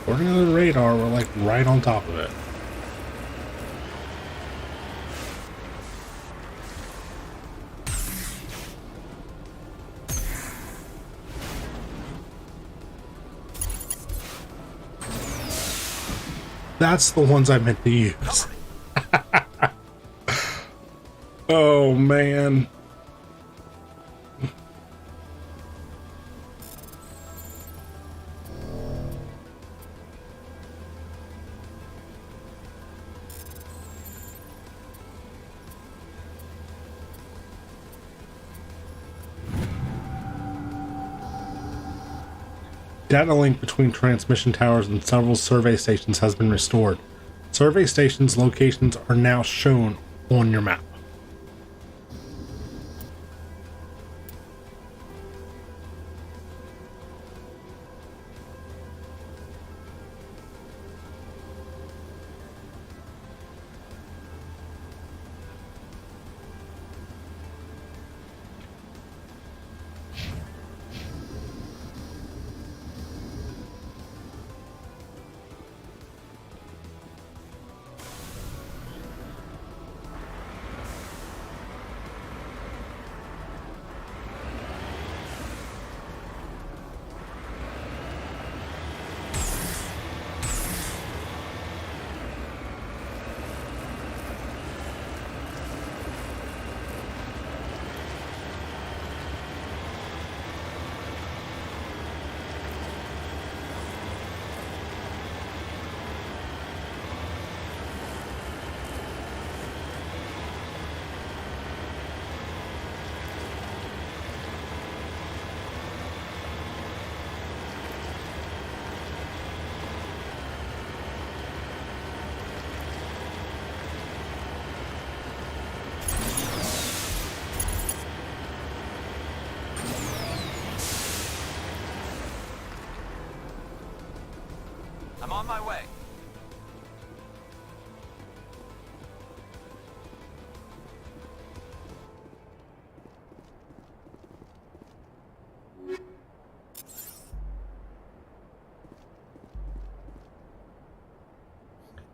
According to the radar, we're like right on top of it. That's the ones I meant to use. Oh, man. Data link between transmission towers and several survey stations has been restored. Survey stations' locations are now shown on your map. I'm on my way.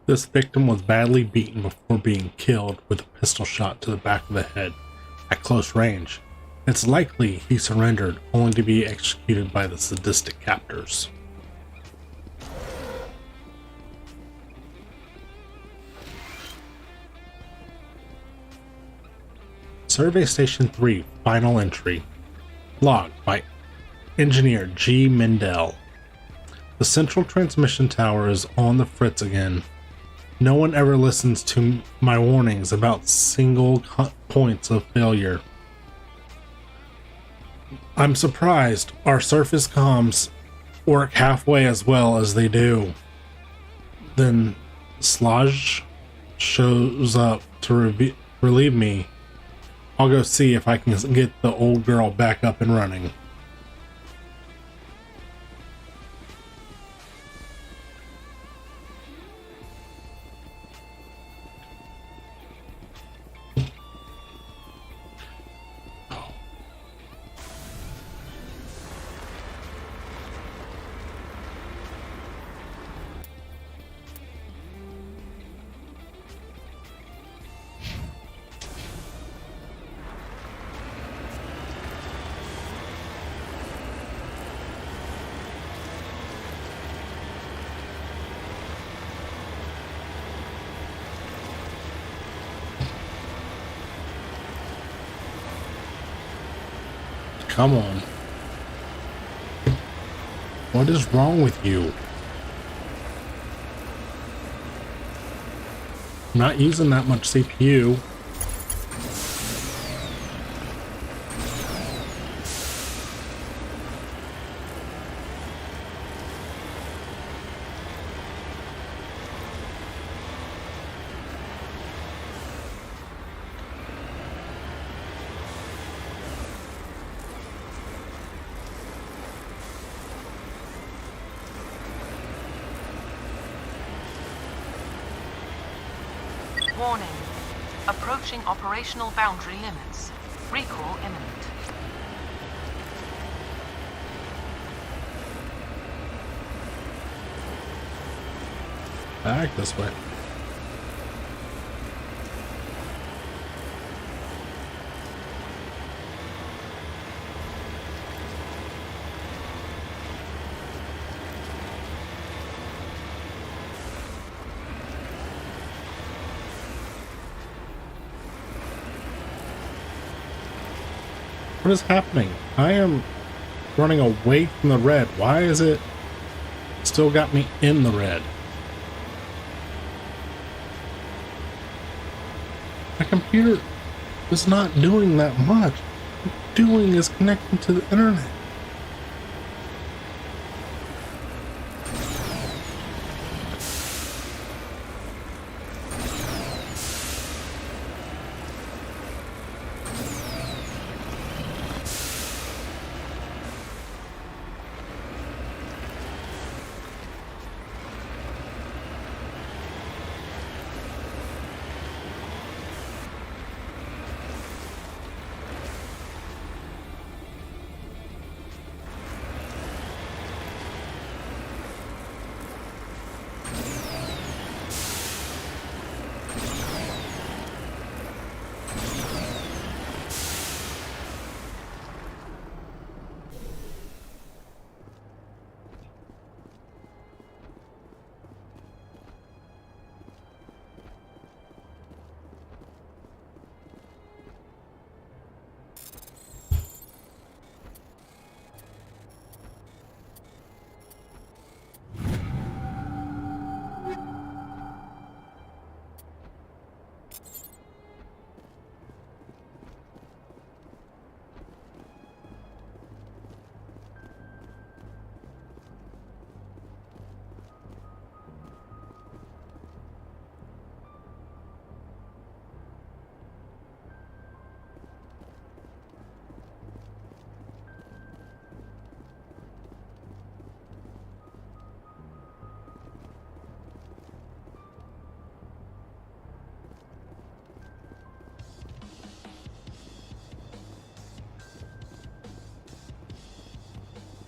This victim was badly beaten before being killed with a pistol shot to the back of the head at close range. It's likely he surrendered only to be executed by the sadistic captors. Survey Station 3, final entry. Log by Engineer G. Mendel. The central transmission tower is on the fritz again. No one ever listens to my warnings about single points of failure. I'm surprised our surface comms work halfway as well as they do. Then Sludge shows up to relieve me. I'll go see if I can get the old girl back up and running. Come on. What is wrong with you? I'm not using that much CPU. Warning. Approaching operational boundary limits. Recall imminent. Back this way. What is happening? I am running away from the red. Why is it still got me in the red? My computer is not doing that much. What it's doing is connecting to the internet.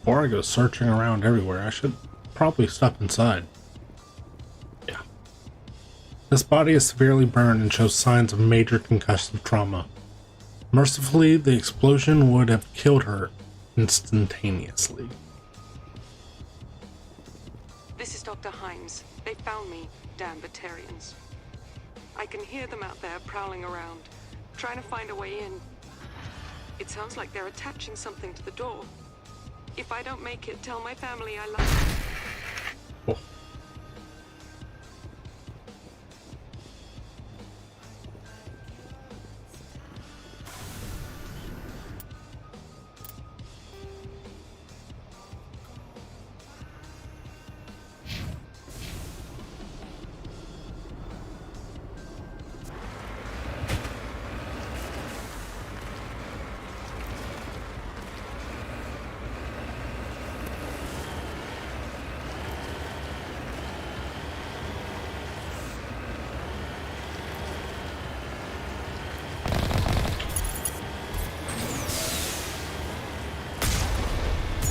Before I go searching around everywhere, I should probably step inside. Yeah. This body is severely burned and shows signs of major concussive trauma. Mercifully, the explosion would have killed her instantaneously. This is Dr. Hines. They found me, damn Batarians. I can hear them out there prowling around, trying to find a way in. It sounds like they're attaching something to the door. If I don't make it, tell my family I love them. Oh.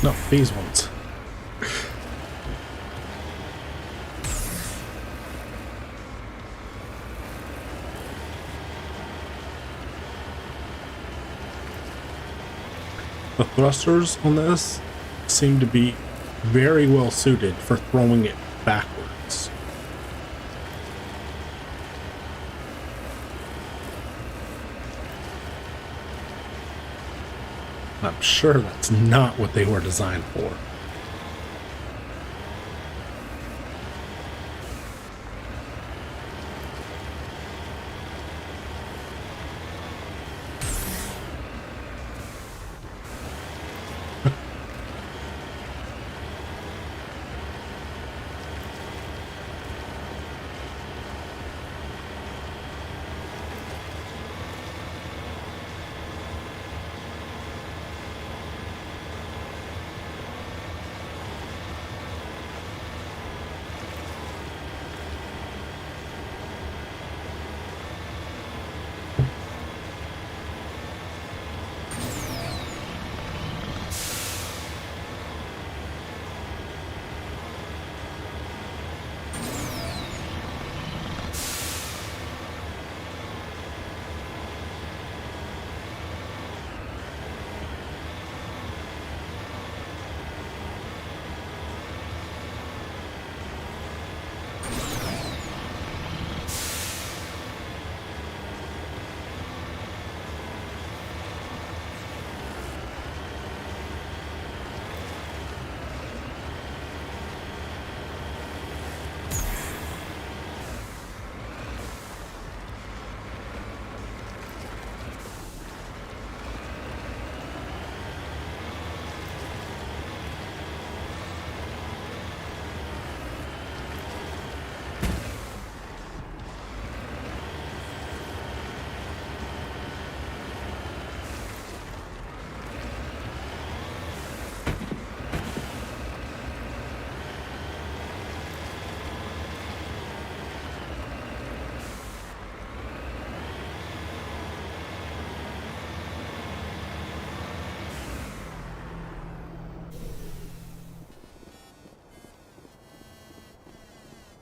No, these ones. The thrusters on this seem to be very well suited for throwing it backwards. I'm sure that's not what they were designed for.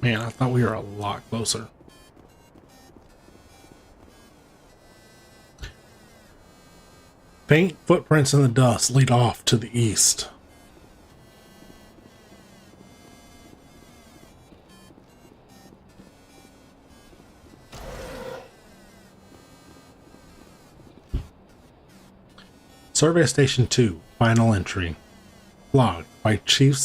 Man, I thought we were a lot closer. Faint footprints in the dust lead off to the east. Survey Station 2, final entry. Logged by Chief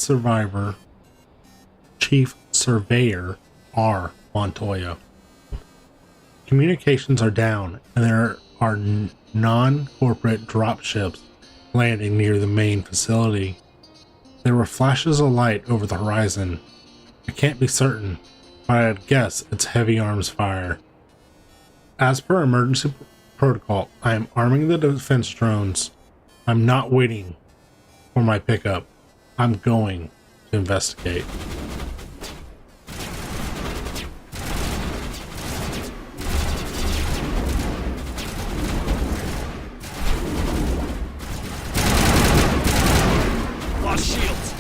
Surveyor R. Montoya. Communications are down, and there are non-corporate dropships landing near the main facility. There were flashes of light over the horizon. I can't be certain, but I'd guess it's heavy arms fire. As per emergency protocol, I am arming the defense drones. I'm not waiting for my pickup. I'm going to investigate. Lost shields.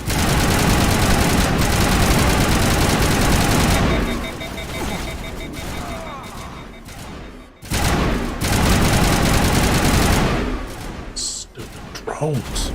Stupid drones.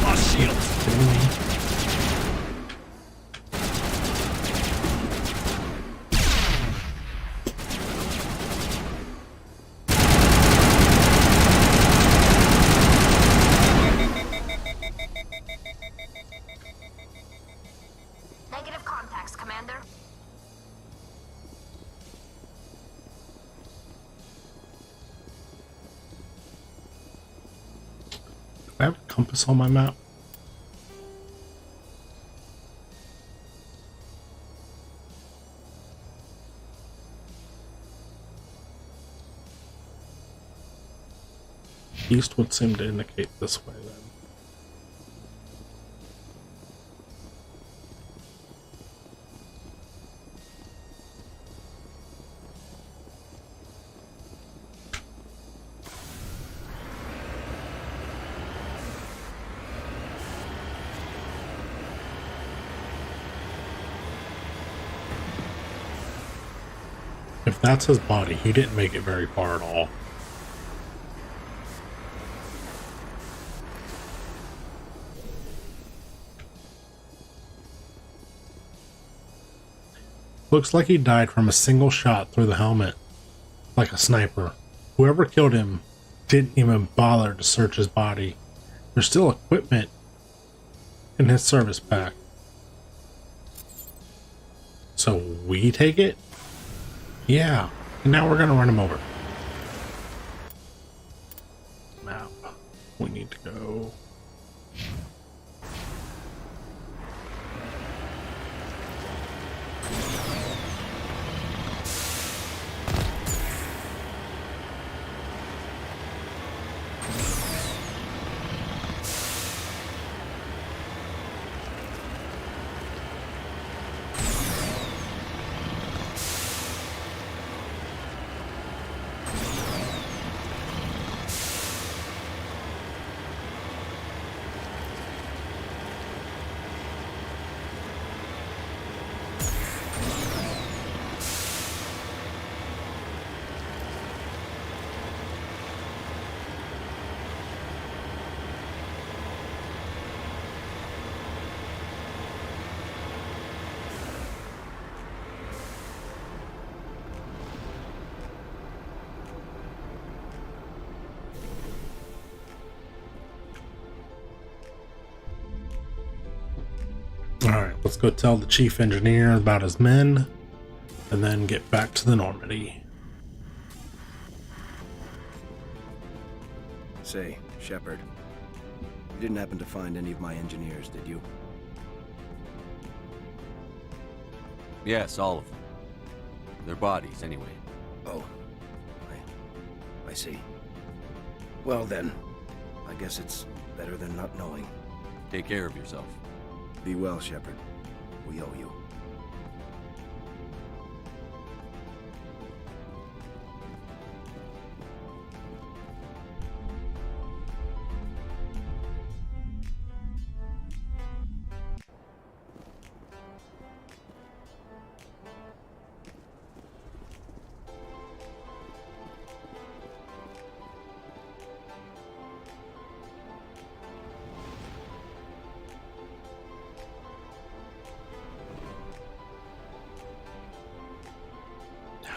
Lost shields. Negative contacts, Commander. Do I have a compass on my map? East would seem to indicate this way then. If that's his body, he didn't make it very far at all. Looks like he died from a single shot through the helmet, like a sniper. Whoever killed him didn't even bother to search his body. There's still equipment in his service pack. So we take it? Yeah, and now we're gonna run him over. Map. We need to go. Alright, let's go tell the chief engineer about his men, and then get back to the Normandy. Say, Shepard, you didn't happen to find any of my engineers, did you? Yes, all of them. Their bodies, anyway. Oh. I see. Well then, I guess it's better than not knowing. Take care of yourself. Be well, Shepard. We owe you.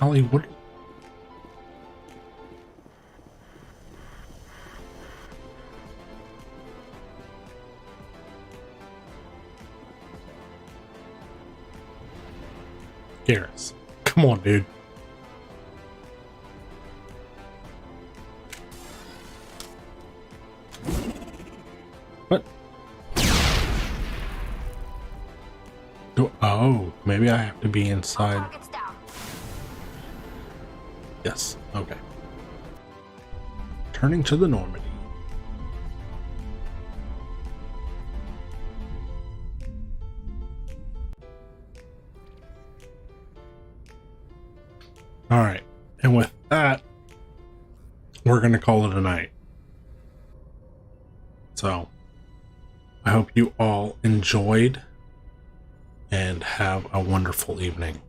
Hollywood. Garrus. Come on, dude. What? Oh, maybe I have to be inside. Yes, okay. Turning to the Normandy. Alright, and with that, we're going to call it a night. So, I hope you all enjoyed and have a wonderful evening.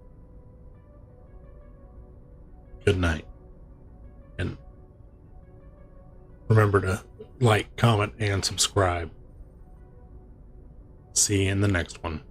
Good night. And remember to like, comment, and subscribe. See you in the next one.